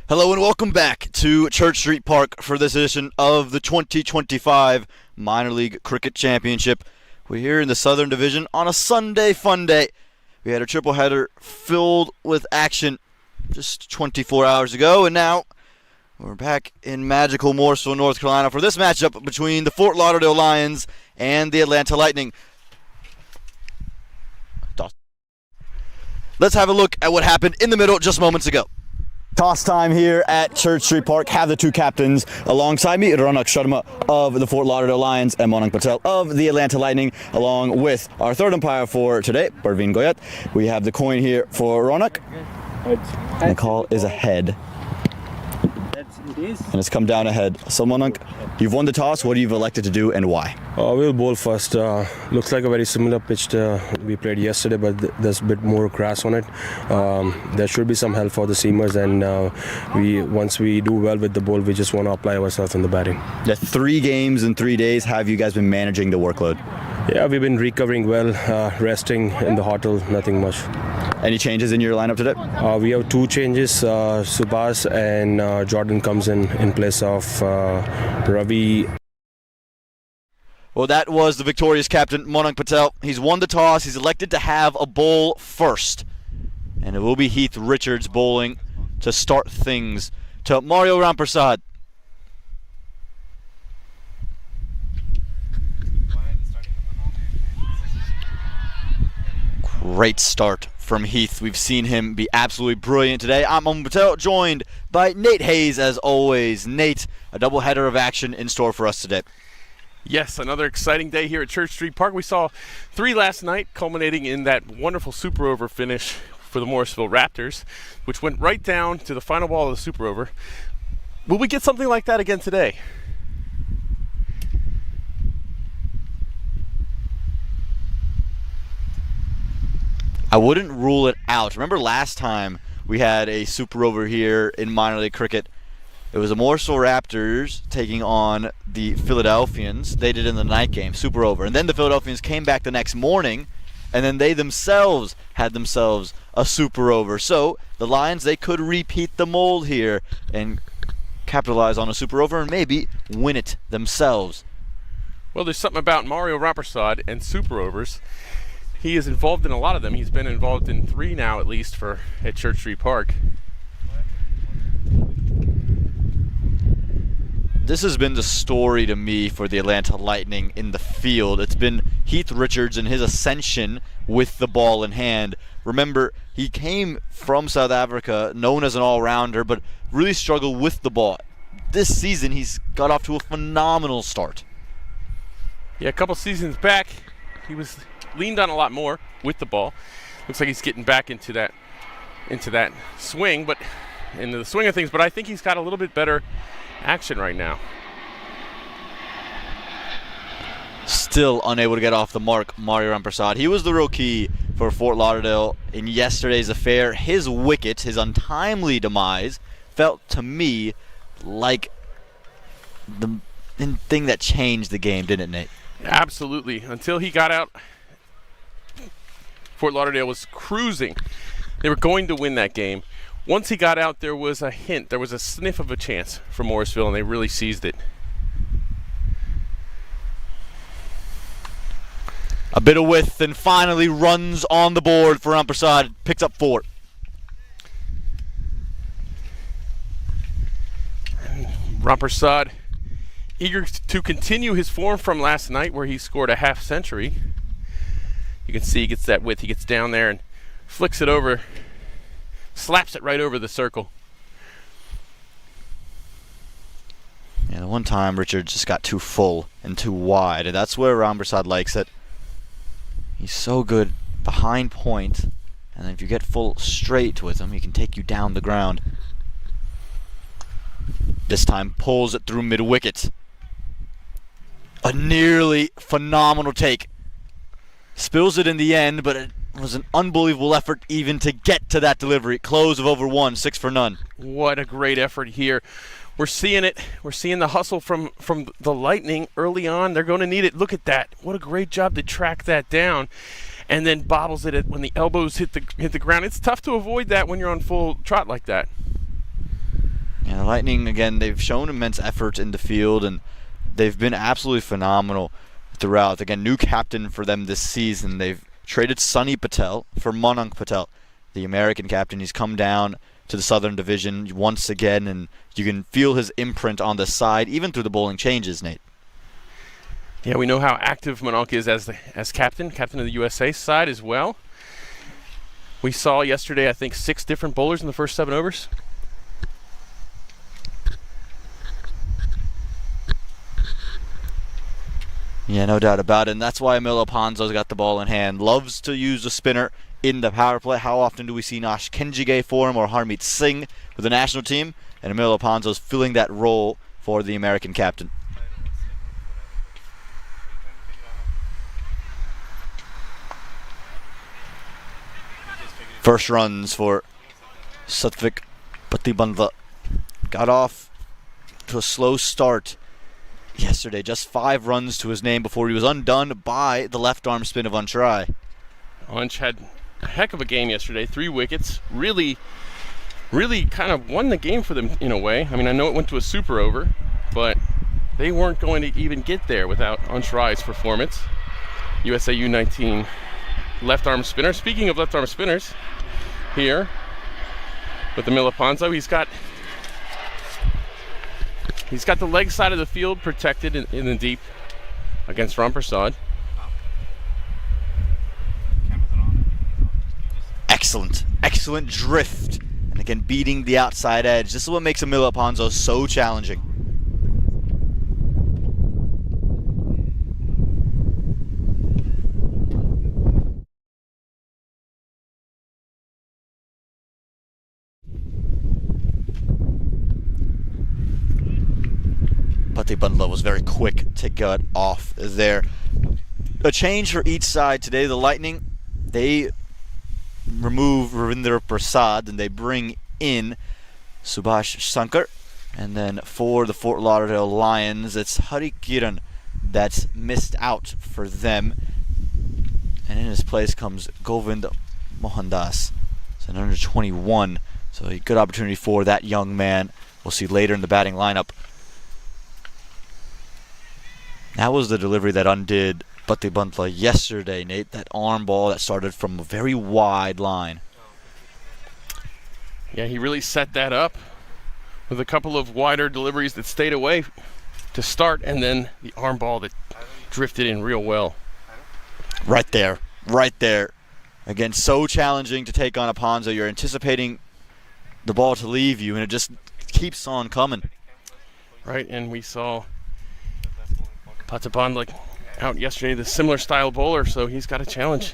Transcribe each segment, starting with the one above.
Hello and welcome back to Church Street Park for this edition of the 2025 Minor League Cricket Championship. We're here in the Southern Division on a Sunday fun day. We had a triple header filled with action just 24 hours ago, and now we're back in magical Mooresville, North Carolina for this matchup between the Fort Lauderdale Lions and the Atlanta Lightning. Let's have a look at what happened in the middle just moments ago. Toss time here at Church Street Park. Have the two captains alongside me, Sharma of the Fort Lauderdale Lions and Manan Patel of the Atlanta Lightning, along with our third umpire for today, Parveen Goyat. We have the coin here for Ronak. And the call is a head. It is. And it's come down ahead. So Manan, you've won the toss. What have you elected to do and why? We'll bowl first. Looks like a very similar pitch we played yesterday, but there's a bit more grass on it. There should be some help for the seamers, and once we do well with the ball, we just want to apply ourselves in the batting. Yeah, 3 games in 3 days. How have you guys been managing the workload? Yeah, we've been recovering well, resting in the hotel, nothing much. Any changes in your lineup today? We have 2 changes. Subhas and Jordan comes in place of Ravi. Well, that was the victorious captain, Manan Patel. He's won the toss. He's elected to have a bowl first. And it will be Heath Richards bowling to start things to Mario Ramprasad. Great start from Heath. We've seen him be absolutely brilliant today. I'm Manan Patel, joined by Nate Hayes as always. Nate, a doubleheader of action in store for us today. Yes, another exciting day here at Church Street Park. We saw 3 last night, culminating in that wonderful super over finish for the Mooresville Raptors, which went right down to the final ball of the super over. Will we get something like that again today? I wouldn't rule it out. Remember last time we had a super over here in minor league cricket? It was the Mooresville Raptors taking on the Philadelphians. They did in the night game, super over. And then the Philadelphians came back the next morning, and then they themselves had themselves a super over. So the Lions, they could repeat the mold here and capitalize on a super over and maybe win it themselves. Well, there's something about Mario Ramprasad and super overs. He is involved in a lot of them. He's been involved in 3 now, at least, at Church Street Park. This has been the story to me for the Atlanta Lightning in the field. It's been Heath Richards and his ascension with the ball in hand. Remember, he came from South Africa, known as an all-rounder, but really struggled with the ball. This season, he's got off to a phenomenal start. Yeah, a couple seasons back, he was leaned on a lot more with the ball. Looks like he's getting back into that swing, but into the swing of things. But I think he's got a little bit better action right now. Still unable to get off the mark, Mario Ramprasad. He was the real key for Fort Lauderdale in yesterday's affair. His wicket, his untimely demise, felt to me like the thing that changed the game, didn't it, Nate? Absolutely. Until he got out, Fort Lauderdale was cruising. They were going to win that game. Once he got out, there was a hint, there was a sniff of a chance for Mooresville, and they really seized it. A bit of width, and finally runs on the board for Ramprasad. Picks up 4. Ramprasad, eager to continue his form from last night where he scored a half century. You can see he gets that width. He gets down there and flicks it over, slaps it right over the circle. Yeah, the one time Richards just got too full and too wide, and that's where Ramprasad likes it. He's so good behind point, and then if you get full straight with him, he can take you down the ground. This time pulls it through mid-wicket. A nearly phenomenal take. Spills it in the end, but it was an unbelievable effort even to get to that delivery. Close of over 1, 6 for none. What a great effort here. We're seeing it. We're seeing the hustle from the Lightning early on. They're going to need it. Look at that. What a great job to track that down. And then bobbles it when the elbows hit the ground. It's tough to avoid that when you're on full trot like that. And the Lightning, again, they've shown immense effort in the field, and they've been absolutely phenomenal throughout. Again, new captain for them this season. They've traded Sunny Patel for Monank Patel, the American captain. He's come down to the Southern Division once again, and you can feel his imprint on the side, even through the bowling changes, Nate. Yeah, we know how active Monank is as captain of the USA side as well. We saw yesterday, I think, 6 different bowlers in the first 7 overs. Yeah, no doubt about it, and that's why Emilio Ponzo's got the ball in hand. Loves to use the spinner in the power play. How often do we see Nash Kenjige for him or Harmeet Singh with the national team? And Emilio Ponzo's filling that role for the American captain. First runs for Satvik Patibandla. Got off to a slow start yesterday. Just 5 runs to his name before he was undone by the left arm spin of Untry. Unch had a heck of a game yesterday. 3 wickets. Really kind of won the game for them in a way. I mean, I know it went to a super over, but they weren't going to even get there without Untry's performance. USA U19 left arm spinner. Speaking of left arm spinners, here with Emilio Ponzo, he's got the leg side of the field protected in the deep against Ramprasad. Excellent drift, and again beating the outside edge. This is what makes Emilio Ponzo so challenging. Patibandla was very quick to get off there. A change for each side today. The Lightning, they remove Ravinder Prasad and they bring in Subhash Sankar. And then for the Fort Lauderdale Lions, it's Hari Kiran that's missed out for them. And in his place comes Govind Mohandas. It's an under 21. So a good opportunity for that young man. We'll see later in the batting lineup. That was the delivery that undid Patibandla yesterday, Nate. That arm ball that started from a very wide line. Yeah, he really set that up with a couple of wider deliveries that stayed away to start, and then the arm ball that drifted in real well. Right there. Again, so challenging to take on a Ponzo. You're anticipating the ball to leave you, and it just keeps on coming. Right, and we saw Patibandla out yesterday, the similar style bowler, so he's got a challenge.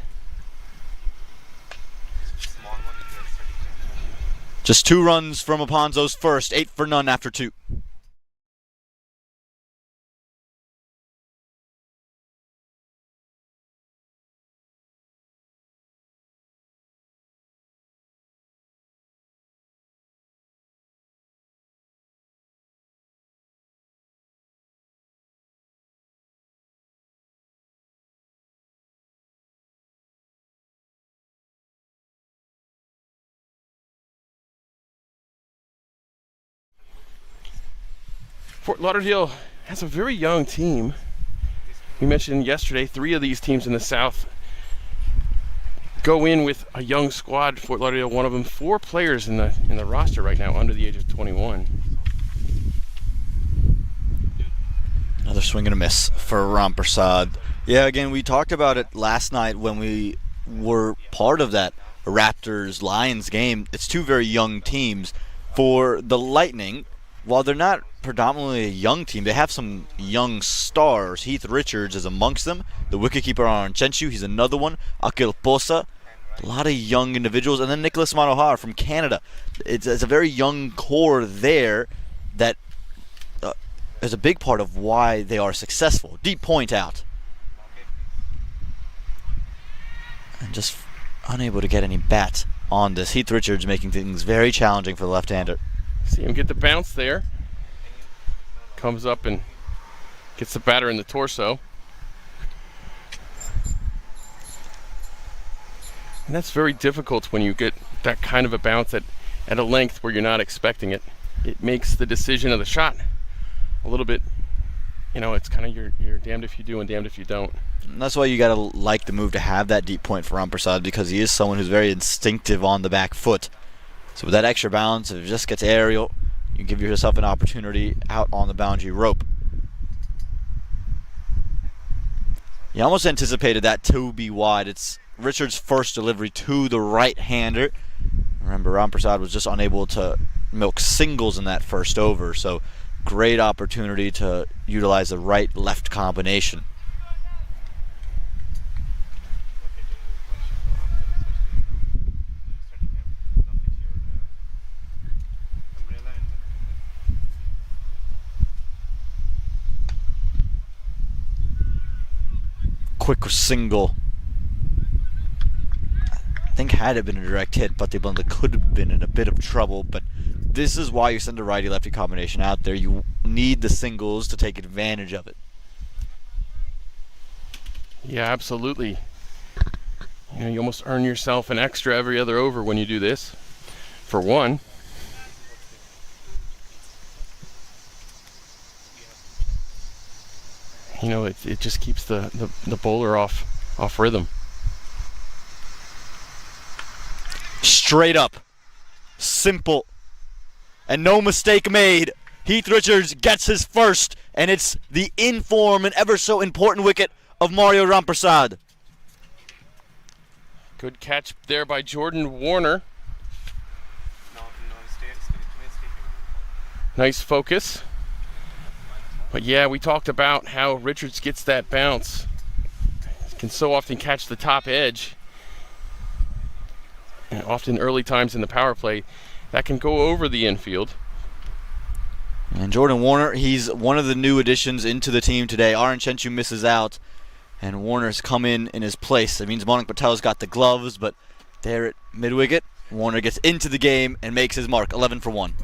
Just 2 runs from Aponzo's first, 8 for none after 2. Fort Lauderdale has a very young team. We mentioned yesterday 3 of these teams in the South go in with a young squad. Fort Lauderdale, one of them, 4 players in the roster right now under the age of 21. Another swing and a miss for Ramprasad. Yeah, again, we talked about it last night when we were part of that Raptors-Lions game. It's 2 very young teams. For the Lightning, while they're not predominantly a young team, they have some young stars. Heath Richards is amongst them. The wicketkeeper on Chenchu, he's another one. Akil Posa, a lot of young individuals. And then Nicholas Manohar from Canada. It's a very young core there that is a big part of why they are successful. Deep point out. And just unable to get any bat on this. Heath Richards making things very challenging for the left-hander. See him get the bounce there. Comes up and gets the batter in the torso. And that's very difficult when you get that kind of a bounce at a length where you're not expecting it. it makes the decision of the shot a little bit, it's kind of you're damned if you do and damned if you don't. And that's why you got to like the move to have that deep point for Rampersad, because he is someone who's very instinctive on the back foot. So with that extra bounce, if it just gets aerial, you give yourself an opportunity out on the boundary rope. You almost anticipated that to be wide. It's Richard's first delivery to the right-hander. Remember, Rampersad was just unable to milk singles in that first over, so great opportunity to utilize the right-left combination. Quick single. I think had it been a direct hit, but they could have been in a bit of trouble. But this is why you send a righty-lefty combination out there. You need the singles to take advantage of it. Yeah, absolutely. You almost earn yourself an extra every other over when you do this. For one. It just keeps the bowler off rhythm. Straight up. Simple. And no mistake made. Heath Richards gets his first, and it's the in-form and ever so important wicket of Mario Rampersad. Good catch there by Jordan Warner. Nice focus. But yeah, we talked about how Richards gets that bounce. He can so often catch the top edge. And often early times in the power play, that can go over the infield. And Jordan Warner, he's one of the new additions into the team today. Aaron Chenchu misses out, and Warner's come in his place. That means Monik Patel's got the gloves, but there at mid-wicket, Warner gets into the game and makes his mark, 11 for 1.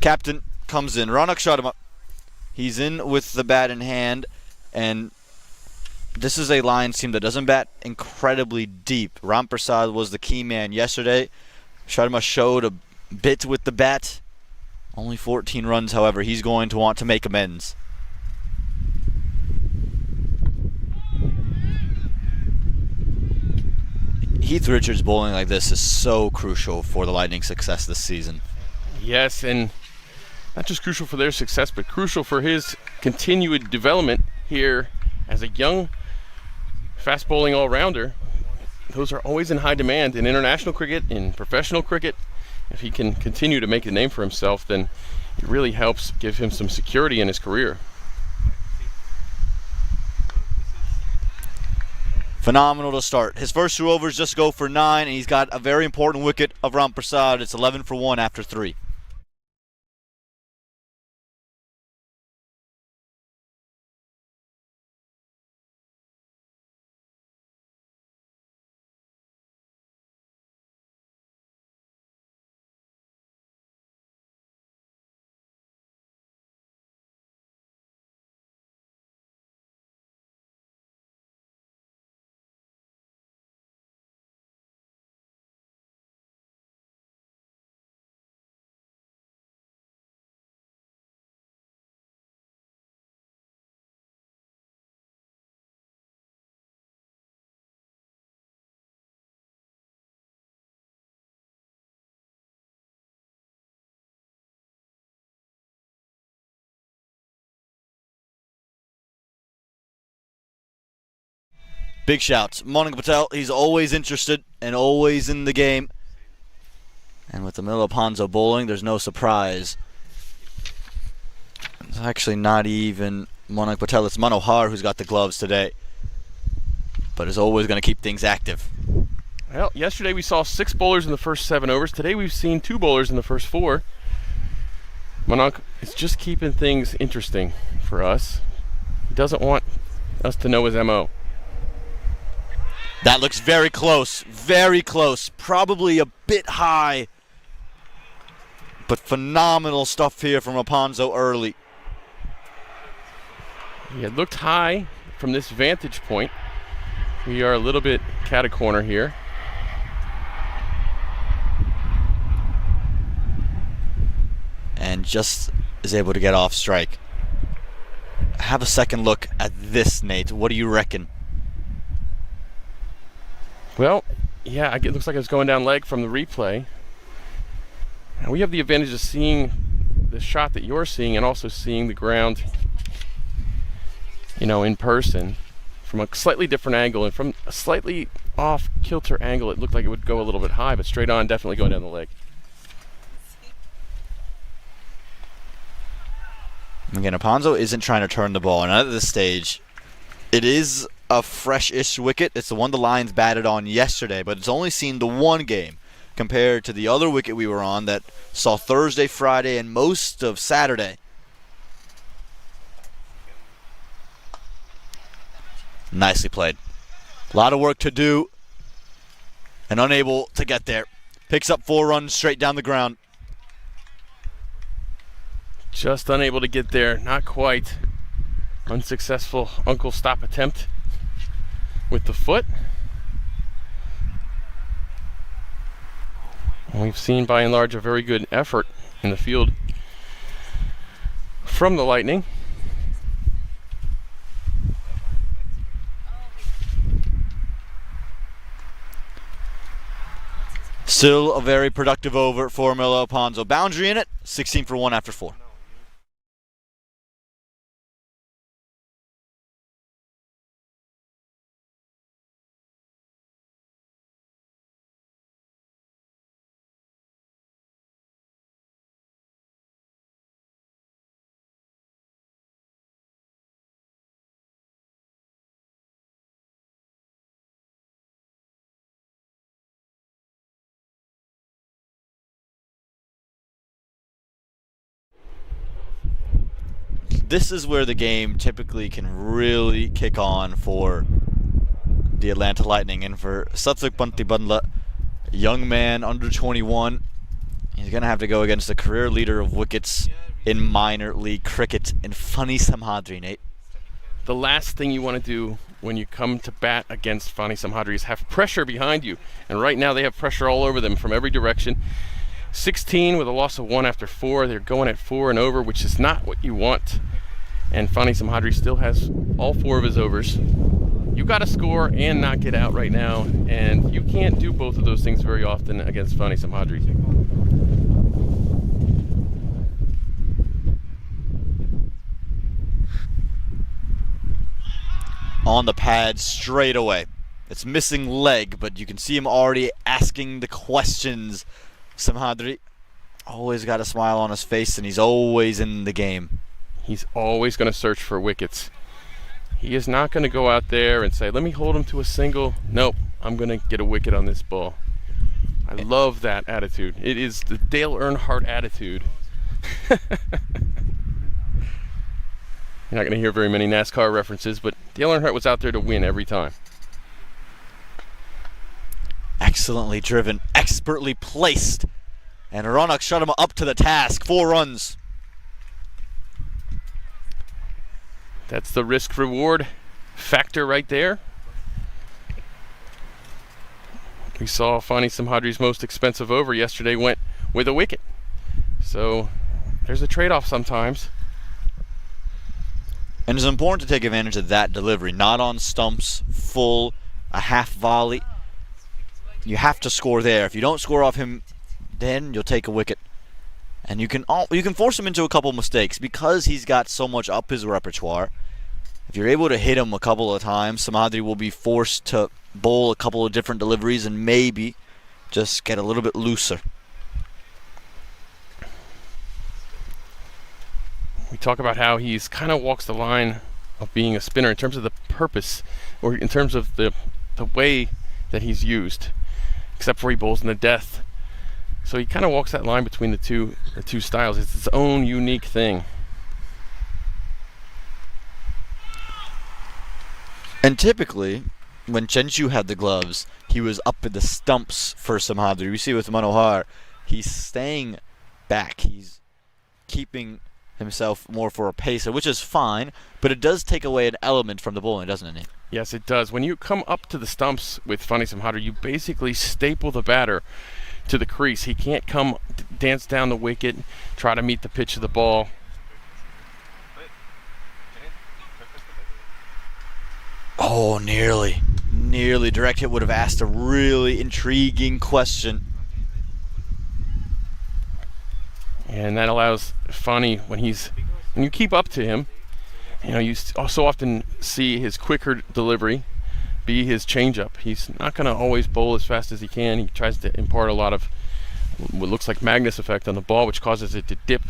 Captain comes in. Ronak shot him up. He's in with the bat in hand, and this is a Lions team that doesn't bat incredibly deep. Rampersad was the key man yesterday. Sharma showed a bit with the bat. Only 14 runs, however. He's going to want to make amends. Heath Richards bowling like this is so crucial for the Lightning's success this season. Yes, and not just crucial for their success, but crucial for his continued development here as a young fast bowling all-rounder. Those are always in high demand in international cricket, in professional cricket. If he can continue to make a name for himself, then it really helps give him some security in his career. Phenomenal to start. His first 2 overs just go for 9, and he's got a very important wicket of Rampersad. It's 11 for 1 after 3. Big shouts. Monica Patel, he's always interested and always in the game. And with the Milo Ponzo bowling, there's no surprise. It's actually not even Monica Patel, it's Manohar who's got the gloves today. But is always going to keep things active. Well, yesterday we saw 6 bowlers in the first 7 overs. Today we've seen 2 bowlers in the first 4. Manak is just keeping things interesting for us. He doesn't want us to know his MO. That looks very close, very close. Probably a bit high. But phenomenal stuff here from Rapunzel early. It looked high from this vantage point. We are a little bit cat-a-corner here. And just is able to get off strike. Have a second look at this, Nate. What do you reckon? Well, yeah, it looks like it's going down leg from the replay. And we have the advantage of seeing the shot that you're seeing and also seeing the ground, in person from a slightly different angle. And from a slightly off kilter angle, it looked like it would go a little bit high, but straight on, definitely going down the leg. Again, Aponzo isn't trying to turn the ball, and at this stage, it is a fresh-ish wicket. It's the one the Lions batted on yesterday, but it's only seen the one game compared to the other wicket we were on that saw Thursday, Friday, and most of Saturday. Nicely played. A lot of work to do, and unable to get there. Picks up 4 runs straight down the ground. Just unable to get there, not quite. Unsuccessful uncle stop attempt with the foot. And we've seen by and large a very good effort in the field from the Lightning. Still a very productive over for Milo Ponzo. Boundary in it, 16 for 1 after 4. This is where the game typically can really kick on for the Atlanta Lightning. And for Satvik Pantibandla, young man under 21, he's going to have to go against the career leader of wickets in minor league cricket in Fani Samhadri, Nate. The last thing you want to do when you come to bat against Fani Samhadri is have pressure behind you. And right now they have pressure all over them from every direction. 16 with a loss of 1 after 4. They're going at 4 and over, which is not what you want. And Fani Samhadri still has all 4 of his overs. You got to score and not get out right now, and you can't do both of those things very often against Fani Samhadri. On the pad straight away. It's missing leg, but you can see him already asking the questions. Samhadri always got a smile on his face, and he's always in the game. He's always going to search for wickets. He is not going to go out there and say, let me hold him to a single. Nope, I'm going to get a wicket on this ball. I love that attitude. It is the Dale Earnhardt attitude. You're not going to hear very many NASCAR references, but Dale Earnhardt was out there to win every time. Excellently driven, expertly placed. And Ronak Sharma up to the task. 4 runs. That's the risk-reward factor right there. We saw Fani Samhadri's most expensive over yesterday went with a wicket. So there's a trade-off sometimes. And it's important to take advantage of that delivery. Not on stumps, full, a half volley. You have to score there. If you don't score off him, then you'll take a wicket. And you can force him into a couple mistakes because he's got so much up his repertoire. if you're able to hit him a couple of times, Samadri will be forced to bowl a couple of different deliveries and maybe just get a little bit looser. We talk about how he's kind of walks the line of being a spinner in terms of the purpose, or in terms of the way that he's used, except for he bowls in the death. So he kind of walks that line between the two styles. It's its own unique thing. And typically, when Chenshu had the gloves, he was up in the stumps for Samadri. We see with Manohar, he's staying back. He's keeping himself more for a pacer, which is fine, but it does take away an element from the bowling, doesn't it, Nate? Yes, it does. When you come up to the stumps with Funny Samadri, you basically staple the batter to the crease. He can't come dance down the wicket, try to meet the pitch of the ball. Oh, nearly. Direct hit would have asked a really intriguing question. And that allows Funny, when you keep up to him, you also often see his quicker delivery be his changeup. He's not going to always bowl as fast as he can. He tries to impart a lot of what looks like Magnus effect on the ball, which causes it to dip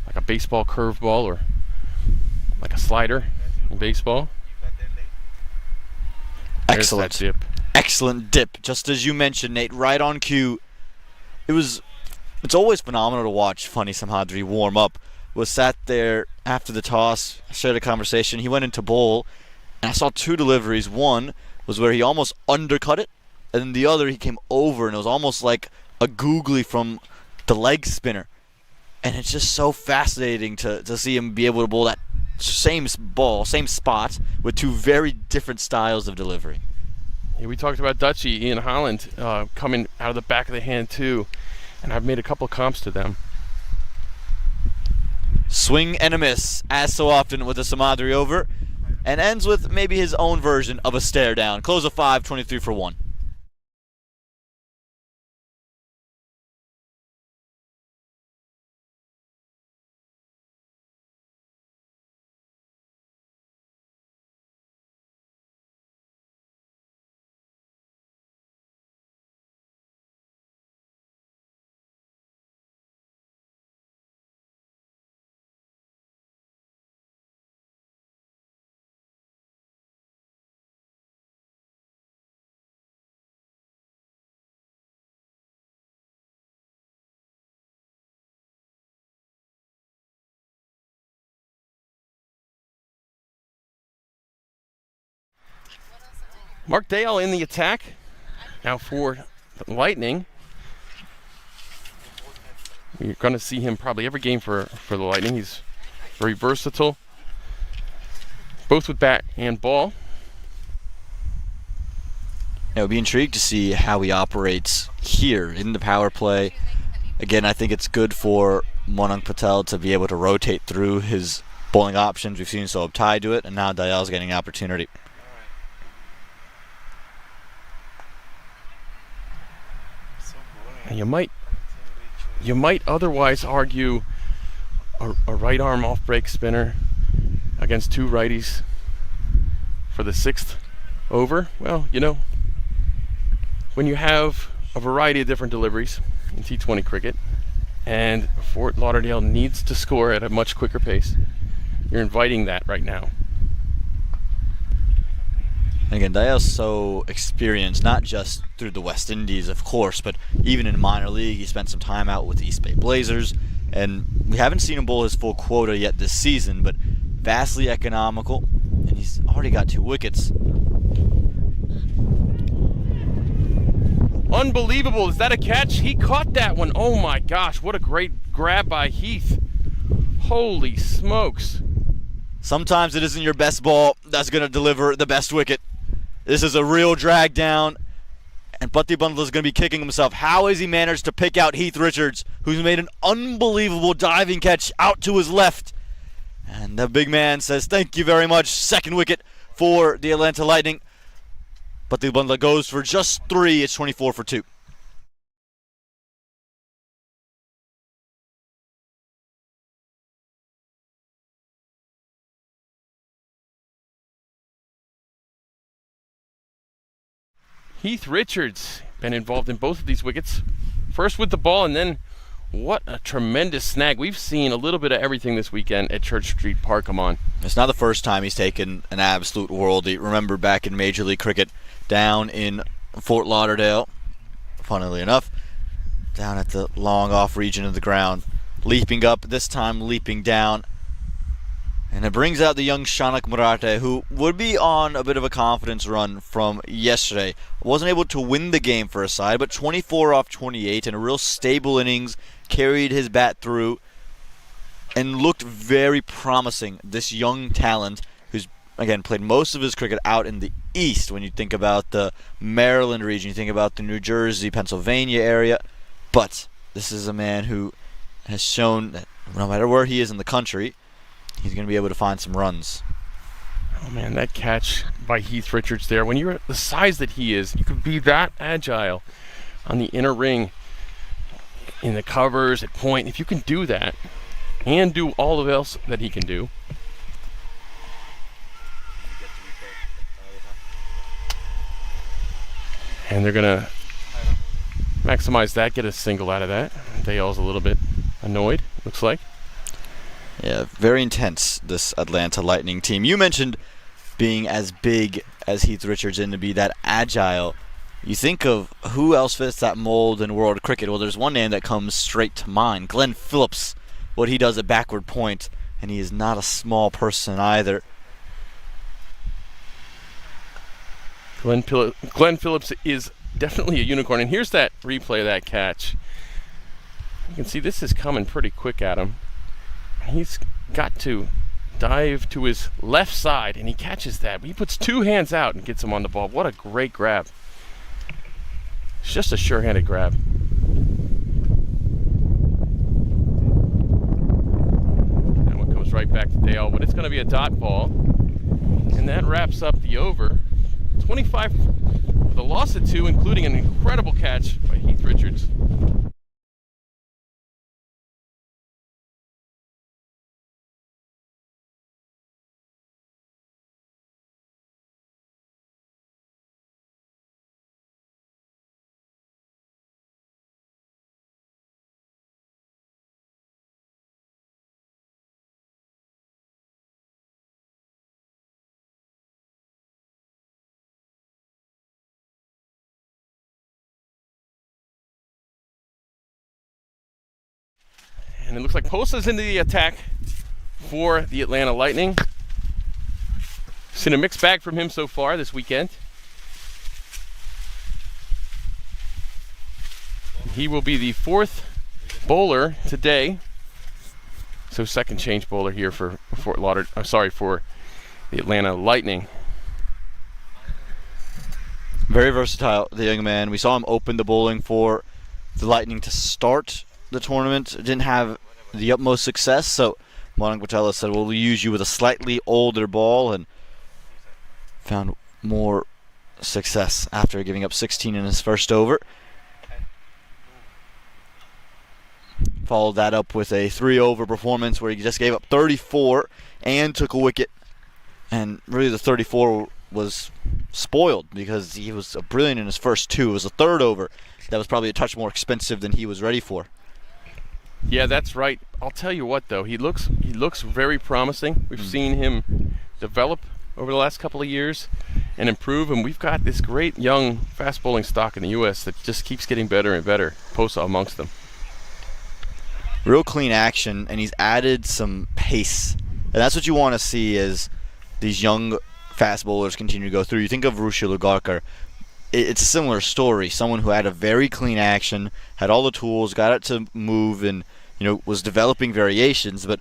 like a baseball curveball or like a slider in baseball. Excellent. There's that dip. Excellent dip. Just as you mentioned, Nate, right on cue. It's always phenomenal to watch Funny Samadri warm up. Was sat there after the toss, shared a conversation. He went into bowl, and I saw two deliveries. One was where he almost undercut it, and then the other he came over, and it was almost like a googly from the leg spinner. And it's just so fascinating to see him be able to bowl that same ball, same spot, with two very different styles of delivery. Yeah, we talked about Dutchie, Ian Holland, coming out of the back of the hand too, and I've made a couple comps to them. Swing and a miss, as so often with a Samadri over, and ends with maybe his own version of a stare down. Close of 5, 23 for 1. Mark Dale in the attack. Now for the Lightning. You're going to see him probably every game for the Lightning. He's very versatile, both with bat and ball. I'll be intrigued to see how he operates here in the power play. Again, I think it's good for Monang Patel to be able to rotate through his bowling options. We've seen so tied to it, and now Dayal's getting an opportunity. And you might otherwise argue a right arm off break spinner against two righties for the 6th over. Well, when you have a variety of different deliveries in T20 cricket, and Fort Lauderdale needs to score at a much quicker pace, you're inviting that right now. And again, Dayal's so experienced, not just through the West Indies, of course, but even in minor league. He spent some time out with the East Bay Blazers, and we haven't seen him bowl his full quota yet this season, but vastly economical, and he's already got 2 wickets. Unbelievable. Is that a catch? He caught that one. Oh my gosh, what a great grab by Heath. Holy smokes. Sometimes it isn't your best ball that's going to deliver the best wicket. This is a real drag down, and Putty Bundle is going to be kicking himself. How has he managed to pick out Heath Richards, who's made an unbelievable diving catch out to his left? And the big man says, thank you very much. 2nd wicket for the Atlanta Lightning. Putty Bundle goes for just 3. It's 24 for 2. Heath Richards been involved in both of these wickets. First with the ball, and then what a tremendous snag. We've seen a little bit of everything this weekend at Church Street Park. Come on. It's not the first time he's taken an absolute worldie. Remember back in Major League Cricket down in Fort Lauderdale, funnily enough, down at the long off region of the ground, leaping up, this time leaping down. And it brings out the young Shanak Murate, who would be on a bit of a confidence run from yesterday. Wasn't able to win the game for a side, but 24 off 28 and a real stable innings, carried his bat through and looked very promising. This young talent who's, again, played most of his cricket out in the East. When you think about the Maryland region, you think about the New Jersey, Pennsylvania area. But this is a man who has shown that no matter where he is in the country, he's going to be able to find some runs. Oh man, that catch by Heath Richards there. When you're the size that he is, you could be that agile on the inner ring, in the covers, at point. If you can do that and do all of else that he can do. And they're going to maximize that, get a single out of that. Dayal's a little bit annoyed, looks like. Yeah, very intense, this Atlanta Lightning team. You mentioned being as big as Heath Richards and to be that agile. You think of who else fits that mold in world cricket. Well, there's one name that comes straight to mind. Glenn Phillips, what he does at backward point, and he is not a small person either. Glenn Phillips is definitely a unicorn. And here's that replay of that catch. You can see this is coming pretty quick at him. He's got to dive to his left side, and he catches that. He puts two hands out and gets him on the ball. What a great grab. It's just a sure-handed grab. That one comes right back to Dale, but it's going to be a dot ball. And that wraps up the over. 25 with a loss of 2, including an incredible catch by Heath Richards. And it looks like Posa's into the attack for the Atlanta Lightning. Seen a mixed bag from him so far this weekend. He will be the 4th bowler today. So second change bowler here for Fort Lauderdale. For the Atlanta Lightning. Very versatile, the young man. We saw him open the bowling for the Lightning to start the tournament. Didn't have the utmost success, so Manik Patella said, we'll use you with a slightly older ball, and found more success after giving up 16 in his first over. Followed that up with a 3-over performance where he just gave up 34 and took a wicket, and really the 34 was spoiled because he was brilliant in his first 2. It was a 3rd over that was probably a touch more expensive than he was ready for. Yeah, that's right. I'll tell you what, though, he looks very promising. We've seen him develop over the last couple of years and improve, and we've got this great young fast bowling stock in the U.S. that just keeps getting better and better. Posa amongst them. Real clean action, and he's added some pace, and that's what you want to see as these young fast bowlers continue to go through. You think of Rushil Lugarkar. It's a similar story. Someone who had a very clean action, had all the tools, got it to move, and was developing variations. But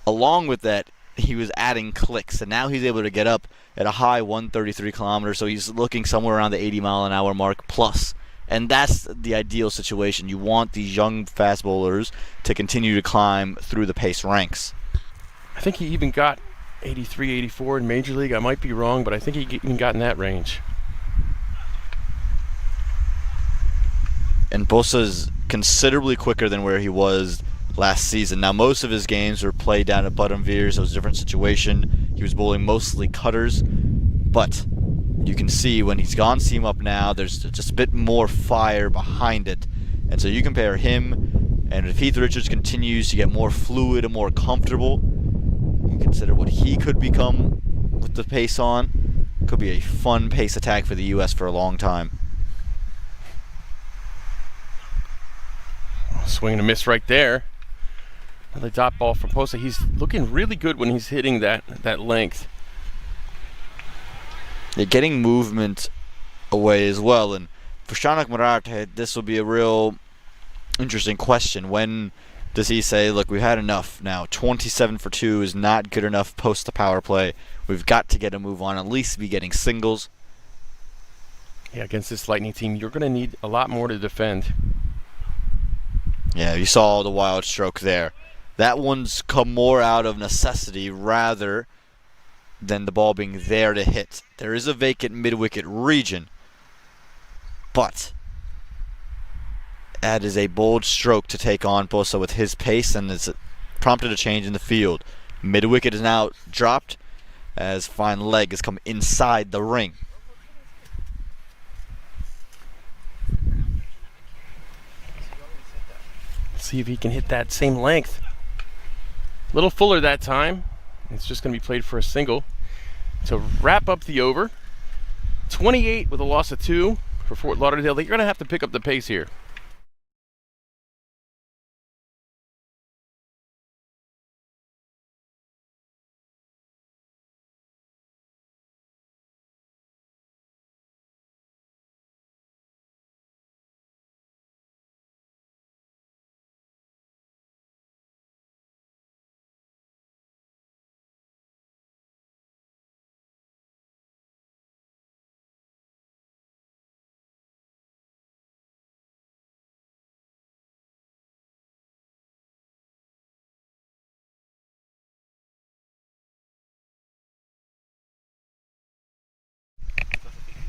along with that, he was adding clicks, and now he's able to get up at a high 133 kilometers. So he's looking somewhere around the 80-mile-an-hour mark plus, and that's the ideal situation. You want these young fast bowlers to continue to climb through the pace ranks. I think he even got 83, 84 in Major League. I might be wrong, but I think he even got in that range. And Bosa's considerably quicker than where he was last season. Now, most of his games were played down at Button Veers. It was a different situation. He was bowling mostly cutters. But you can see when he's gone seam up now, there's just a bit more fire behind it. And so you compare him, and if Heath Richards continues to get more fluid and more comfortable, you consider what he could become with the pace on. Could be a fun pace attack for the U.S. for a long time. Swing and a miss right there. Another dot ball from Posa. He's looking really good when he's hitting that length. They're getting movement away as well, and for Shanak Mararte, this will be a real interesting question. When does he say, look, we've had enough now. 27 for 2 is not good enough post the power play. We've got to get a move on, at least be getting singles. Yeah, against this Lightning team, you're going to need a lot more to defend. Yeah, you saw the wild stroke there. That one's come more out of necessity rather than the ball being there to hit. There is a vacant mid-wicket region, but that is a bold stroke to take on Posa with his pace, and it's prompted a change in the field. Mid-wicket is now dropped as fine leg has come inside the ring. Let's see if he can hit that same length. A little fuller that time. It's just going to be played for a single to wrap up the over. 28 with a loss of 2 for Fort Lauderdale. They're going to have to pick up the pace here.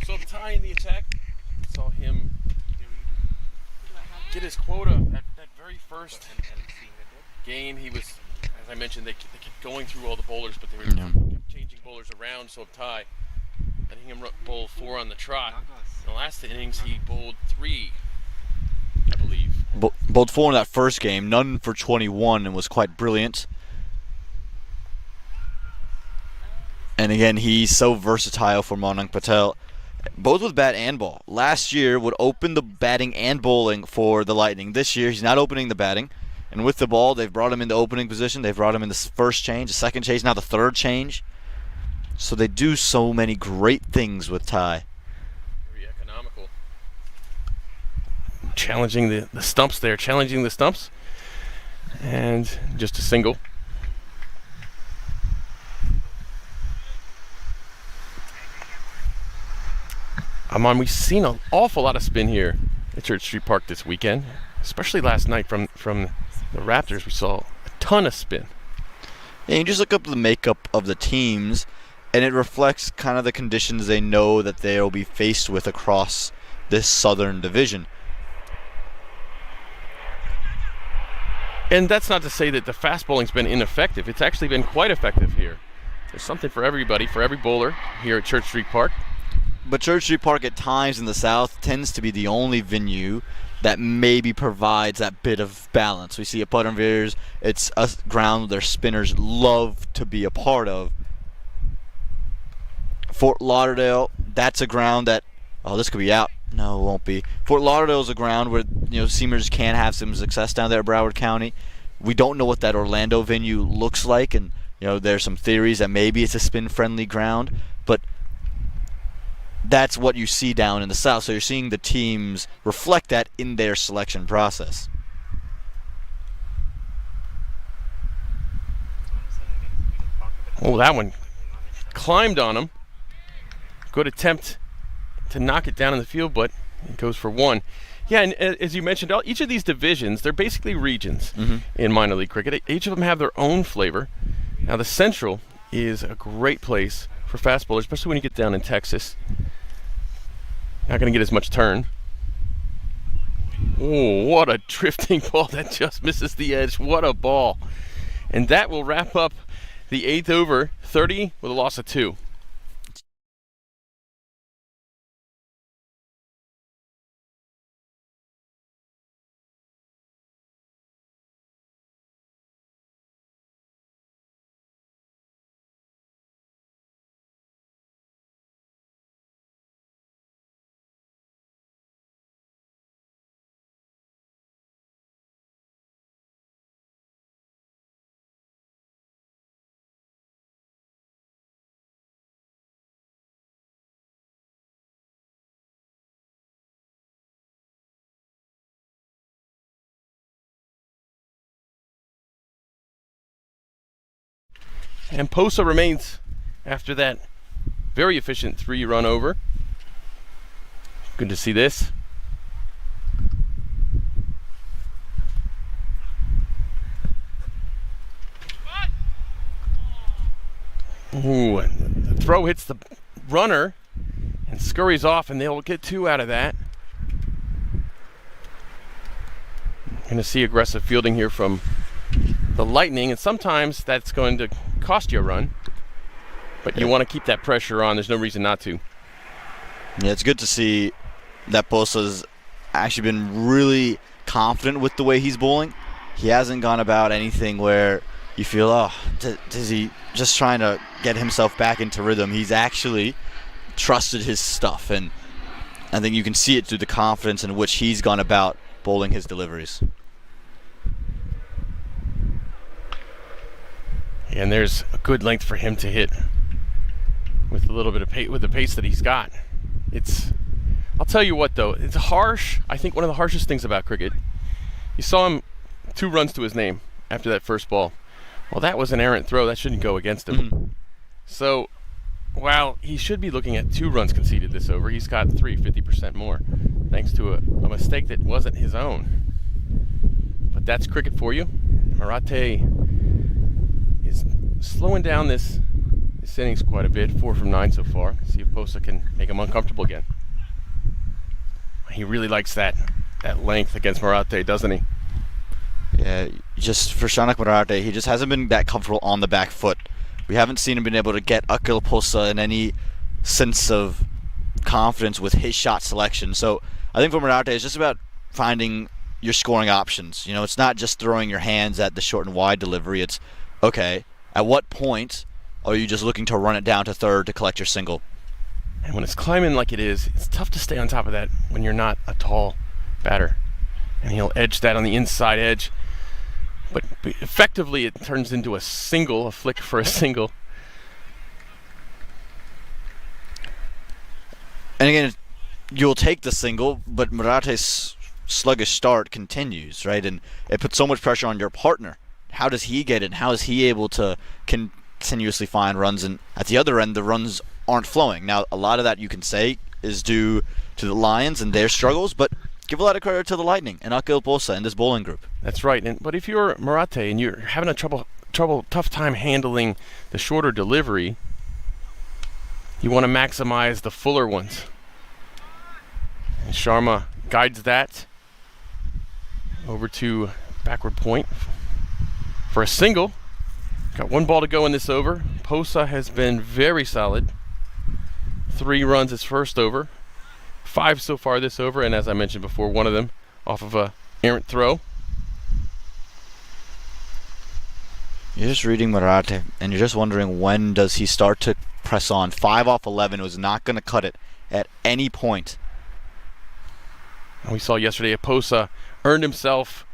So Ty in the attack, saw him get his quota at that very first game. He was, as I mentioned, they kept going through all the bowlers, but they were kept changing bowlers around. So Ty, letting him bowl 4 on the trot. In the last innings, he bowled 3, I believe. Bowled 4 in that first game, none for 21, and was quite brilliant. And again, he's so versatile for Manan Patel, both with bat and ball. Last year would open the batting and bowling for the Lightning. This year he's not opening the batting, and with the ball they've brought him in the opening position. They've brought him in the first change, the second change, now the third change. So they do so many great things with Ty. Very economical. Challenging the stumps there, challenging the stumps, and just a single. Amon, we've seen an awful lot of spin here at Church Street Park this weekend, especially last night from the Raptors. We saw a ton of spin. Yeah, you just look up the makeup of the teams, and it reflects kind of the conditions they know that they'll be faced with across this Southern Division. And that's not to say that the fast bowling's been ineffective. It's actually been quite effective here. There's something for everybody, for every bowler here at Church Street Park. But Church Street Park at times in the South tends to be the only venue that maybe provides that bit of balance. We see at Putnam-Veers, it's a ground their spinners love to be a part of. Fort Lauderdale, that's a ground that, oh, this could be out. No, it won't be. Fort Lauderdale is a ground where, seamers can have some success down there at Broward County. We don't know what that Orlando venue looks like, and there's some theories that maybe it's a spin-friendly ground, but that's what you see down in the South. So you're seeing the teams reflect that in their selection process. Oh, that one climbed on him. Good attempt to knock it down in the field, but it goes for 1. Yeah, and as you mentioned, each of these divisions, they're basically regions in minor league cricket. Each of them have their own flavor. Now, the Central is a great place for fast bowlers, especially when you get down in Texas. Not going to get as much turn. Oh, what a drifting ball. That just misses the edge. What a ball. And that will wrap up the 8th over, 30 with a loss of 2. And Posa remains after that very efficient 3-run over. Good to see this. Ooh, and the throw hits the runner and scurries off, and they'll get 2 out of that. Going to see aggressive fielding here from the Lightning, and sometimes that's going to cost you a run, but you want to keep that pressure on. There's no reason not to. Yeah, it's good to see that Posa's actually been really confident with the way he's bowling. He hasn't gone about anything where you feel, oh, is he just trying to get himself back into rhythm? He's actually trusted his stuff, and I think you can see it through the confidence in which he's gone about bowling his deliveries. And there's a good length for him to hit with a little bit of pace, with the pace that he's got. I'll tell you what though, it's harsh. I think one of the harshest things about cricket, you saw him 2 runs to his name after that first ball. Well, that was an errant throw. That shouldn't go against him. Mm-hmm. So while he should be looking at 2 runs conceded this over, he's got 50% more, thanks to a mistake that wasn't his own. But that's cricket for you. Marate is slowing down this innings quite a bit, 4 from 9 so far. See if Posa can make him uncomfortable again. He really likes that length against Marate, doesn't he? Yeah, just for Shanak Marate, he just hasn't been that comfortable on the back foot. We haven't seen him been able to get Akil Posa in any sense of confidence with his shot selection. So I think for Marate, it's just about finding your scoring options. You know, it's not just throwing your hands at the short and wide delivery. It's, okay, at what point are you just looking to run it down to third to collect your single? And when it's climbing like it is, it's tough to stay on top of that when you're not a tall batter. And he'll edge that on the inside edge. But effectively, it turns into a single, a flick for a single. And again, you'll take the single, but Marate's sluggish start continues, right? And it puts so much pressure on your partner. How does he get it? How is he able to continuously find runs? And at the other end, the runs aren't flowing. Now, a lot of that you can say is due to the Lions and their struggles, but give a lot of credit to the Lightning and Akil Posa and this bowling group. That's right. But if you're Marate and you're having a tough time handling the shorter delivery, you want to maximize the fuller ones. And Sharma guides that over to backward point for a single. Got 1 ball to go in this over. Posa has been very solid. 3 runs his first over. 5 so far this over, and as I mentioned before, 1 of them off of a errant throw. You're just reading Marate, and you're just wondering when does he start to press on. 5 off 11 was not going to cut it at any point. We saw yesterday Posa earned himself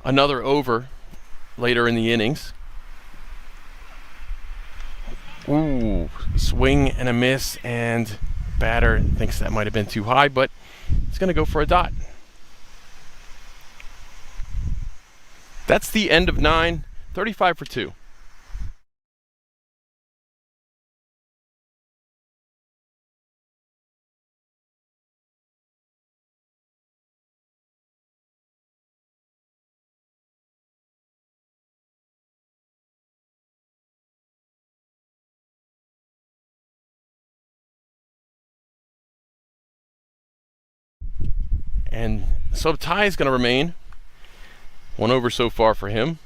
another over later in the innings. Ooh, swing and a miss, and batter thinks that might have been too high, but it's going to go for a dot. That's the end of 9, 35 for 2. And so tie is going to remain. 1 over so far for him.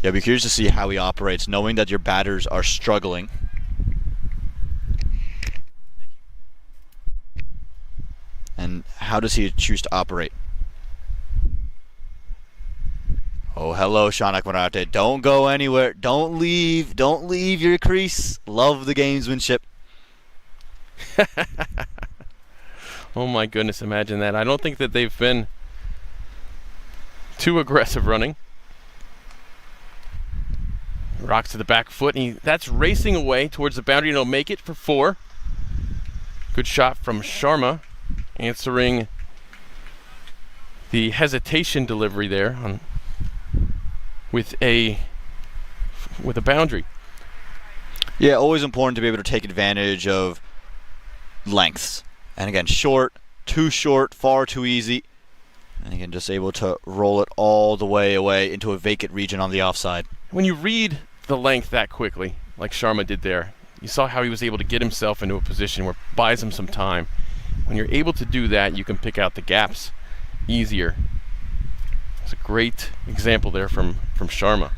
Yeah, be curious to see how he operates, knowing that your batters are struggling. And how does he choose to operate? Oh, hello, Shanak Marate. Don't go anywhere. Don't leave. Don't leave your crease. Love the gamesmanship. Oh my goodness, imagine that. I don't think that they've been too aggressive running. Rocks to the back foot, and that's racing away towards the boundary, and he'll make it for 4. Good shot from Sharma, answering the hesitation delivery there. with a boundary. Yeah, always important to be able to take advantage of lengths. And again, short, too short, far too easy. And again, just able to roll it all the way away into a vacant region on the offside. When you read the length that quickly, like Sharma did there, you saw how he was able to get himself into a position where it buys him some time. When you're able to do that, you can pick out the gaps easier. It's a great example there from Sharma.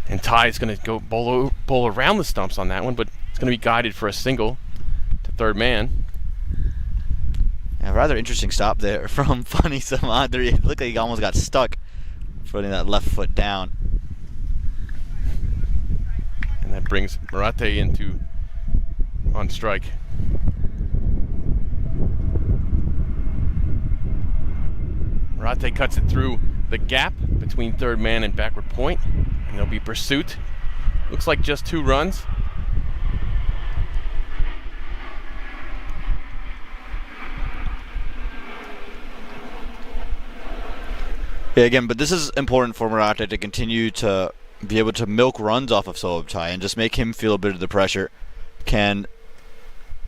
And Ty's going to go bowl around the stumps on that one, but it's going to be guided for a single to third man. A rather interesting stop there from Funny Samadri. It looked like he almost got stuck putting that left foot down. And that brings Marate into on strike. Marate cuts it through the gap between third man and backward point, and there'll be pursuit. Looks like just 2 runs. Yeah, again, but this is important for Marate to continue to be able to milk runs off of Sobtai and just make him feel a bit of the pressure. Can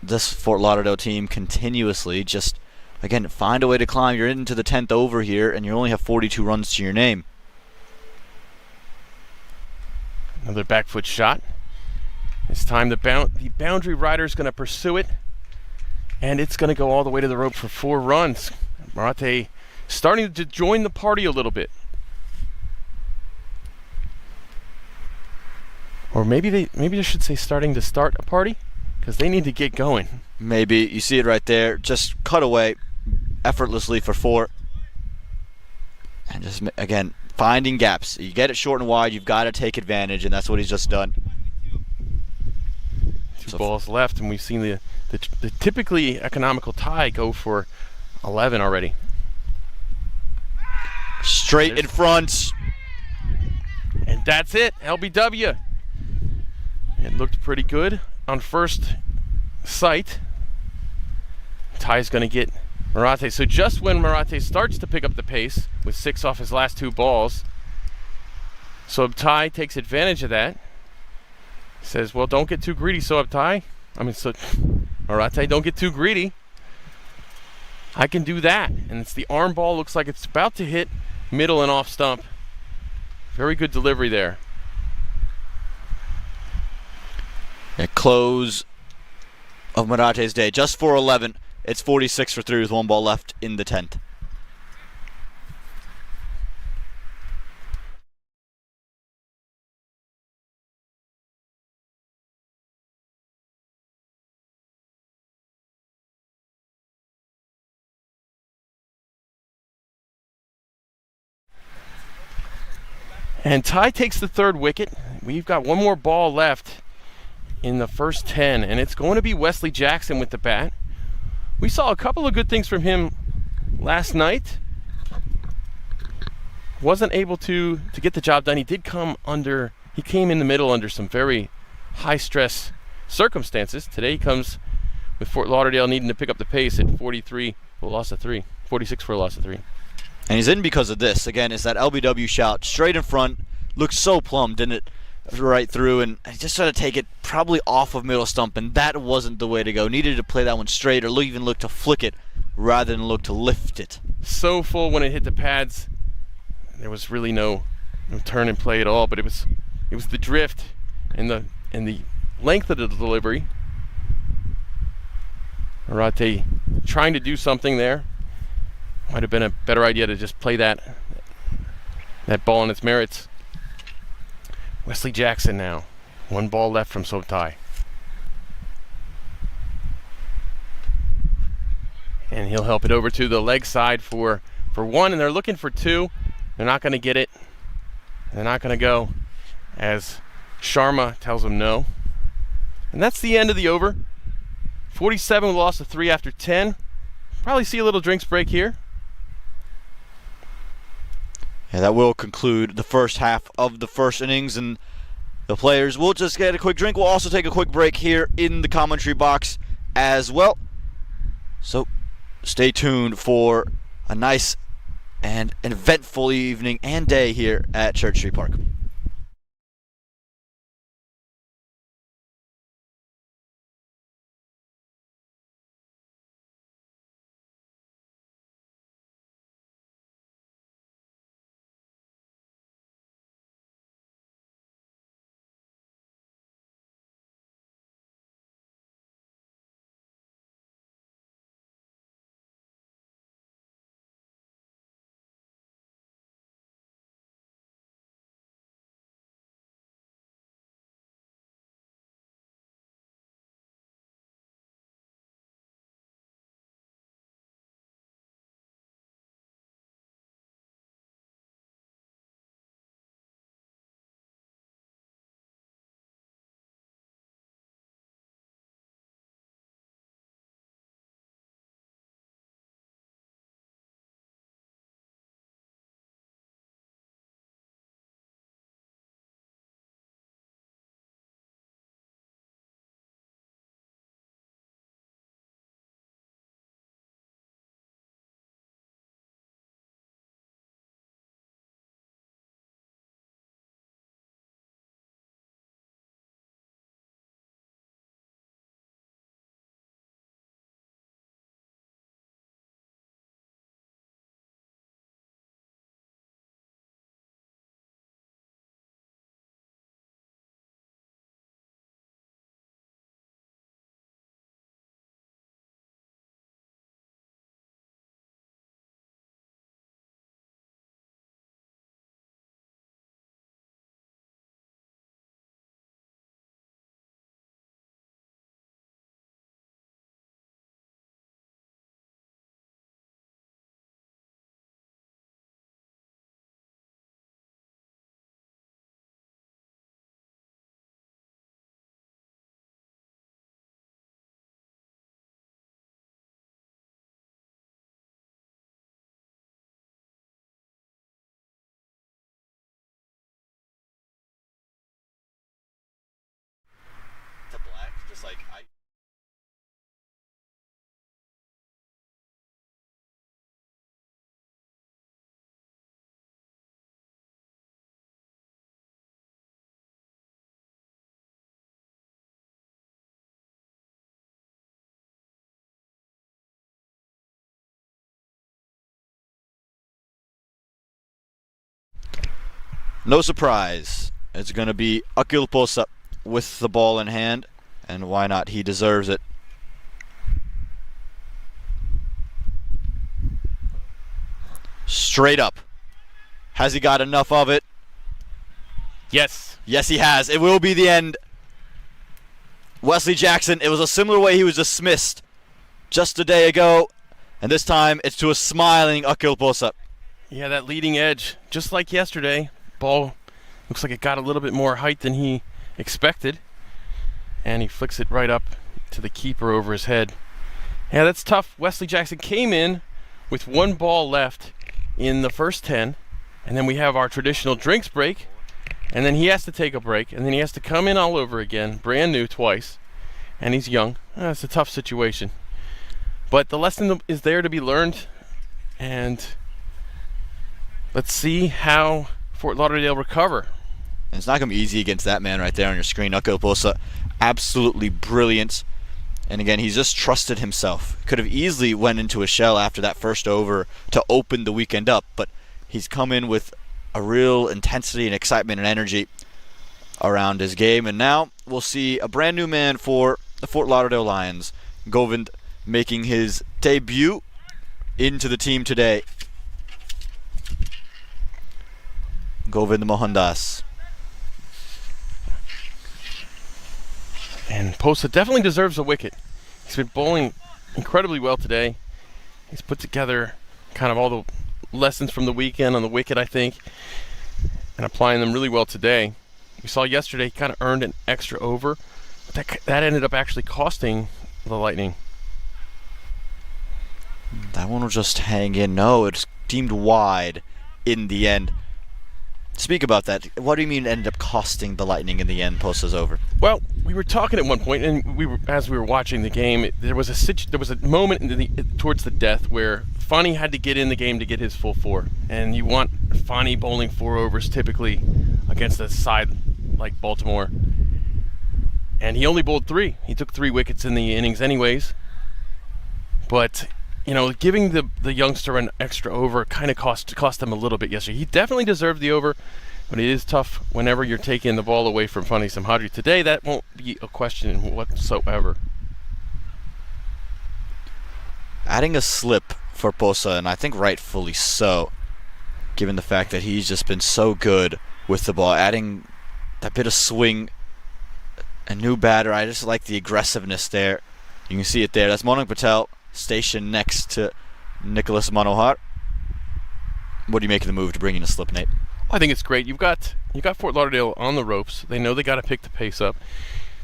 this Fort Lauderdale team continuously just, again, find a way to climb? You're into the 10th over here, and you only have 42 runs to your name. Another back foot shot. This time the boundary rider's going to pursue it, and it's going to go all the way to the rope for 4 runs. Marate starting to join the party a little bit. Or maybe I should say starting to start a party, because they need to get going. Maybe. You see it right there. Just cut away effortlessly for 4. And just, again, finding gaps. You get it short and wide, you've got to take advantage, and that's what he's just done. 2 balls left, and we've seen the typically economical tie go for 11 already. Straight in front. And that's it. LBW. It looked pretty good on first sight. Ty's going to get Marate. So just when Marate starts to pick up the pace with 6 off his last 2 balls, Soab Ty takes advantage of that. Says, well, don't get too greedy, Soab Ty. Marate, don't get too greedy. I can do that. And it's the arm ball. Looks like it's about to hit middle and off stump. Very good delivery there. A close of Marate's day. Just for 11. It's 46 for 3 with 1 ball left in the 10th. And Ty takes the 3rd wicket. We've got 1 more ball left in the first 10, and it's going to be Wesley Jackson with the bat. We saw a couple of good things from him last night. Wasn't able to get the job done. He came in the middle under some very high stress circumstances. Today he comes with Fort Lauderdale needing to pick up the pace at 43 for a loss of 3. 46 for a loss of 3. And he's in because of this. Again, it's that LBW shout straight in front. Looked so plumb, didn't it? Right through, and he just tried to take it probably off of middle stump, and that wasn't the way to go. Needed to play that one straight, or even look to flick it rather than look to lift it. So full when it hit the pads. There was really no turn and play at all, but it was the drift and the length of the delivery. Marate trying to do something there. Might have been a better idea to just play that ball on its merits. Wesley Jackson now. 1 ball left from Sobtai. And he'll help it over to the leg side for 1, and they're looking for 2. They're not going to get it. They're not going to go, as Sharma tells them no. And that's the end of the over. 47 with a loss of 3 after 10. Probably see a little drinks break here. Yeah, that will conclude the first half of the first innings, and the players will just get a quick drink. We'll also take a quick break here in the commentary box as well. So stay tuned for a nice and an eventful evening and day here at Church Street Park. To black, just like I. No surprise. It's going to be Akil Posa with the ball in hand, and why not? He deserves it. Straight up. Has he got enough of it? Yes. Yes, he has. It will be the end. Wesley Jackson, it was a similar way he was dismissed just a day ago, and this time it's to a smiling Akil Posa. Yeah, that leading edge, just like yesterday. Ball looks like it got a little bit more height than he expected, and he flicks it right up to the keeper over his head. Yeah, that's tough. Wesley Jackson came in with one ball left in the first 10, and then we have our traditional drinks break, and then he has to take a break, and then he has to come in all over again, brand new twice, and he's young. It's a tough situation. But the lesson is there to be learned, and let's see how Fort Lauderdale recover. And it's not going to be easy against that man right there on your screen. Akil Posa, absolutely brilliant. And again, he's just trusted himself. Could have easily went into a shell after that first over to open the weekend up, but he's come in with a real intensity and excitement and energy around his game. And now we'll see a brand new man for the Fort Lauderdale Lions. Govind making his debut into the team today. Govind Mohandas. And Posa definitely deserves a wicket. He's been bowling incredibly well today. He's put together kind of all the lessons from the weekend on the wicket, I think, and applying them really well today. We saw yesterday he kind of earned an extra over, but that ended up actually costing the Lightning. That one will just hang in. No, it's deemed wide in the end. Speak about that. What do you mean it ended up costing the Lightning in the end? Posta's over. Well, we were talking at one point, and as we were watching the game, there was a moment towards the death where Fani had to get in the game to get his full 4, and you want Fani bowling 4 overs typically against a side like Baltimore. And he only bowled 3. He took 3 wickets in the innings anyways. But, giving the youngster an extra over kind of cost him a little bit yesterday. He definitely deserved the over, but it is tough whenever you're taking the ball away from Fani Samhadri. Today, that won't be a question whatsoever. Adding a slip for Posa, and I think rightfully so, given the fact that he's just been so good with the ball. Adding that bit of swing, a new batter. I just like the aggressiveness there. You can see it there. That's Monang Patel stationed next to Nicholas Manohar. What do you make of the move to bring in a slip, Nate? I think it's great. You got Fort Lauderdale on the ropes. They know they got to pick the pace up.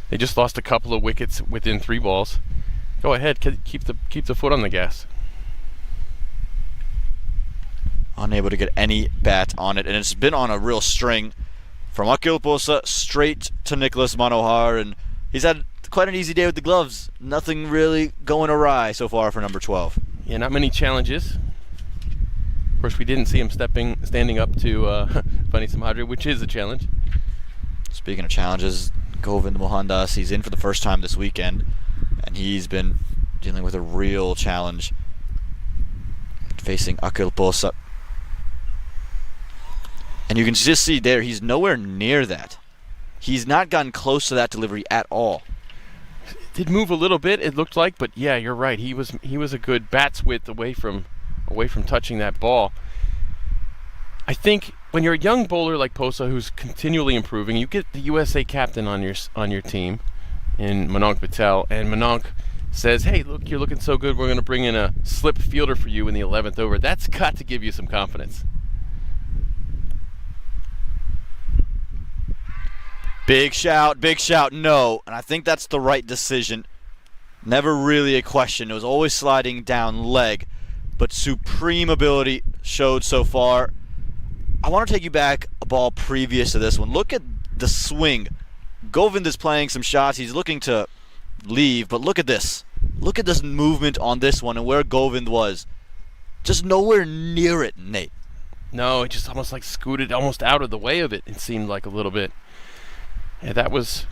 They just lost a couple of wickets within 3 balls. Go ahead, keep the foot on the gas. Unable to get any bat on it, and it's been on a real string from Akil Posa straight to Nicholas Manohar, and he's had quite an easy day with the gloves. Nothing really going awry so far for number 12. Yeah, not many challenges. Of course, we didn't see him standing up to Fani Samhadri, which is a challenge. Speaking of challenges, Govind Mohandas, he's in for the first time this weekend, and he's been dealing with a real challenge facing Akil Posa. And you can just see there, he's nowhere near that. He's not gotten close to that delivery at all. Did move a little bit, it looked like, but yeah, you're right. He was a good bat's width away from touching that ball. I think when you're a young bowler like Posa, who's continually improving, you get the USA captain on your team in Manonk Patel, and Manonk says, "Hey, look, you're looking so good. We're going to bring in a slip fielder for you in the 11th over." That's got to give you some confidence. Big shout, no. And I think that's the right decision. Never really a question. It was always sliding down leg, but supreme ability showed so far. I want to take you back a ball previous to this one. Look at the swing. Govind is playing some shots. He's looking to leave, but look at this. Look at this movement on this one and where Govind was. Just nowhere near it, Nate. No, it just almost like scooted almost out of the way of it, it seemed like a little bit. Yeah, that was...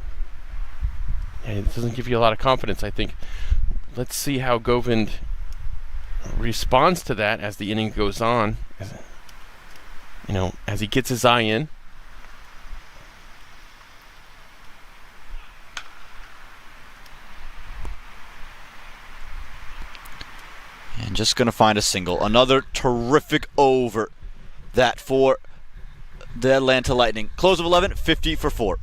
Yeah, it doesn't give you a lot of confidence, I think. Let's see how Govind responds to that as the inning goes on. As he gets his eye in. And just going to find a single. Another terrific over. That for the Atlanta Lightning. Close of 11, 50 for 4.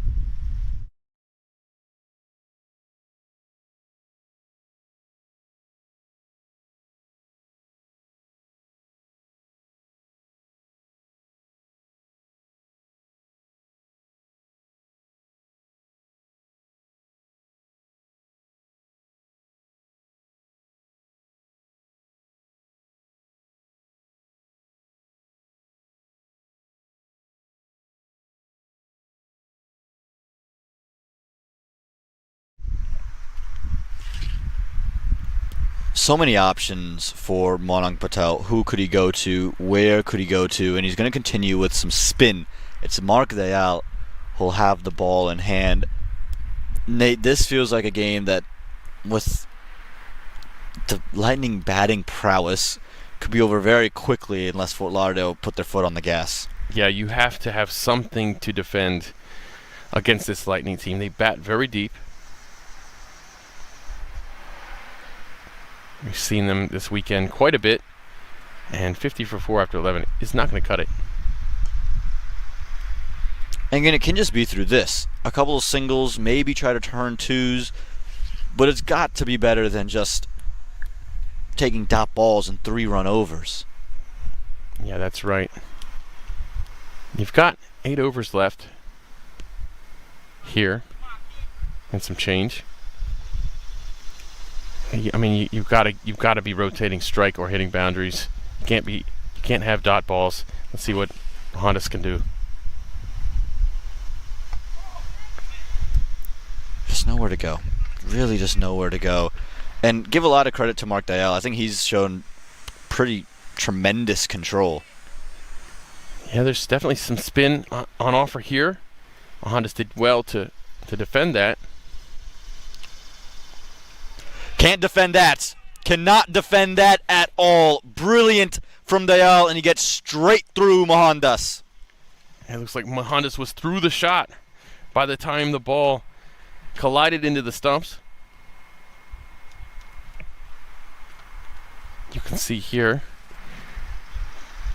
So many options for Monang Patel. Who could he go to? Where could he go to? And he's going to continue with some spin. It's Mark Dayal who'll have the ball in hand. Nate, this feels like a game that, with the Lightning batting prowess, could be over very quickly unless Fort Lauderdale put their foot on the gas. Yeah, you have to have something to defend against this Lightning team. They bat very deep. We've seen them this weekend quite a bit, and 50 for 4 after 11 is not going to cut it. And again, it can just be through this. A couple of singles, maybe try to turn twos, but it's got to be better than just taking dot balls and 3-run overs. Yeah, that's right. You've got 8 overs left here and some change. I mean, you've got to be rotating strike or hitting boundaries. You can't have dot balls. Let's see what Hondas can do. Just nowhere to go. Really just nowhere to go. And give a lot of credit to Mark Dayal. I think he's shown pretty tremendous control. Yeah, there's definitely some spin on offer here. Mohandas did well to defend that. Can't defend that. Cannot defend that at all. Brilliant from Dayal, and he gets straight through Mohandas. It looks like Mohandas was through the shot by the time the ball collided into the stumps. You can see here.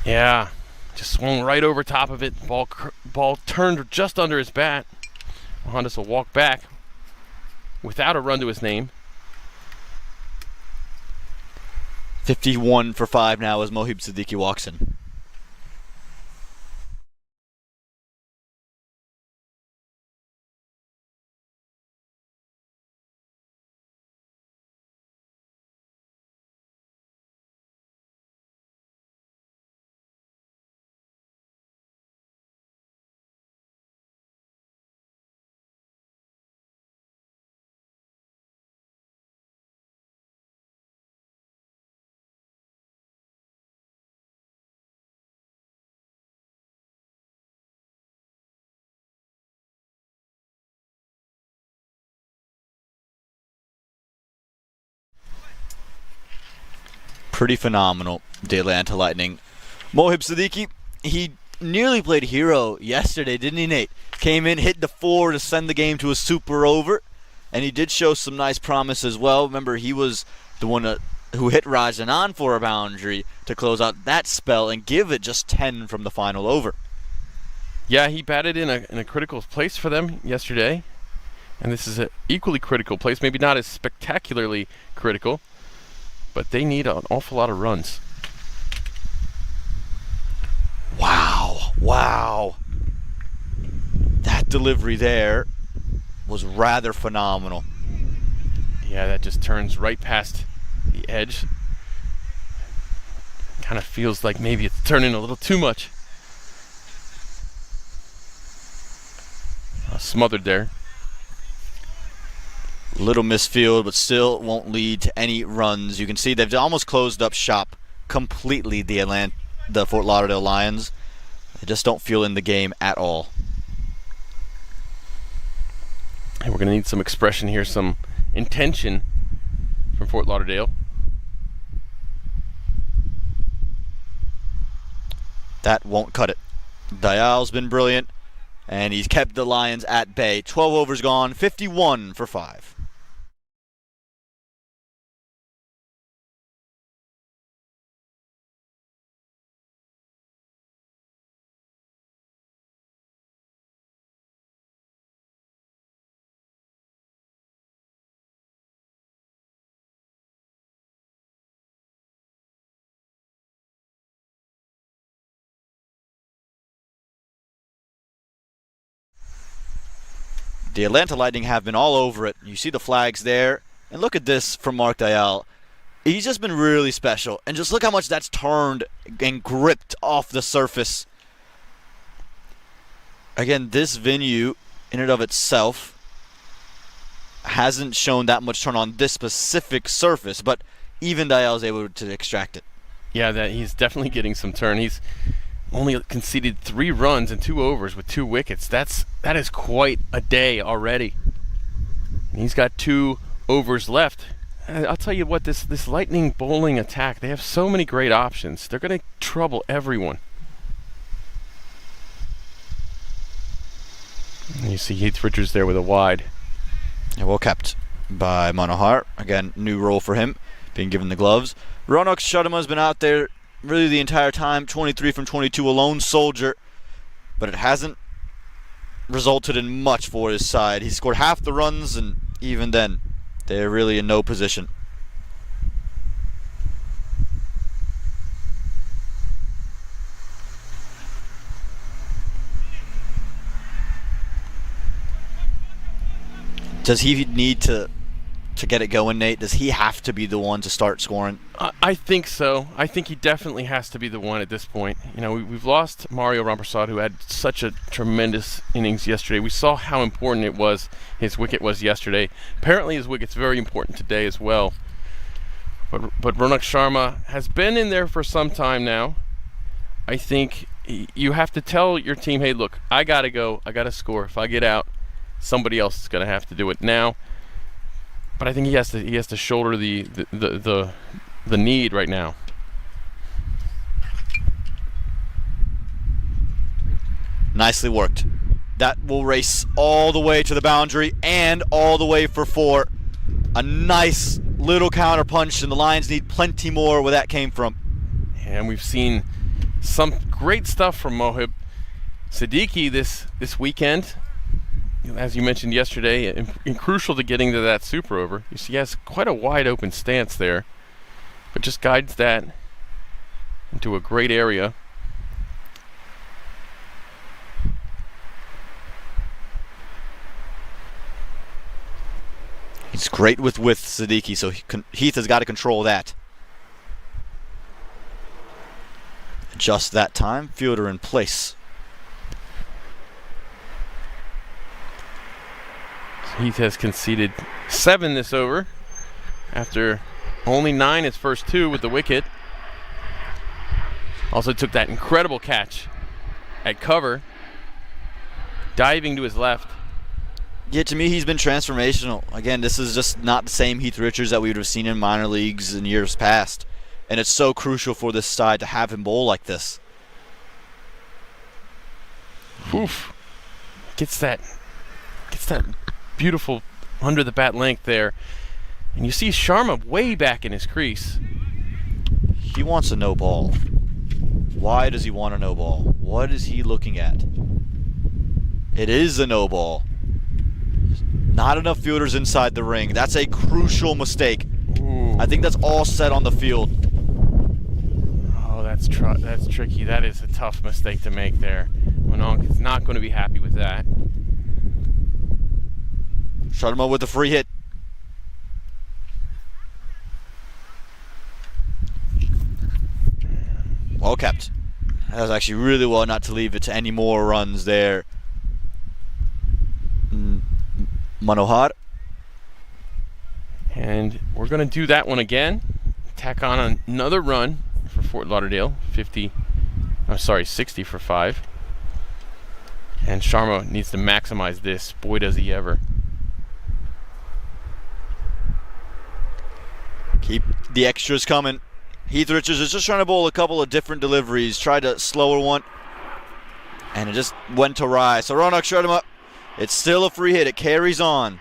Yeah, just swung right over top of it. Ball turned just under his bat. Mohandas will walk back without a run to his name. 51 for 5 now as Mohib Siddiqui walks in. Pretty phenomenal, the Atlanta Lightning. Mohib Siddiqui, he nearly played hero yesterday, didn't he, Nate? Came in, hit the 4 to send the game to a super over, and he did show some nice promise as well. Remember, he was the one who hit Rajanan for a boundary to close out that spell and give it just 10 from the final over. Yeah, he batted in a critical place for them yesterday, and this is an equally critical place, maybe not as spectacularly critical, but they need an awful lot of runs. Wow. That delivery there was rather phenomenal. Yeah, that just turns right past the edge. Kind of feels like maybe it's turning a little too much. Smothered there. Little misfield, but still won't lead to any runs. You can see they've almost closed up shop completely, the Fort Lauderdale Lions. They just don't feel in the game at all. And we're going to need some expression here, some intention from Fort Lauderdale. That won't cut it. Dayal's been brilliant, and he's kept the Lions at bay. 12 overs gone, 51 for 5. The Atlanta Lightning have been all over it. You see the flags there. And look at this from Mark Dayal. He's just been really special. And just look how much that's turned and gripped off the surface. Again, this venue, in and of itself, hasn't shown that much turn on this specific surface. But even Dayal is able to extract it. Yeah, that he's definitely getting some turn. He's only conceded 3 runs and 2 overs with 2 wickets. That is quite a day already. And he's got 2 overs left. I'll tell you what, this Lightning bowling attack, they have so many great options. They're going to trouble everyone. And you see Heath Richards there with a wide. And well kept by Manohar. Again, new role for him, being given the gloves. Ronak Sharma has been out there really the entire time, 23 from 22, a lone soldier, but it hasn't resulted in much for his side. He scored half the runs, and even then, they're really in no position. Does he need to get it going, Nate? Does he have to be the one to start scoring? I think so. I think he definitely has to be the one at this point. You know, we've lost Mario Ramprasad, who had such a tremendous innings yesterday. We saw how important it was, his wicket was yesterday. Apparently his wicket's very important today as well. But Ronak Sharma has been in there for some time now. I think you have to tell your team, hey, look, I got to go. I got to score. If I get out, somebody else is going to have to do it now. But I think he has to shoulder the need right now. Nicely worked. That will race all the way to the boundary and all the way for 4. A nice little counter punch, and the Lions need plenty more where that came from. And we've seen some great stuff from Mohib Sadiki this weekend. As you mentioned yesterday, and crucial to getting to that super over. You see, he has quite a wide open stance there, but just guides that into a great area. He's great with Sadiki, so Heath has got to control that. Just that time, fielder in place. Heath has conceded 7 this over after only 9 his first 2 with the wicket. Also took that incredible catch at cover, diving to his left. Yeah, to me, he's been transformational. Again, this is just not the same Heath Richards that we would have seen in minor leagues in years past. And it's so crucial for this side to have him bowl like this. Oof. Gets that beautiful under the bat length there. And you see Sharma way back in his crease. He wants a no ball. Why does he want a no ball? What is he looking at? It is a no ball. Not enough fielders inside the ring. That's a crucial mistake. Ooh. I think that's all set on the field. Oh, that's tricky. That is a tough mistake to make there. Mononk is not going to be happy with that. Sharma with the free hit. Well kept. That was actually really well not to leave it to any more runs there. Manohar. And we're going to do that one again. Tack on another run for Fort Lauderdale. 60 for 5. And Sharma needs to maximize this. Boy, does he ever. Keep the extras coming. Heath Richards is just trying to bowl a couple of different deliveries. Tried a slower one, and it just went awry. So Ronak Sharma, it's still a free hit. It carries on.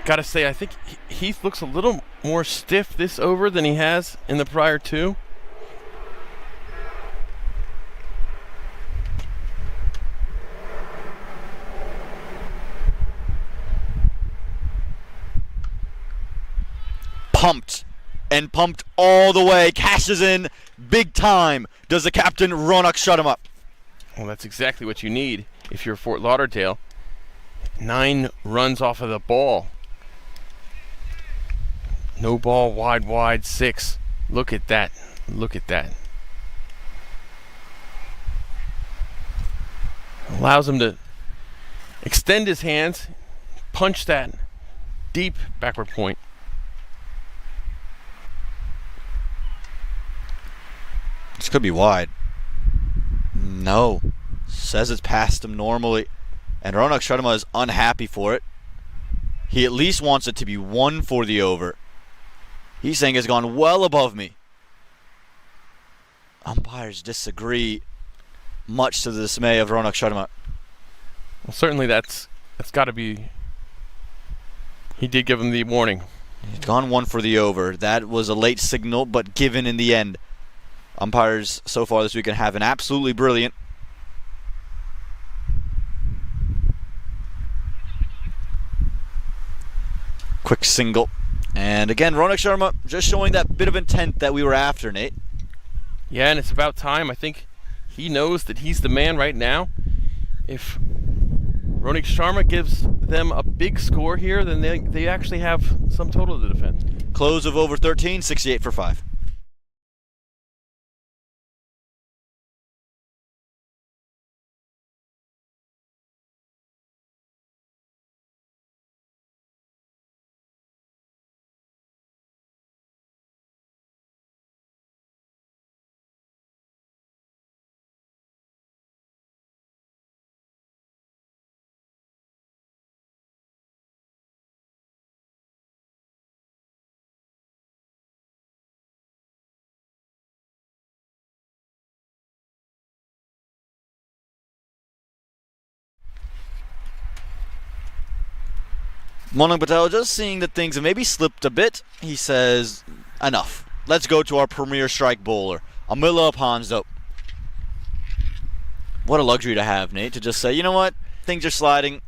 Gotta say, I think Heath looks a little more stiff this over than he has in the prior 2. Pumped, and pumped all the way. Cashes in big time. Does the captain Ronak shut him up? Well, that's exactly what you need if you're Fort Lauderdale. 9 runs off of the ball. No ball, wide, 6. Look at that. Look at that. Allows him to extend his hands, punch that deep backward point. This could be wide. No. Says it's past him normally. And Ronak Sharma is unhappy for it. He at least wants it to be 1 for the over. He's saying it's gone well above me. Umpires disagree, much to the dismay of Ronak Sharma. Well, certainly that's got to be. He did give him the warning. He's gone 1 for the over. That was a late signal, but given in the end. Umpires so far this weekend have been absolutely brilliant. Quick single. And again, Ronak Sharma just showing that bit of intent that we were after, Nate. Yeah, and it's about time. I think he knows that he's the man right now. If Ronak Sharma gives them a big score here, then they actually have some total to defend. Close of over 13, 68 for 5. Monang Patel, just seeing that things have maybe slipped a bit, he says, enough. Let's go to our premier strike bowler, Amila Alfonso. What a luxury to have, Nate, to just say, you know what, things are sliding.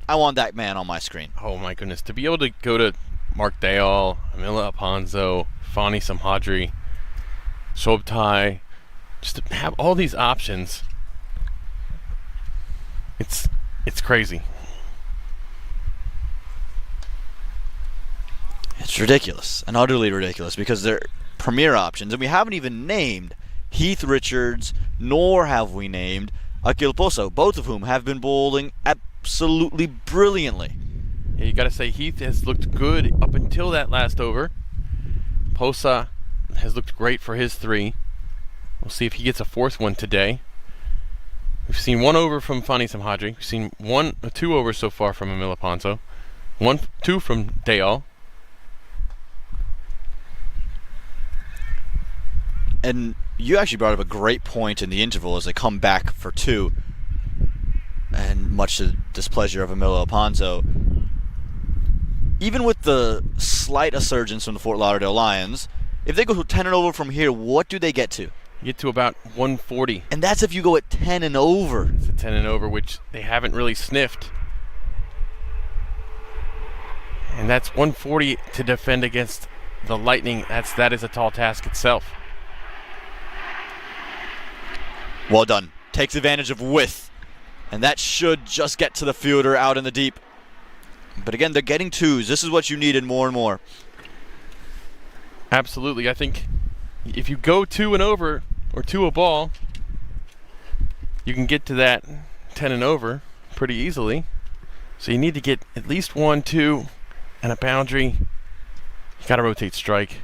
I want that man on my screen. Oh my goodness, to be able to go to Mark Dayal, Amila Alfonso, Fani Samhadri, Shobtai, just to have all these options, it's crazy. It's ridiculous, and utterly ridiculous, because they're premier options, and we haven't even named Heath Richards, nor have we named Akil Poso, both of whom have been bowling absolutely brilliantly. Yeah, you got to say Heath has looked good up until that last over. Posa has looked great for his 3. We'll see if he gets a 4th one today. We've seen 1 over from Fani Samhadri. We've seen 2 overs so far from Amila Alfonso. 2 from Dayal. And you actually brought up a great point in the interval as they come back for 2, and much to the displeasure of Amila Alfonso. Even with the slight resurgence from the Fort Lauderdale Lions, if they go 10 and over from here, what do they get to? You get to about 140. And that's if you go at 10 and over. It's a 10 and over, which they haven't really sniffed. And that's 140 to defend against the Lightning. That is a tall task itself. Well done. Takes advantage of width. And that should just get to the fielder out in the deep. But again, they're getting 2s. This is what you needed more and more. Absolutely. I think if you go 2 and over, or 2 a ball, you can get to that 10 and over pretty easily. So you need to get at least 1, 2, and a boundary. You got to rotate strike.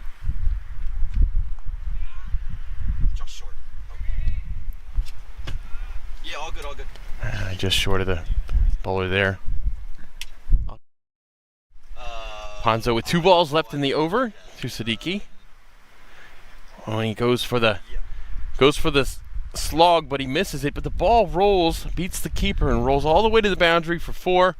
Just short. Yeah, all good, all good. Just short of the bowler there. Ponzo with 2 balls left in the over to Sadiki. Oh, and he goes for the slog, but he misses it. But the ball rolls, beats the keeper, and rolls all the way to the boundary for 4.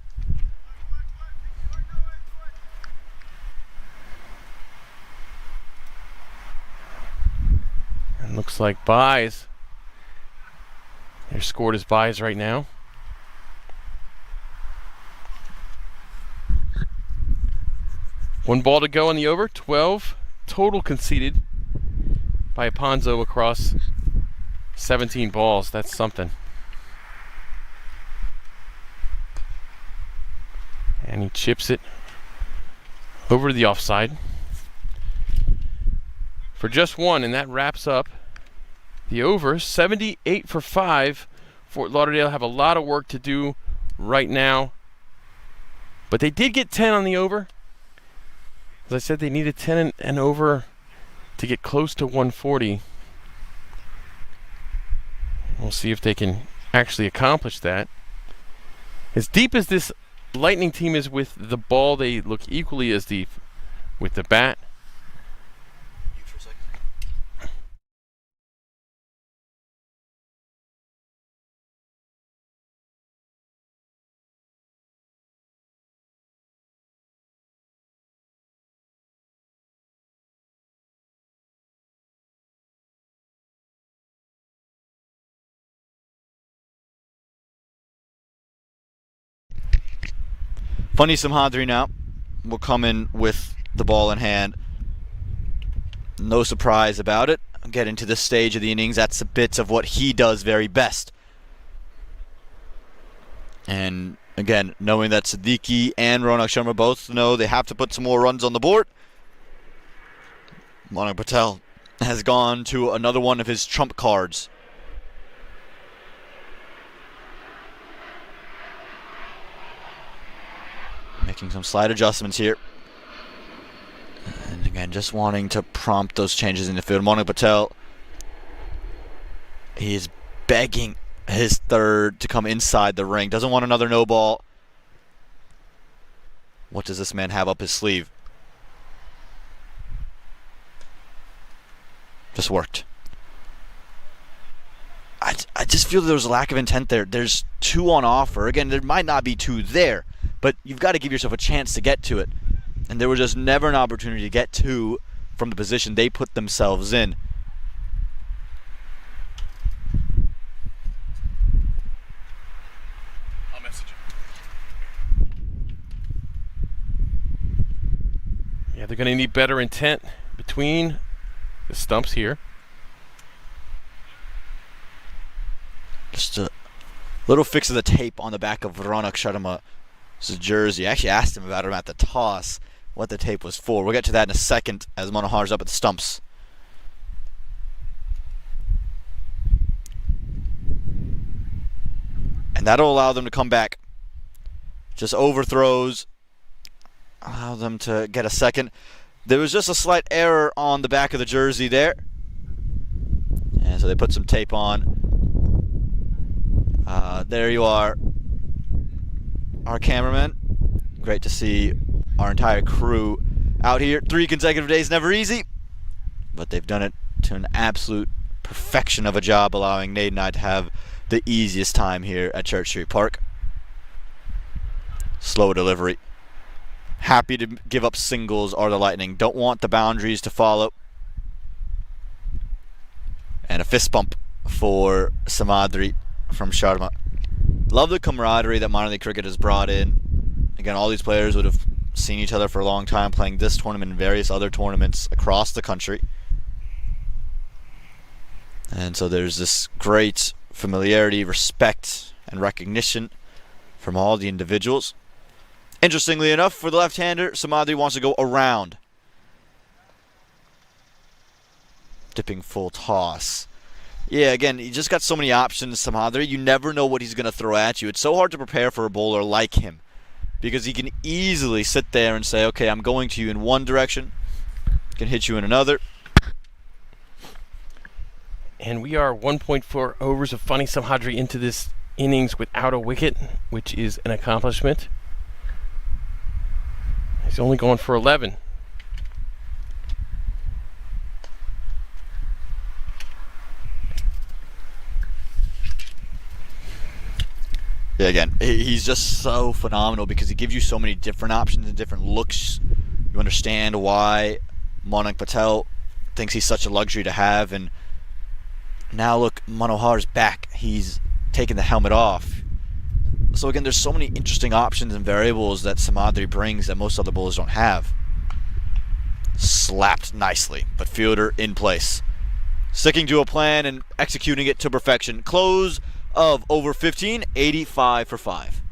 And looks like buys. They're scored as buys right now. One ball to go on the over. 12 total conceded by Ponzo across 17 balls. That's something. And he chips it over to the offside for just 1, and that wraps up the over. 78 for 5. Fort Lauderdale have a lot of work to do right now, but they did get 10 on the over. As I said, they needed 10 and over to get close to 140. We'll see if they can actually accomplish that. As deep as this Lightning team is with the ball, they look equally as deep with the bat. Fani Samhadri now will come in with the ball in hand. No surprise about it. Getting to this stage of the innings, that's a bit of what he does very best. And again, knowing that Sadiki and Ronak Sharma both know they have to put some more runs on the board, Monang Patel has gone to another one of his trump cards. Making some slight adjustments here. And again, just wanting to prompt those changes in the field. Monang Patel, he is begging his 3rd to come inside the ring. Doesn't want another no ball. What does this man have up his sleeve? Just worked. I just feel that there was a lack of intent there. There's 2 on offer. Again, there might not be 2 there, but you've got to give yourself a chance to get to it. And there was just never an opportunity to get to from the position they put themselves in. I'll message you. Yeah, they're going to need better intent between the stumps here. Just a little fix of the tape on the back of Sharma's jersey. I actually asked him about him at the toss, what the tape was for. We'll get to that in a second as Manohar's up at the stumps. And that'll allow them to come back. Just overthrows, allow them to get a second. There was just a slight error on the back of the jersey there. And so they put some tape on. There you are, our cameraman. Great to see our entire crew out here. 3 consecutive days, never easy, but they've done it to an absolute perfection of a job, allowing Nate and I to have the easiest time here at Church Street Park. Slow delivery. Happy to give up singles are the Lightning. Don't want the boundaries to follow. And a fist bump for Samadri from Sharma. Love the camaraderie that minor league cricket has brought in. Again, all these players would have seen each other for a long time, playing this tournament and various other tournaments across the country. And so there's this great familiarity, respect, and recognition from all the individuals. Interestingly enough, for the left-hander, Samadri wants to go around. Dipping full toss. Yeah, again, you just got so many options, Samadri. You never know what he's going to throw at you. It's so hard to prepare for a bowler like him, because he can easily sit there and say, okay, I'm going to you in one direction, can hit you in another. And we are 1.4 overs of Funny Samadri into this innings without a wicket, which is an accomplishment. He's only going for 11. Yeah, again, he's just so phenomenal because he gives you so many different options and different looks. You understand why Manik Patel thinks he's such a luxury to have. And now look, Manohar's back. He's taken the helmet off. So again, there's so many interesting options and variables that Samadri brings that most other bowlers don't have. Slapped nicely, but fielder in place. Sticking to a plan and executing it to perfection. Close of over 15, 85 for 5.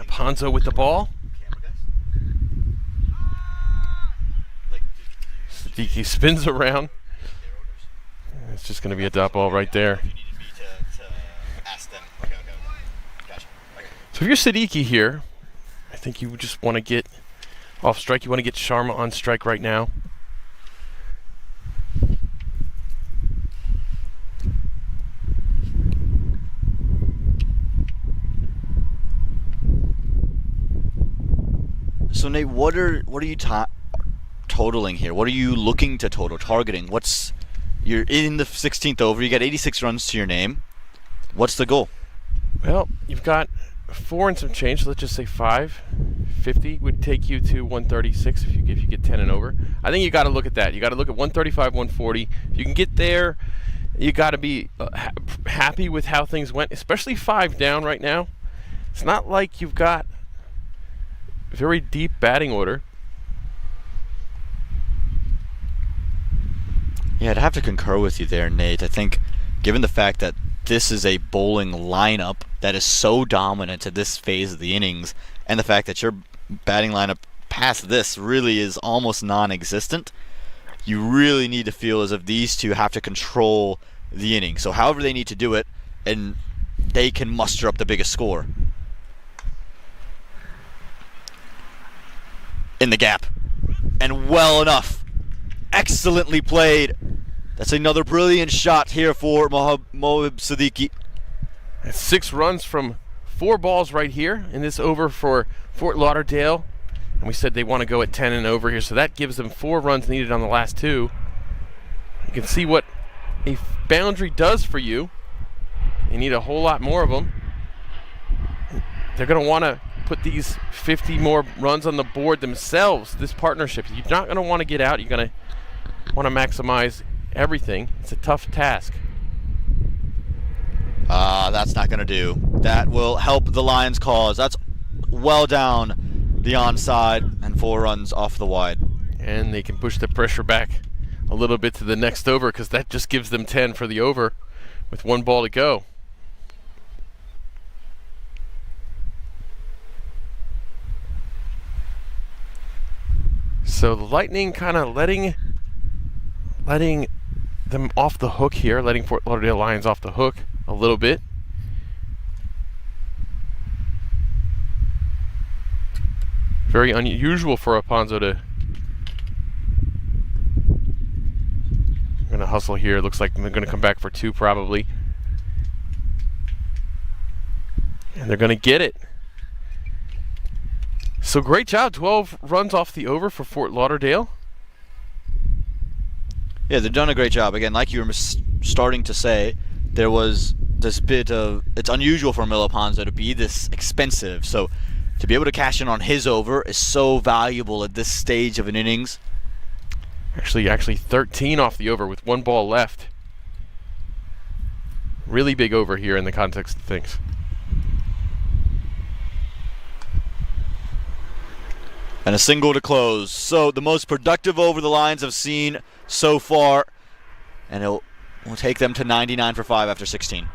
Ponzo with the ball. Sadiki spins around. It's just going to be a dot ball right there. So if you're Sadiki here, I think you just want to get off strike. You want to get Sharma on strike right now. So Nate, what are you totaling here? What are you looking to total, targeting? You're in the 16th over. You got 86 runs to your name. What's the goal? Well, you've got 4 and some change. So let's just say 550 would take you to 136 if you get 10 and over. I think you got to look at that. You got to look at 135, 140. If you can get there, you got to be happy with how things went, especially 5 down right now. It's not like you've got very deep batting order. Yeah, I'd have to concur with you there, Nate. I think given the fact that this is a bowling lineup that is so dominant at this phase of the innings, and the fact that your batting lineup past this really is almost non-existent, you really need to feel as if these two have to control the inning. So however they need to do it, and they can muster up the biggest score. In the gap. And well enough. Excellently played. That's another brilliant shot here for Mohib Sadiki. That's 6 runs from 4 balls right here in this over for Fort Lauderdale. And we said they want to go at 10 and over here, so that gives them 4 runs needed on the last 2. You can see what a boundary does for you. You need a whole lot more of them. They're going to want to put these 50 more runs on the board themselves, this partnership. You're not going to want to get out. You're going to want to maximize everything. It's a tough task. That's not going to do. That will help the Lions' cause. That's well down the onside and 4 runs off the wide. And they can push the pressure back a little bit to the next over, because that just gives them 10 for the over with 1 ball to go. So the Lightning kind of letting them off the hook here, letting Fort Lauderdale Lions off the hook a little bit. Very unusual for Alfonso to. I'm going to hustle here. Looks like they're going to come back for 2 probably. And they're going to get it. So great job. 12 runs off the over for Fort Lauderdale. Yeah, they've done a great job. Again, like you were starting to say, there was this bit of, it's unusual for Mil Alfonso to be this expensive. So to be able to cash in on his over is so valuable at this stage of an innings. Actually 13 off the over with 1 ball left. Really big over here in the context of things. And a single to close. So the most productive over the Lions have seen so far. And it will take them to 99 for 5 after 16.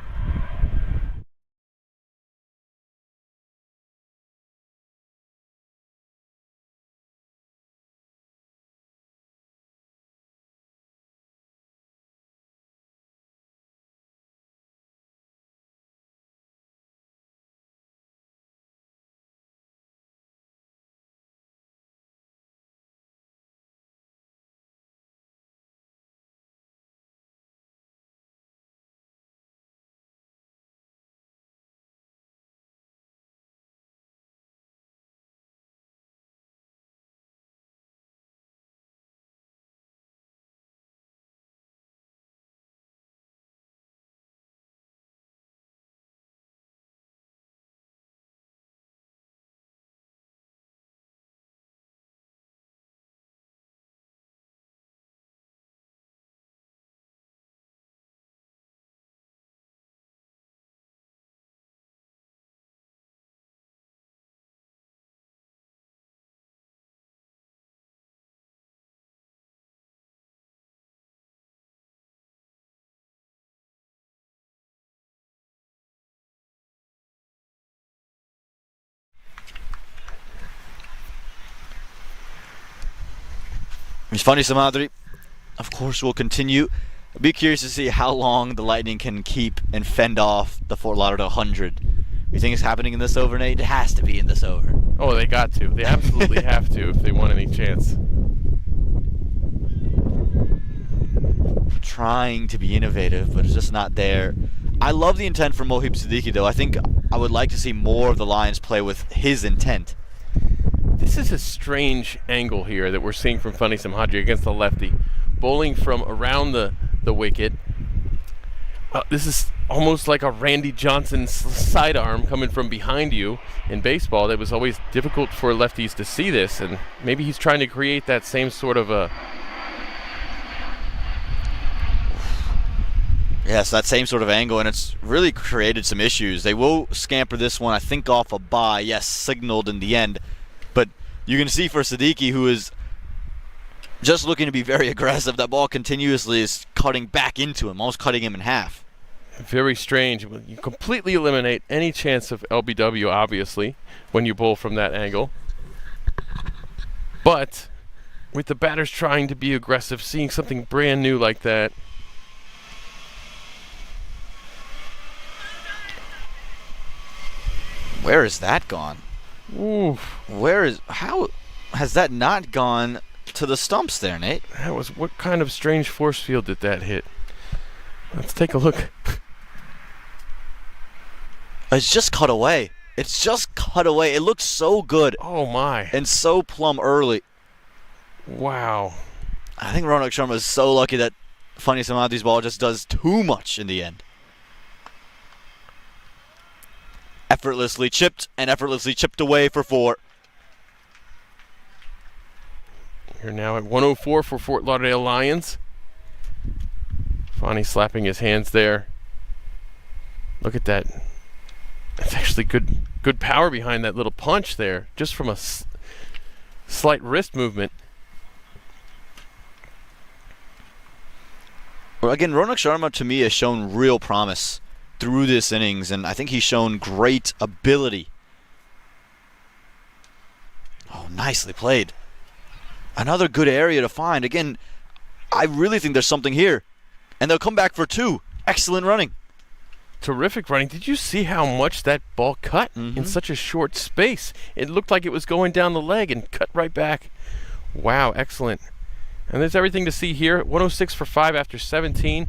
It's funny, Samadri, of course, will continue. I'd be curious to see how long the Lightning can keep and fend off the Fort Lauderdale 100. You think it's happening in this over, Nate? It has to be in this over. Oh, they got to. They absolutely have to if they want any chance. Trying to be innovative, but it's just not there. I love the intent from Mohib Sadiki, though. I think I would like to see more of the Lions play with his intent. This is a strange angle here that we're seeing from Funny Samhadri against the lefty. Bowling from around the wicket. This is almost like a Randy Johnson sidearm coming from behind you in baseball. That was always difficult for lefties to see this, and maybe he's trying to create that same sort of a... Yes, that same sort of angle, and it's really created some issues. They will scamper this one, I think, off a bye. Yes, signaled in the end. But you can see for Sadiki, who is just looking to be very aggressive, that ball continuously is cutting back into him, almost cutting him in half. Very strange. You completely eliminate any chance of LBW, obviously, when you bowl from that angle. But with the batters trying to be aggressive, seeing something brand new like that, Where is that gone? ooh, How has that not gone to the stumps there, Nate? that was, what kind of strange force field did that hit? Let's take a look. It's just cut away. It's just cut away. It looks so good Oh my. and so plumb early. Wow. I think Ronak Sharma is so lucky that Funny Samadhi's ball just does too much in the end. Effortlessly chipped and effortlessly chipped away for 4. You're now at 104 for Fort Lauderdale Lions. Fonny slapping his hands there. Look at that. That's actually good power behind that little punch there, just from a slight wrist movement. Well, again, Ronak Sharma to me has shown real promise through this innings, and I think he's shown great ability. Oh, nicely played. Another good area to find. Again, I really think there's something here. And they'll come back for 2. Excellent running. Terrific running. Did you see how much that ball cut in such a short space? It looked like it was going down the leg and cut right back. Wow, excellent. And there's everything to see here. 106 for 5 after 17.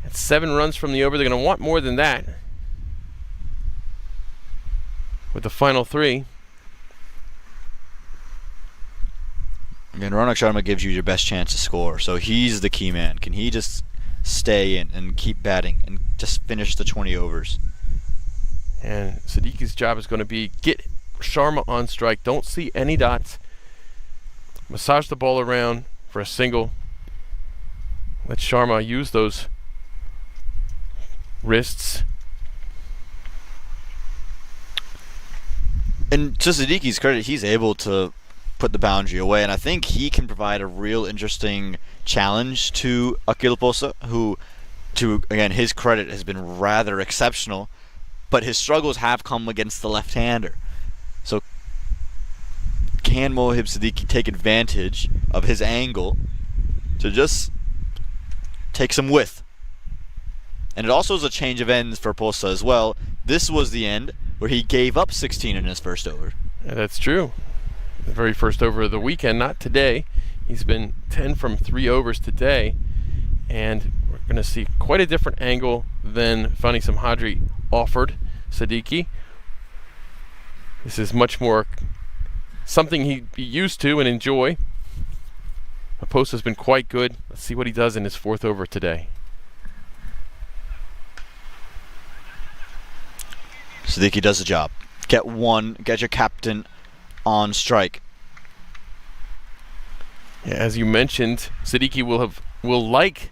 That's 7 runs from the over. They're going to want more than that with the final 3. Again, Ronak Sharma gives you your best chance to score, so he's the key man. Can he just stay in and keep batting and just finish the 20 overs? And Sadiki's job is going to be get Sharma on strike. Don't see any dots. Massage the ball around for a single. Let Sharma use those wrists. And to Sadiki's credit, he's able to put the boundary away, and I think he can provide a real interesting challenge to Akil Posa, who, to again his credit, has been rather exceptional, but his struggles have come against the left-hander. So can Mohib Siddiqui take advantage of his angle to just take some width? And it also is a change of ends for Posa as well. This was the end where he gave up 16 in his first over. Yeah, that's true. The very first over of the weekend, not today. He's been 10 from 3 overs today, and we're going to see quite a different angle than Fani Samhadri offered Sadiki. This is much more something he'd be used to and enjoy. Post has been quite good. Let's see what he does in his 4th over today. Siddiqui does the job. Get your captain on strike. Yeah, as you mentioned, Sadiki will like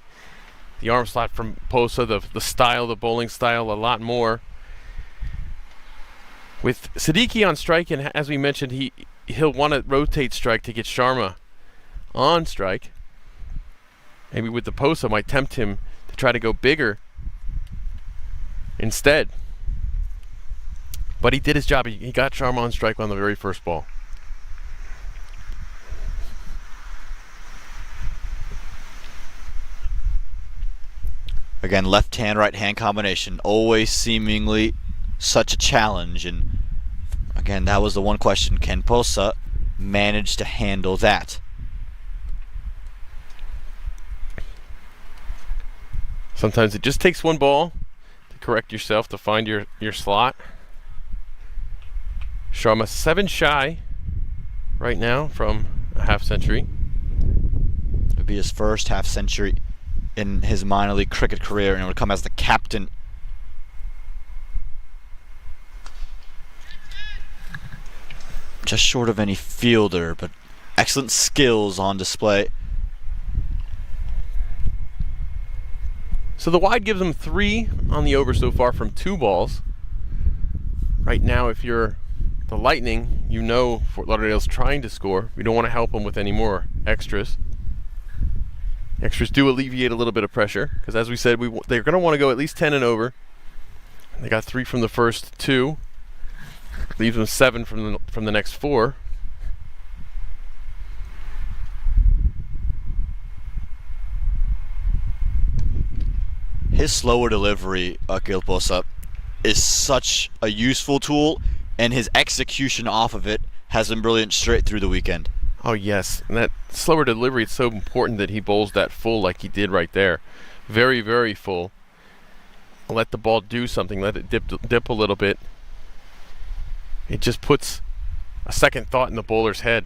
the arm slot from Posa, the style, the bowling style, a lot more. With Sadiki on strike, and as we mentioned, he'll want to rotate strike to get Sharma on strike. Maybe with the Posa might tempt him to try to go bigger instead. But he did his job. He got Sharma on strike on the very first ball. Again, left hand, right hand combination, always seemingly such a challenge. And again, that was the one question. Can Posa manage to handle that? Sometimes it just takes one ball to correct yourself, to find your slot. Sharma 7 shy right now from a half century. It would be his first half century in his minor league cricket career, and it would come as the captain. Just short of any fielder, but excellent skills on display. So the wide gives him 3 on the over so far from 2 balls. Right now, if you're the Lightning, you know Fort Lauderdale's trying to score. We don't want to help them with any more extras. Extras do alleviate a little bit of pressure because, as we said, they're going to want to go at least 10 and over. They got 3 from the first 2. Leaves them 7 from the next 4. His slower delivery, Akil is such a useful tool, and his execution off of it has been brilliant straight through the weekend. Oh, yes. And that slower delivery, it's so important that he bowls that full like he did right there. Very, very full. Let the ball do something. Let it dip a little bit. It just puts a second thought in the bowler's head.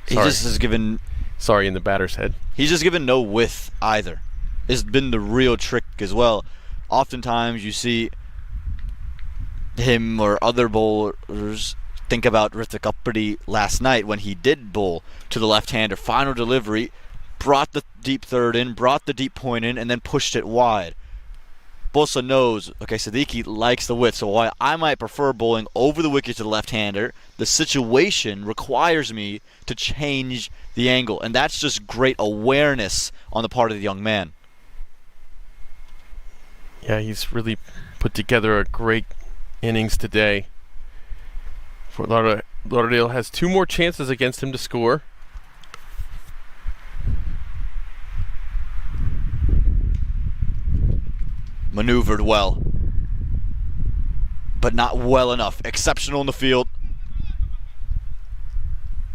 He just has given... Sorry, in the batter's head. He's just given no width either. It's been the real trick as well. Oftentimes you see him or other bowlers think about Ritik Uppity last night when he did bowl to the left-hander. Final delivery, brought the deep third in, brought the deep point in, and then pushed it wide. Bosa knows, okay, Sadiki likes the width, so while I might prefer bowling over the wicket to the left-hander, the situation requires me to change the angle, and that's just great awareness on the part of the young man. Yeah, he's really put together a great innings today. Fort Lauderdale has 2 more chances against him to score. Maneuvered well, but not well enough. Exceptional in the field.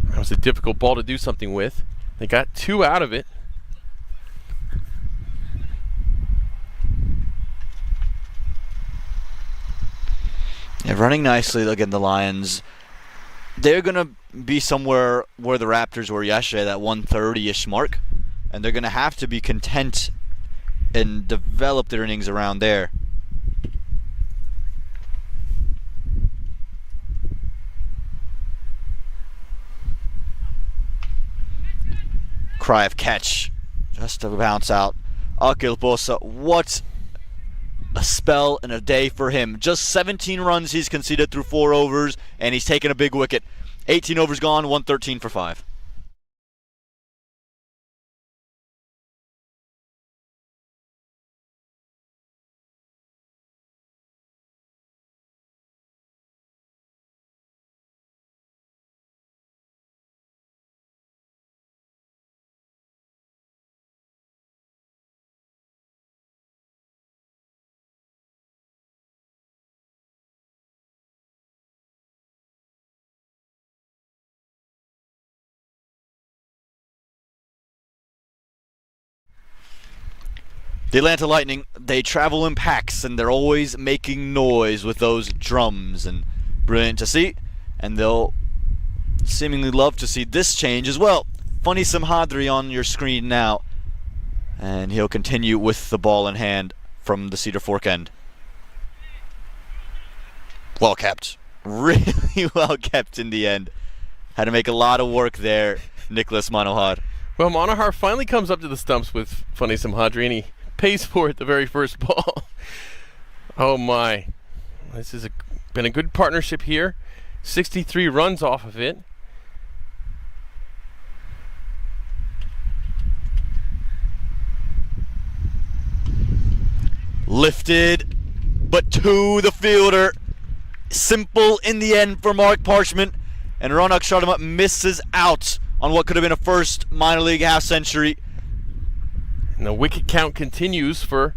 That was a difficult ball to do something with. They got 2 out of it. Yeah, running nicely again, the Lions. They're going to be somewhere where the Raptors were yesterday, that 130-ish mark, and they're going to have to be content and develop their innings around there. Cry of catch, just to bounce out. Akil Bosa, what a spell and a day for him. Just 17 runs he's conceded through 4 overs, and he's taken a big wicket. 18 overs gone, 113 for 5. The Atlanta Lightning, they travel in packs, and they're always making noise with those drums, and brilliant to see. And they'll seemingly love to see this change as well. Funny Simhadri on your screen now, and he'll continue with the ball in hand from the Cedar Fork end. Well kept. Really well kept in the end. Had to make a lot of work there, Nicholas Manohar. Well, Manohar finally comes up to the stumps with Funny Simhadri, and he pays for it the very first ball. Oh my. This has been a good partnership here. 63 runs off of it. Lifted, but to the fielder. Simple in the end for Mark Parchment. And Ronak Sharma misses out on what could have been a first minor league half century. And the wicket count continues for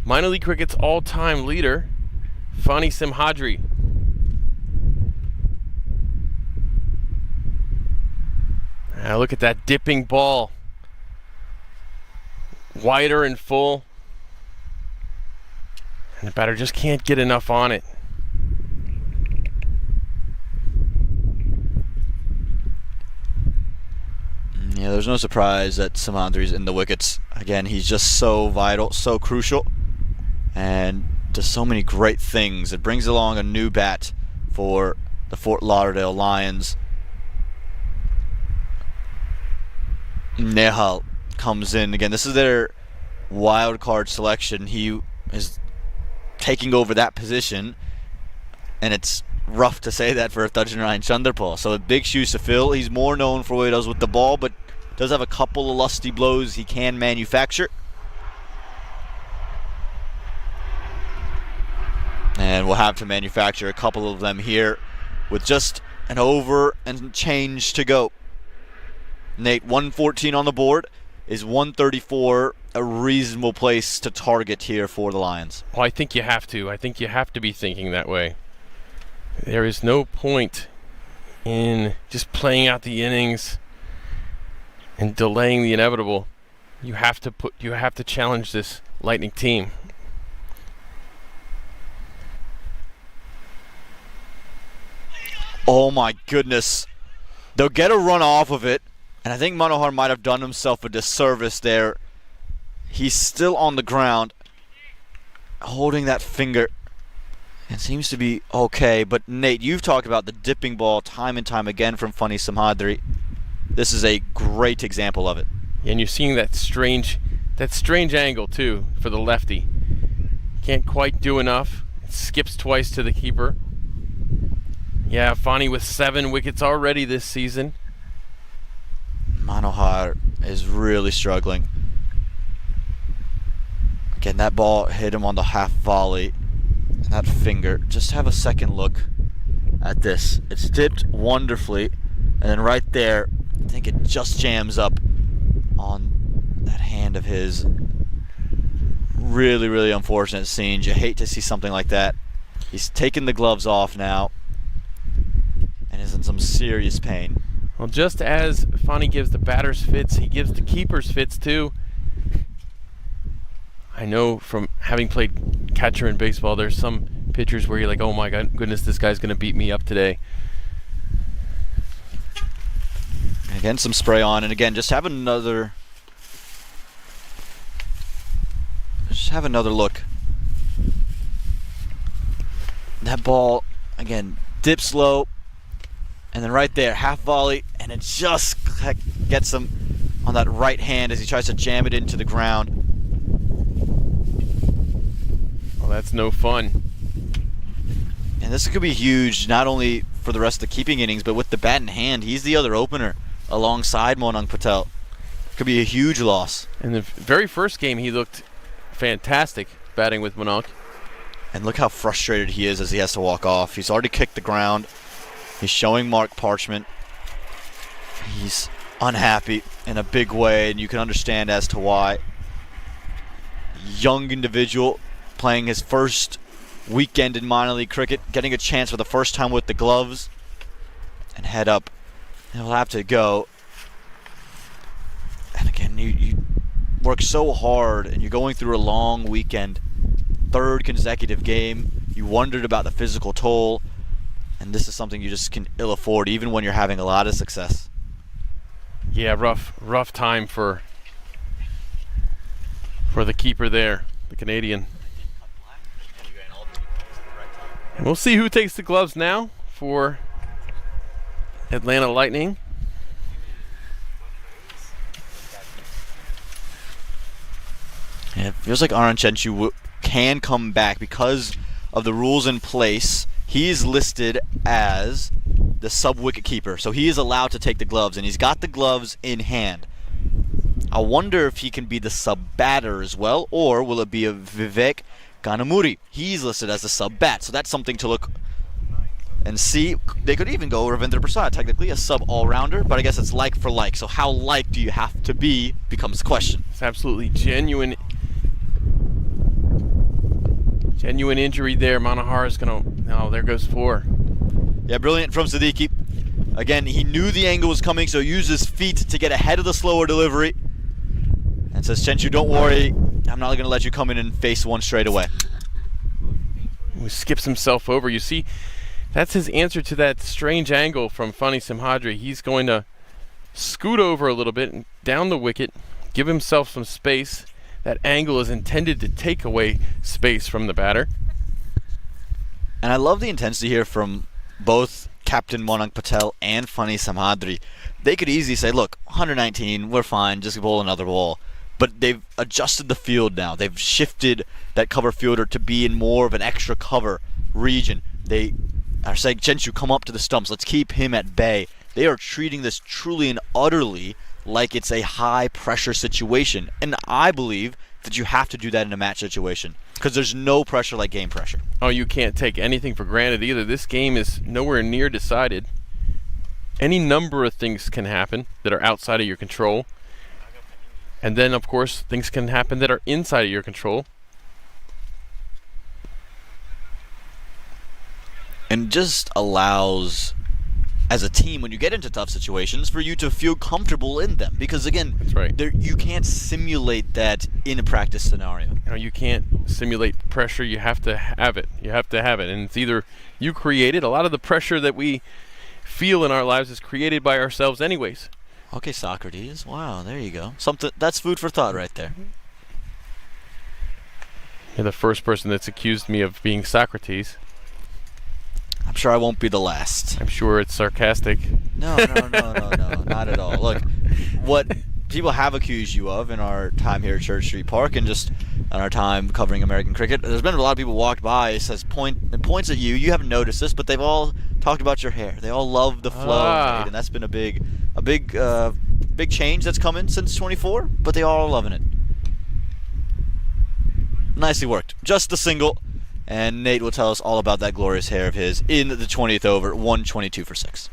minor league cricket's all-time leader, Fani Simhadri. Now look at that dipping ball. Wider and full. And the batter just can't get enough on it. Yeah, there's no surprise that Simhadri's in the wickets. Again, he's just so vital, so crucial, and does so many great things. It brings along a new bat for the Fort Lauderdale Lions. Nehal comes in again. This is their wild card selection. He is taking over that position, and it's rough to say that for Thajanaran Chandrapal. So big shoes to fill. He's more known for what he does with the ball, but does have a couple of lusty blows he can manufacture. And we'll have to manufacture a couple of them here with just an over and change to go. Nate, 114 on the board. Is 134 a reasonable place to target here for the Lions? Well, I think you have to. I think you have to be thinking that way. There is no point in just playing out the innings and delaying the inevitable. You have to challenge this Lightning team. Oh my goodness. They'll get a run off of it, and I think Manohar might have done himself a disservice there. He's still on the ground, holding that finger. It seems to be okay, but Nate, you've talked about the dipping ball time and time again from Funny Samhadri. This is a great example of it. And you're seeing that strange angle too for the lefty. Can't quite do enough. It skips twice to the keeper. Yeah, Fani with 7 wickets already this season. Manohar is really struggling. Again, that ball hit him on the half volley. And that finger, just have a second look at this. It's tipped wonderfully, and then right there, I think it just jams up on that hand of his. Really, really unfortunate scenes. You hate to see something like that. He's taken the gloves off now and is in some serious pain. Well, just as Fani gives the batters fits, he gives the keepers fits too. I know from having played catcher in baseball, there's some pitchers where you're like, oh my goodness, this guy's going to beat me up today. And again, some spray on, and again, just have another look. That ball, again, dips low, and then right there, half volley, and it just gets him on that right hand as he tries to jam it into the ground. Well, that's no fun. And this could be huge, not only for the rest of the keeping innings, but with the bat in hand. He's the other opener alongside Monang Patel. Could be a huge loss. In the very first game, he looked fantastic batting with Monang. And look how frustrated he is as he has to walk off. He's already kicked the ground. He's showing Mark Parchment. He's unhappy in a big way, and you can understand as to why. Young individual playing his first weekend in minor league cricket, getting a chance for the first time with the gloves, and head up. He'll have to go. And again, you work so hard, and you're going through a long weekend. 3rd consecutive game. You wondered about the physical toll, and this is something you just can ill afford, even when you're having a lot of success. Yeah, rough time for the keeper there, the Canadian. And we'll see who takes the gloves now for Atlanta Lightning. And it feels like Aaron Chenchu can come back because of the rules in place. He is listed as the sub-wicket keeper, so he is allowed to take the gloves, and he's got the gloves in hand. I wonder if he can be the sub-batter as well, or will it be a Vivek Ganamuri? He's listed as the sub-bat, so that's something to look and see. They could even go Ravindra Prasad, technically a sub-all-rounder, but I guess it's like for like, so how like do you have to be becomes the question. It's absolutely genuine injury there. Manohar is going to... Oh, there goes 4. Yeah, brilliant from Sadiki. Again, he knew the angle was coming, so used his feet to get ahead of the slower delivery. And says, Chenchu, don't worry. I'm not going to let you come in and face one straight away. He skips himself over. You see, that's his answer to that strange angle from Funny Simhadri. He's going to scoot over a little bit and down the wicket, give himself some space. That angle is intended to take away space from the batter. And I love the intensity here from both Captain Monang Patel and Funny Samhadri. They could easily say, look, 119, we're fine, just bowl another ball. But they've adjusted the field now. They've shifted that cover fielder to be in more of an extra cover region. They are saying, Chenshu, come up to the stumps. Let's keep him at bay. They are treating this truly and utterly like it's a high-pressure situation. And I believe that you have to do that in a match situation because there's no pressure like game pressure. Oh, you can't take anything for granted either. This game is nowhere near decided. Any number of things can happen that are outside of your control. And then, of course, things can happen that are inside of your control. And just allows, as a team, when you get into tough situations, for you to feel comfortable in them. Because, again, That's right. you can't simulate that in a practice scenario. You can't simulate pressure. You have to have it. You have to have it. And it's either you create it. A lot of the pressure that we feel in our lives is created by ourselves anyways. Okay, Socrates. Wow, there you go. Something that's food for thought right there. You're the first person that's accused me of being Socrates. I'm sure I won't be the last. I'm sure it's sarcastic. No, not at all. Look, what people have accused you of in our time here at Church Street Park and just in our time covering American cricket, there's been a lot of people walked by, points at you. You haven't noticed this, but they've all talked about your hair. They all love the flow, right? And that's been a big change that's come in since 24. But they all are loving it. Nicely worked. Just the single. And Nate will tell us all about that glorious hair of his in the 20th over, 122 for 6.